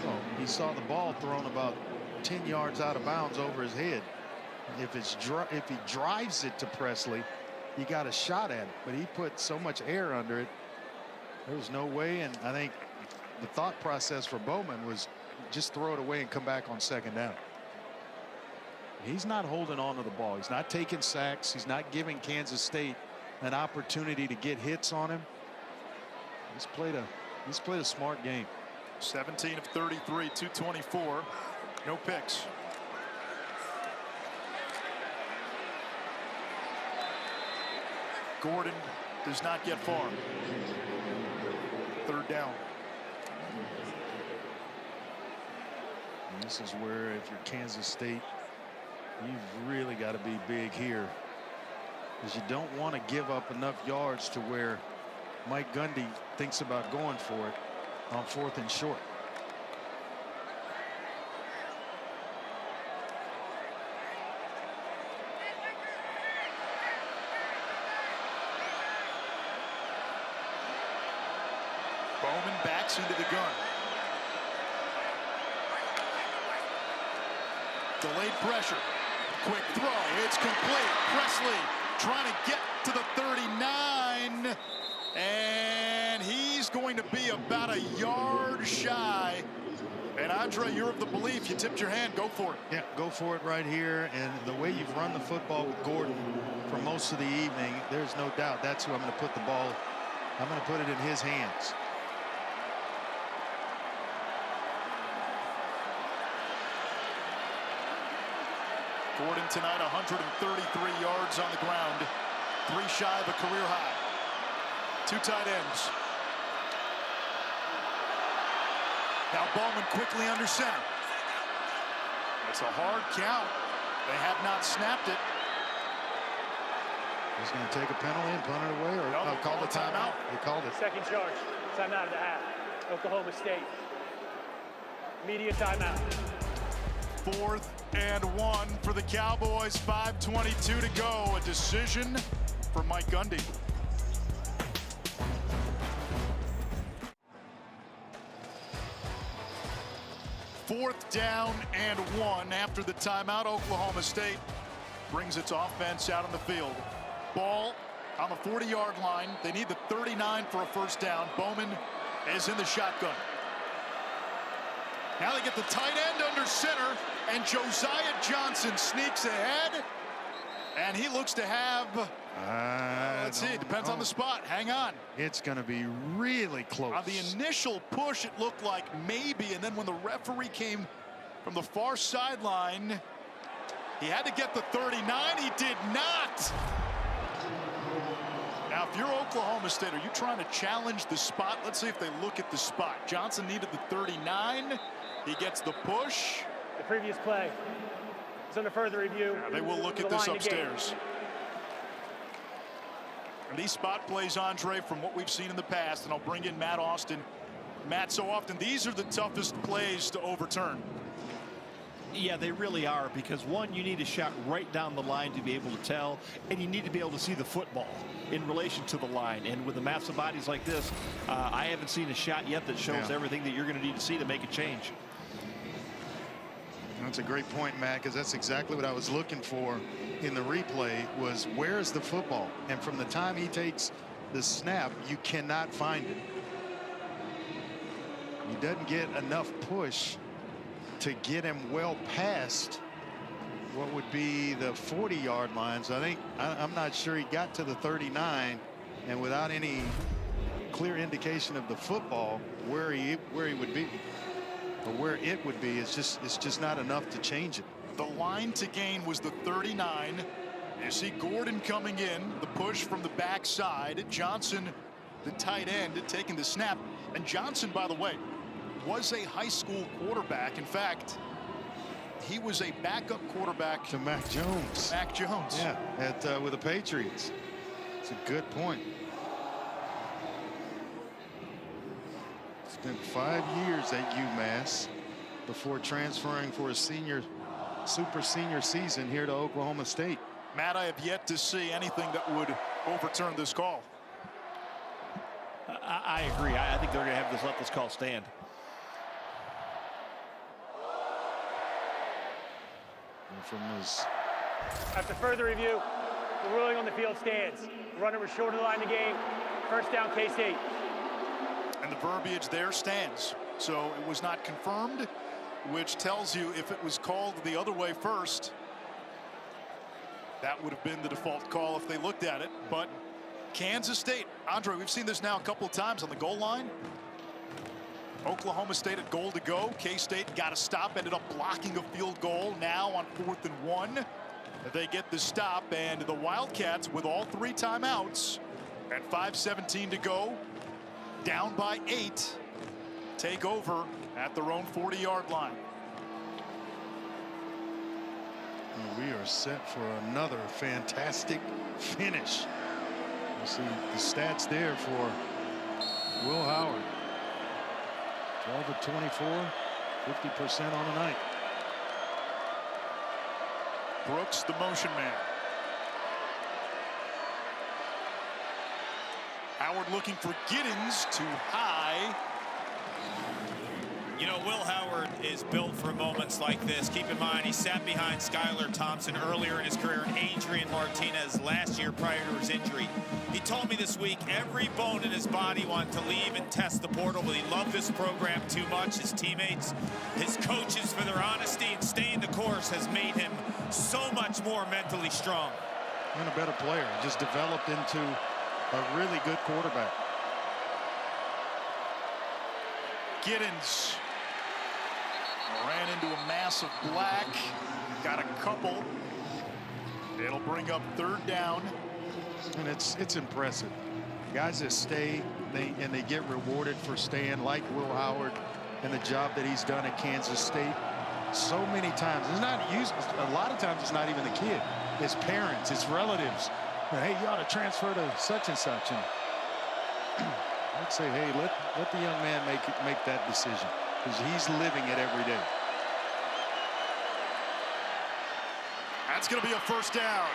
Oh, he saw the ball thrown about 10 yards out of bounds over his head. If he drives it to Presley, he got a shot at it, but he put so much air under it, there was no way. And I think the thought process for Bowman was just throw it away and come back on 2nd down. He's not holding on to the ball. He's not taking sacks. He's not giving Kansas State an opportunity to get hits on him. He's played a smart game. 17 of 33, 224, no picks. Gordon does not get far. 3rd down. And this is where, if you're Kansas State, you've really got to be big here, because you don't want to give up enough yards to where Mike Gundy thinks about going for it on 4th and short. Bowman backs into the gun. Delayed pressure. Quick throw. It's complete. Presley trying to get to the 39. And he's going to be about a yard shy. And Andre, you're of the belief. You tipped your hand. Go for it. Yeah, go for it right here. And the way you've run the football with Gordon for most of the evening, there's no doubt that's who I'm going to put the ball. I'm going to put it in his hands. Gordon tonight 133 yards on the ground. 3 shy of a career high. 2 tight ends. Now Bowman quickly under center. It's a hard count. They have not snapped it. He's going to take a penalty and punt it away, or call the timeout. They called it. Second charge. Timeout of the half. Oklahoma State. Media timeout. 4th and 1 for the Cowboys. 5:22 to go. A decision for Mike Gundy. Fourth down and 1 after the timeout. Oklahoma State brings its offense out on the field. Ball on the 40-yard line. They need the 39 for a first down. Bowman is in the shotgun. Now they get the tight end under center, and Josiah Johnson sneaks ahead, and he looks to have, let's see, it depends on the spot. Hang on. It's going to be really close. On the initial push, it looked like maybe, and then when the referee came from the far sideline, he had to get the 39. He did not. Now, if you're Oklahoma State, are you trying to challenge the spot? Let's see if they look at the spot. Johnson needed the 39. He gets the push. The previous play is under further review. They will look at this upstairs. And these spot plays, Andre, from what we've seen in the past, and I'll bring in Matt Austin. Matt, so often these are the toughest plays to overturn. Yeah, they really are, because one, you need a shot right down the line to be able to tell, and you need to be able to see the football in relation to the line. And with the massive bodies like this, I haven't seen a shot yet that shows everything that you're going to need to see to make a change. That's a great point, Matt, because that's exactly what I was looking for in the replay, was where's the football? And from the time he takes the snap, you cannot find it. He doesn't get enough push to get him well past what would be the 40-yard line. So I'm not sure he got to the 39, and without any clear indication of the football where he would be, or where it would be, it's just not enough to change it. The line to gain was the 39. You see Gordon coming in, the push from the backside. Johnson, the tight end, taking the snap. And Johnson, by the way, was a high school quarterback. In fact, he was a backup quarterback to Mac Jones. Mac Jones. Yeah, with the Patriots. It's a good point. Spent 5 years at UMass before transferring for a super senior season here to Oklahoma State. Matt, I have yet to see anything that would overturn this call. I agree. I think they're going to have let this call stand. After further review, the ruling on the field stands. The runner was short of the line of the game. First down, K-State. And the verbiage there stands. So it was not confirmed, which tells you if it was called the other way first, that would have been the default call if they looked at it. But Kansas State, Andre, we've seen this now a couple of times on the goal line. Oklahoma State at goal to go. K-State got a stop, ended up blocking a field goal. Now on 4th and 1, they get the stop, and the Wildcats, with all 3 timeouts and 5:17 to go, down by 8, take over at their own 40-yard line. We are set for another fantastic finish. You see the stats there for Will Howard. 12 of 24, 50% on the night. Brooks, the motion man. Howard looking for Giddens, too high. You know, Will Howard is built for moments like this. Keep in mind, he sat behind Skylar Thompson earlier in his career and Adrian Martinez last year prior to his injury. He told me this week every bone in his body wanted to leave and test the portal, but he loved this program too much. His teammates, his coaches, for their honesty and staying the course has made him so much more mentally strong. And a better player. Just developed into a really good quarterback. Giddens ran into a mass of black. Got a couple. It'll bring up 3rd down. And it's impressive. Guys that stay, they get rewarded for staying, like Will Howard and the job that he's done at Kansas State. So many times, it's not used. A lot of times, it's not even the kid. It's parents, it's relatives. Hey, you ought to transfer to such and such. And I'd say, hey, let the young man make that decision, because he's living it every day. That's going to be a 1st down.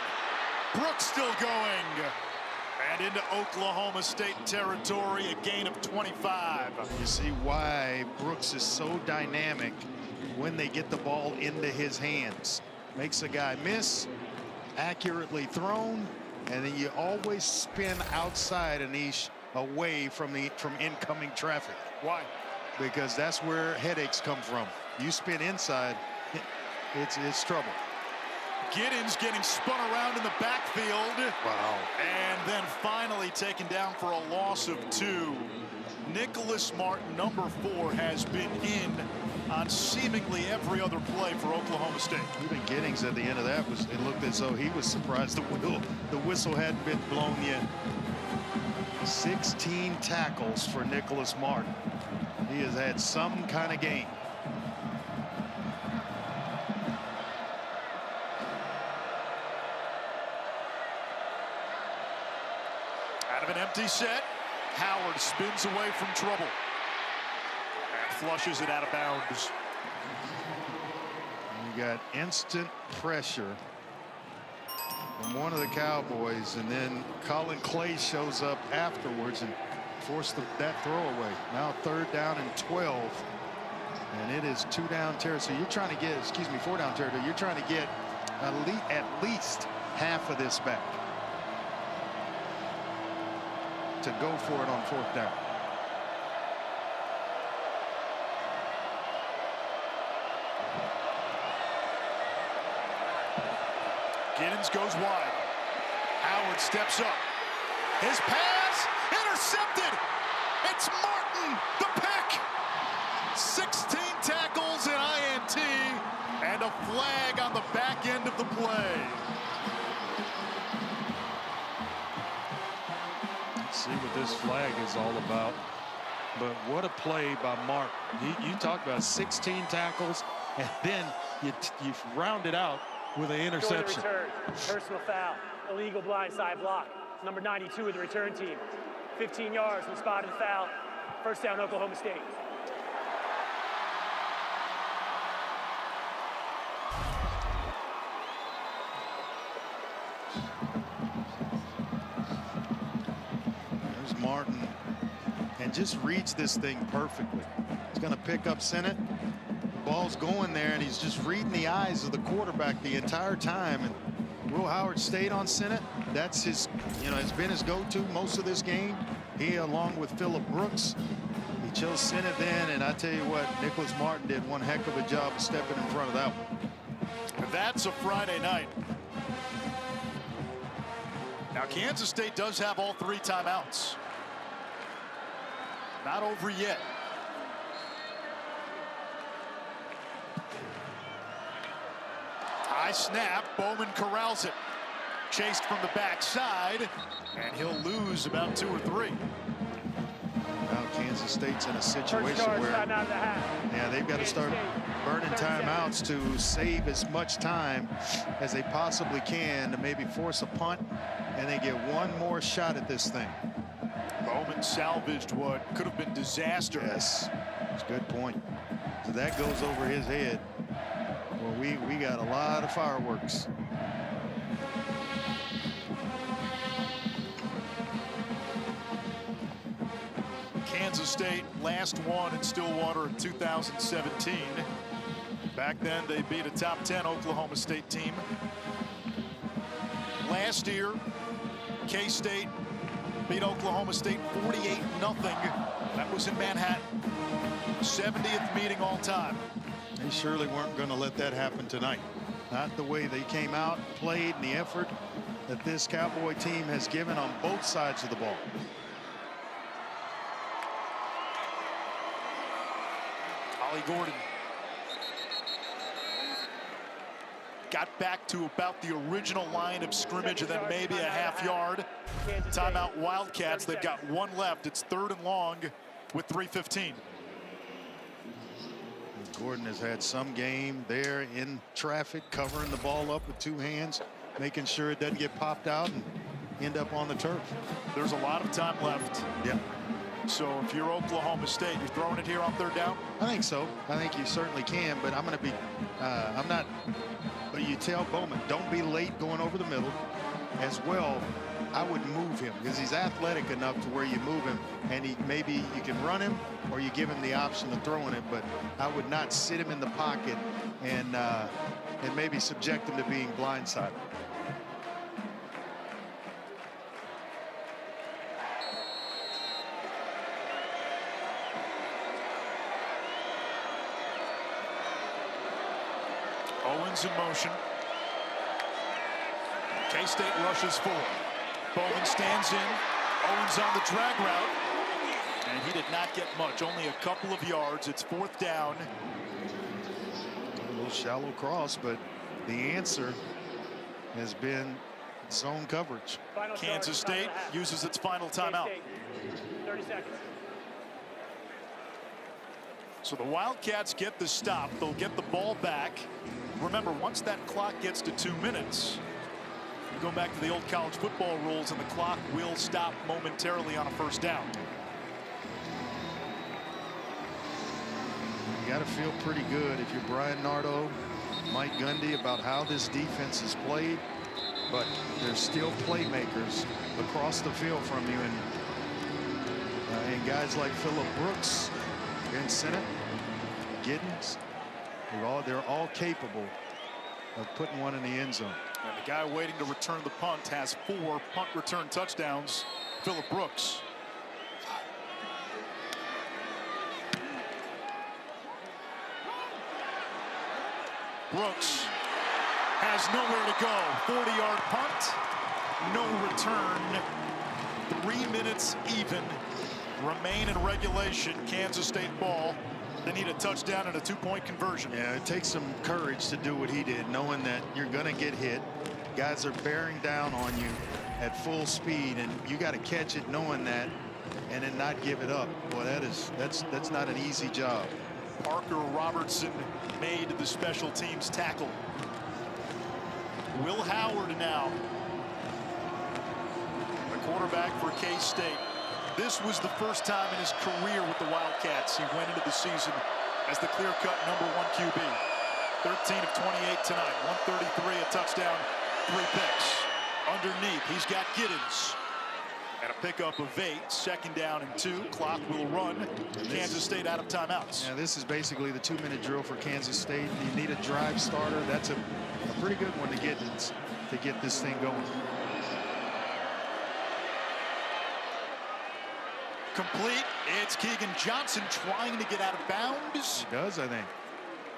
Brooks still going. And into Oklahoma State territory, a gain of 25. You see why Brooks is so dynamic when they get the ball into his hands. Makes a guy miss, accurately thrown, and then you always spin outside, Anish, away from incoming traffic. Why? Because that's where headaches come from. You spin inside, it's trouble. Giddens getting spun around in the backfield. Wow. And then finally taken down for a loss of 2. Nicholas Martin, number 4, has been in on seemingly every other play for Oklahoma State. Even Giddens at the end of that, it looked as though he was surprised the whistle hadn't been blown yet. 16 tackles for Nicholas Martin. He has had some kind of game. Out of an empty set, Howard spins away from trouble and flushes it out of bounds. You got instant pressure from one of the Cowboys, and then Colin Clay shows up afterwards and forced that throw away. Now 3rd down and 12, and it is 2 down territory. So you're trying to get, 4 down territory. You're trying to get at least half of this back to go for it on 4th down. Giddens goes wide. Howard steps up. His pass intercepted. It's Martin, the pick. 16 tackles in INT and a flag on the back end of the play. Let's see what this flag is all about. But what a play by Martin. You talk about 16 tackles, and then you round it out with an interception. Return. Personal foul. Illegal blindside block. Number 92 of the return team. 15 yards from spotted foul. 1st down, Oklahoma State. There's Martin, and just reads this thing perfectly. He's going to pick up Sennett. Ball's going there, and he's just reading the eyes of the quarterback the entire time. And Will Howard stayed on Sennett. That's his, has been his go-to most of this game. He, along with Phillip Brooks, he chose Sennett then, and I tell you what, Nicholas Martin did one heck of a job of stepping in front of that one. That's a Friday night. Now, Kansas State does have all 3 timeouts. Not over yet. High snap, Bowman corrals it. Chased from the backside, and he'll lose about 2 or 3. Now Kansas State's in a situation where they've got to start burning timeouts to save as much time as they possibly can to maybe force a punt, and they get one more shot at this thing. Bowman salvaged what could have been disaster. Yes, that's a good point. So that goes over his head. Well, we got a lot of fireworks. Kansas Kansas State last won in Stillwater in 2017. Back then, they beat a top 10 Oklahoma State team. Last year, K-State beat Oklahoma State 48-0. That was in Manhattan. 70th meeting all time. They surely weren't going to let that happen tonight. Not the way they came out, played, and the effort that this Cowboy team has given on both sides of the ball. Ollie Gordon got back to about the original line of scrimmage and then maybe a half yard. Timeout Wildcats. They've got one left. It's 3rd and long with 3:15. Gordon has had some game there in traffic, covering the ball up with 2 hands, making sure it doesn't get popped out and end up on the turf. There's a lot of time left. Yeah. So if you're Oklahoma State, you're throwing it here on 3rd down? I think so. I think you certainly can, but I'm going to be, I'm not, but you tell Bowman, don't be late going over the middle. As well, I would move him because he's athletic enough to where you move him and maybe you can run him or you give him the option of throwing it, but I would not sit him in the pocket and maybe subject him to being blindsided. Owens in motion. K-State rushes forward. Bowman stands in. Owens on the drag route. And he did not get much, only a couple of yards. It's 4th down. A little shallow cross, but the answer has been zone coverage. Kansas State uses its final timeout. 30 seconds. So the Wildcats get the stop. They'll get the ball back. Remember, once that clock gets to 2 minutes, you go back to the old college football rules and the clock will stop momentarily on a 1st down. You got to feel pretty good if you're Brian Nardo, Mike Gundy, about how this defense is played, but there's still playmakers across the field from you, and guys like Phillip Brooks, Ben Sinnott, Giddens, they're all capable of putting one in the end zone. And the guy waiting to return the punt has 4 punt return touchdowns, Phillip Brooks. Brooks has nowhere to go. 40-yard punt, no return. 3 minutes even remain in regulation. Kansas State ball. They need a touchdown and a 2-point conversion. Yeah, it takes some courage to do what he did, knowing that you're going to get hit. Guys are bearing down on you at full speed, and you got to catch it knowing that and then not give it up. Boy, that's not an easy job. Parker Robertson made the special teams tackle. Will Howard now, the quarterback for K-State. This was the first time in his career with the Wildcats he went into the season as the clear-cut #1 QB. 13 of 28 tonight, 133, a touchdown, 3 picks. Underneath, he's got Giddens. And a pickup of 8, 2nd down and 2. Clock will run. Kansas State out of timeouts. Yeah, this is basically the 2-minute drill for Kansas State. You need a drive starter. That's a pretty good one to get this thing going. Complete. It's Keegan Johnson trying to get out of bounds. He does, I think.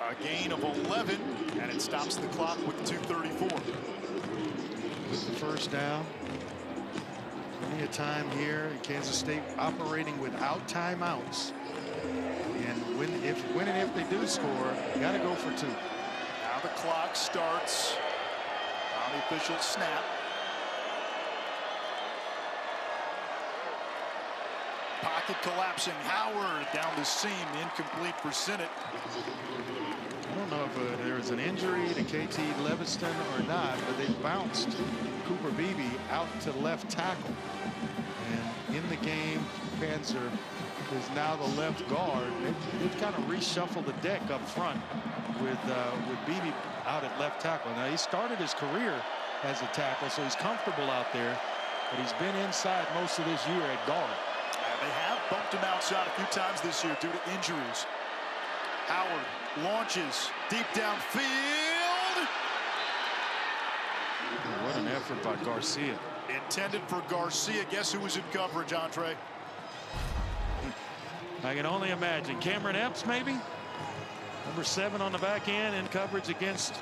A gain of 11, and it stops the clock with 2:34. With the 1st down. Plenty of time here. Kansas State operating without timeouts. And when and if they do score, you got to go for 2. Now the clock starts on the official snap. Pocket collapsing. Howard down the seam, incomplete for Sinnott. I don't know if there was an injury to KT Leviston or not, but they bounced Cooper Beebe out to left tackle. And in the game, Panzer is now the left guard. They've kind of reshuffled the deck up front with Beebe out at left tackle. Now, he started his career as a tackle, so he's comfortable out there, but he's been inside most of this year at guard. They have. bumped him outside a few times this year due to injuries. Howard launches deep downfield. What an effort by Garcia. Intended for Garcia. Guess who was in coverage, Andre? I can only imagine. Cameron Epps, maybe? Number 7 on the back end in coverage against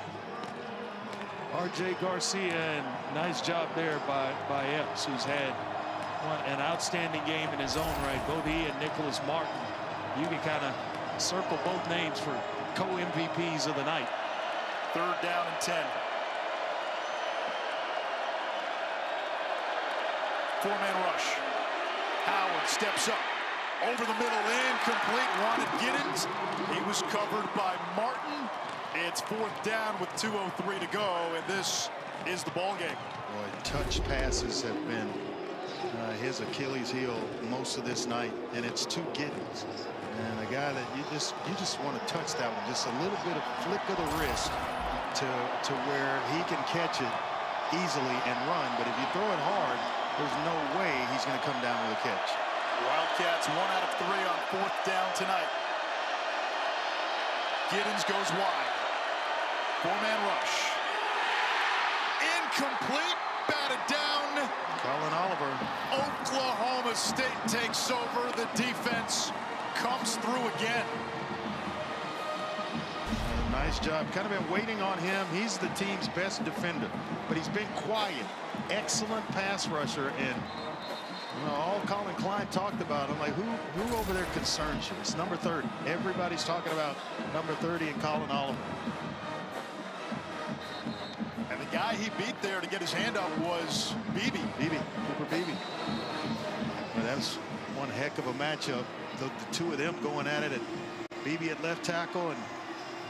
R.J. Garcia. And nice job there by Epps, who's had an outstanding game in his own right. Both he and Nicholas Martin. You can kind of circle both names for co-MVPs of the night. 3rd down and 10. 4-man rush. Howard steps up. Over the middle, incomplete. Wanted Giddens. He was covered by Martin. It's 4th down with 2:03 to go, and this is the ball game. Boy, touch passes have been his Achilles heel most of this night, and it's to Giddens. And a guy that you just want to touch that one, just a little bit of flick of the wrist to where he can catch it easily and run. But if you throw it hard, there's no way he's going to come down with a catch. Wildcats 1 out of 3 on 4th down tonight. Giddens goes wide. 4-man rush. Incomplete. Batted down. Colin Oliver. Oklahoma State takes over. The defense comes through again. Nice job. Kind of been waiting on him. He's the team's best defender, but he's been quiet. Excellent pass rusher, and all Colin Klein talked about, I'm like, who over there concerns you? It's number 30. Everybody's talking about number 30 and Colin Oliver. And the guy he beat there to get his hand up was Beebe. Cooper Beebe. Well, that was one heck of a matchup. The two of them going at it. Beebe at left tackle and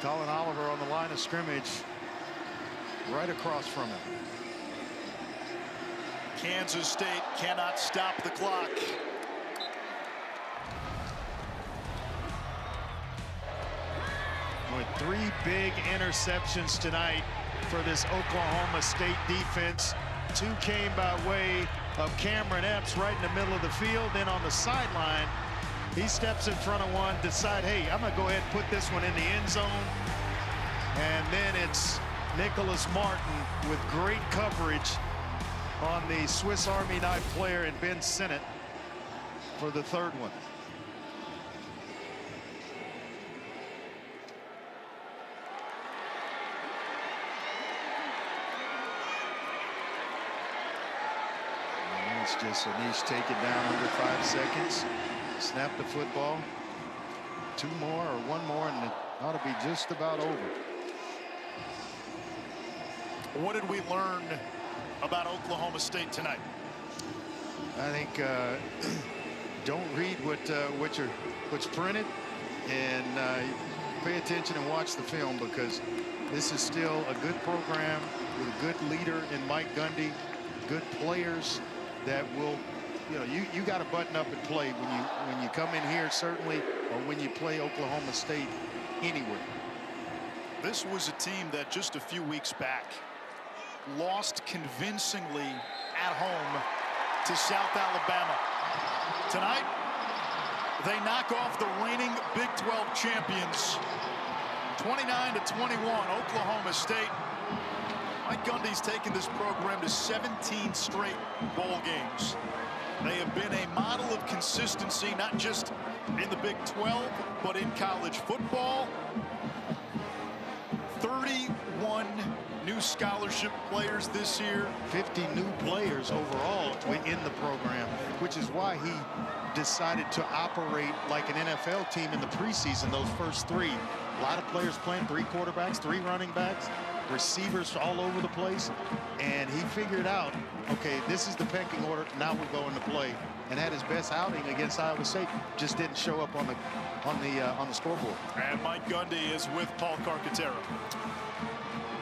Colin Oliver on the line of scrimmage right across from him. Kansas State cannot stop the clock. With 3 big interceptions tonight for this Oklahoma State defense. 2 came by way of Cameron Epps right in the middle of the field. Then on the sideline, he steps in front of one, decide, hey, I'm going to go ahead and put this one in the end zone. And then it's Nicholas Martin with great coverage on the Swiss Army knife player and Ben Sinnott for the 3rd one. And it's just Anish take it down under 5 seconds. Snap the football. 2 more or 1 more, and it ought to be just about over. What did we learn about Oklahoma State tonight? I think don't read what's printed, and pay attention and watch the film, because this is still a good program with a good leader in Mike Gundy, good players that will, you got to button up and play when you come in here, certainly, or when you play Oklahoma State anywhere. This was a team that just a few weeks back lost convincingly at home to South Alabama. Tonight, they knock off the reigning Big 12 champions, 29-21, Oklahoma State. Mike Gundy's taken this program to 17 straight bowl games. They have been a model of consistency, not just in the Big 12, but in college football. 31 new scholarship players this year. 50 new players overall in the program, which is why he decided to operate like an NFL team in the preseason, those first 3. A lot of players playing, 3 quarterbacks, 3 running backs, receivers all over the place. And he figured out, okay, this is the pecking order. Now we're going to play. And had his best outing against Iowa State. Just didn't show up on the scoreboard. And Mike Gundy is with Paul Carcaterra.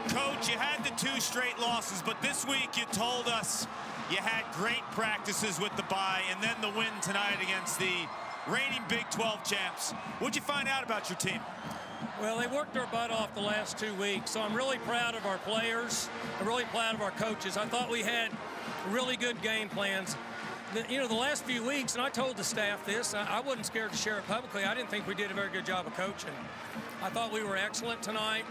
Coach, you had the 2 straight losses, but this week you told us you had great practices with the bye and then the win tonight against the reigning Big 12 champs. What'd you find out about your team? Well, they worked their butt off the last 2 weeks, so I'm really proud of our players. I'm really proud of our coaches. I thought we had really good game plans. the last few weeks, and I told the staff this, I wasn't scared to share it publicly. I didn't think we did a very good job of coaching. I thought we were excellent tonight,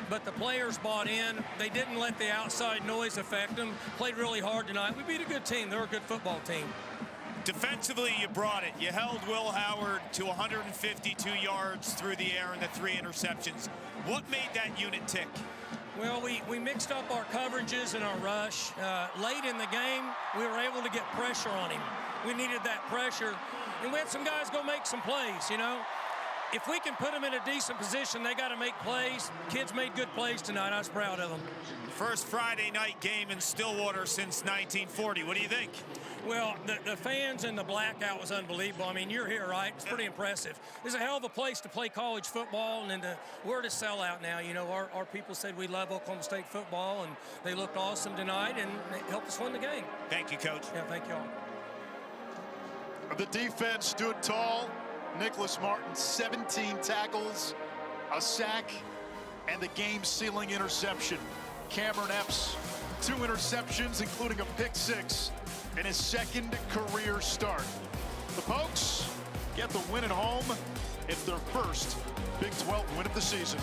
but the players bought in. They didn't let the outside noise affect them. Played really hard tonight. We beat a good team. They're a good football team. Defensively, you brought it. You held Will Howard to 152 yards through the air and the 3 interceptions. What made that unit tick? Well, we mixed up our coverages and our rush. Late in the game, we were able to get pressure on him. We needed that pressure, and we had some guys go make some plays, you know. If we can put them in a decent position, they got to make plays. Kids made good plays tonight. I was proud of them. First Friday night game in Stillwater since 1940. What do you think? Well, the fans and the blackout was unbelievable. I mean, you're here, right? It's pretty impressive. It's a hell of a place to play college football, and we're to sell out now. You know, our people said we love Oklahoma State football, and they looked awesome tonight, and they helped us win the game. Thank you, Coach. Yeah, thank you all. The defense stood tall. Nicholas Martin, 17 tackles, a sack, and the game-sealing interception. Cameron Epps, 2 interceptions, including a pick-6 in his second career start. The Pokes get the win at home. It's their first Big 12 win of the season.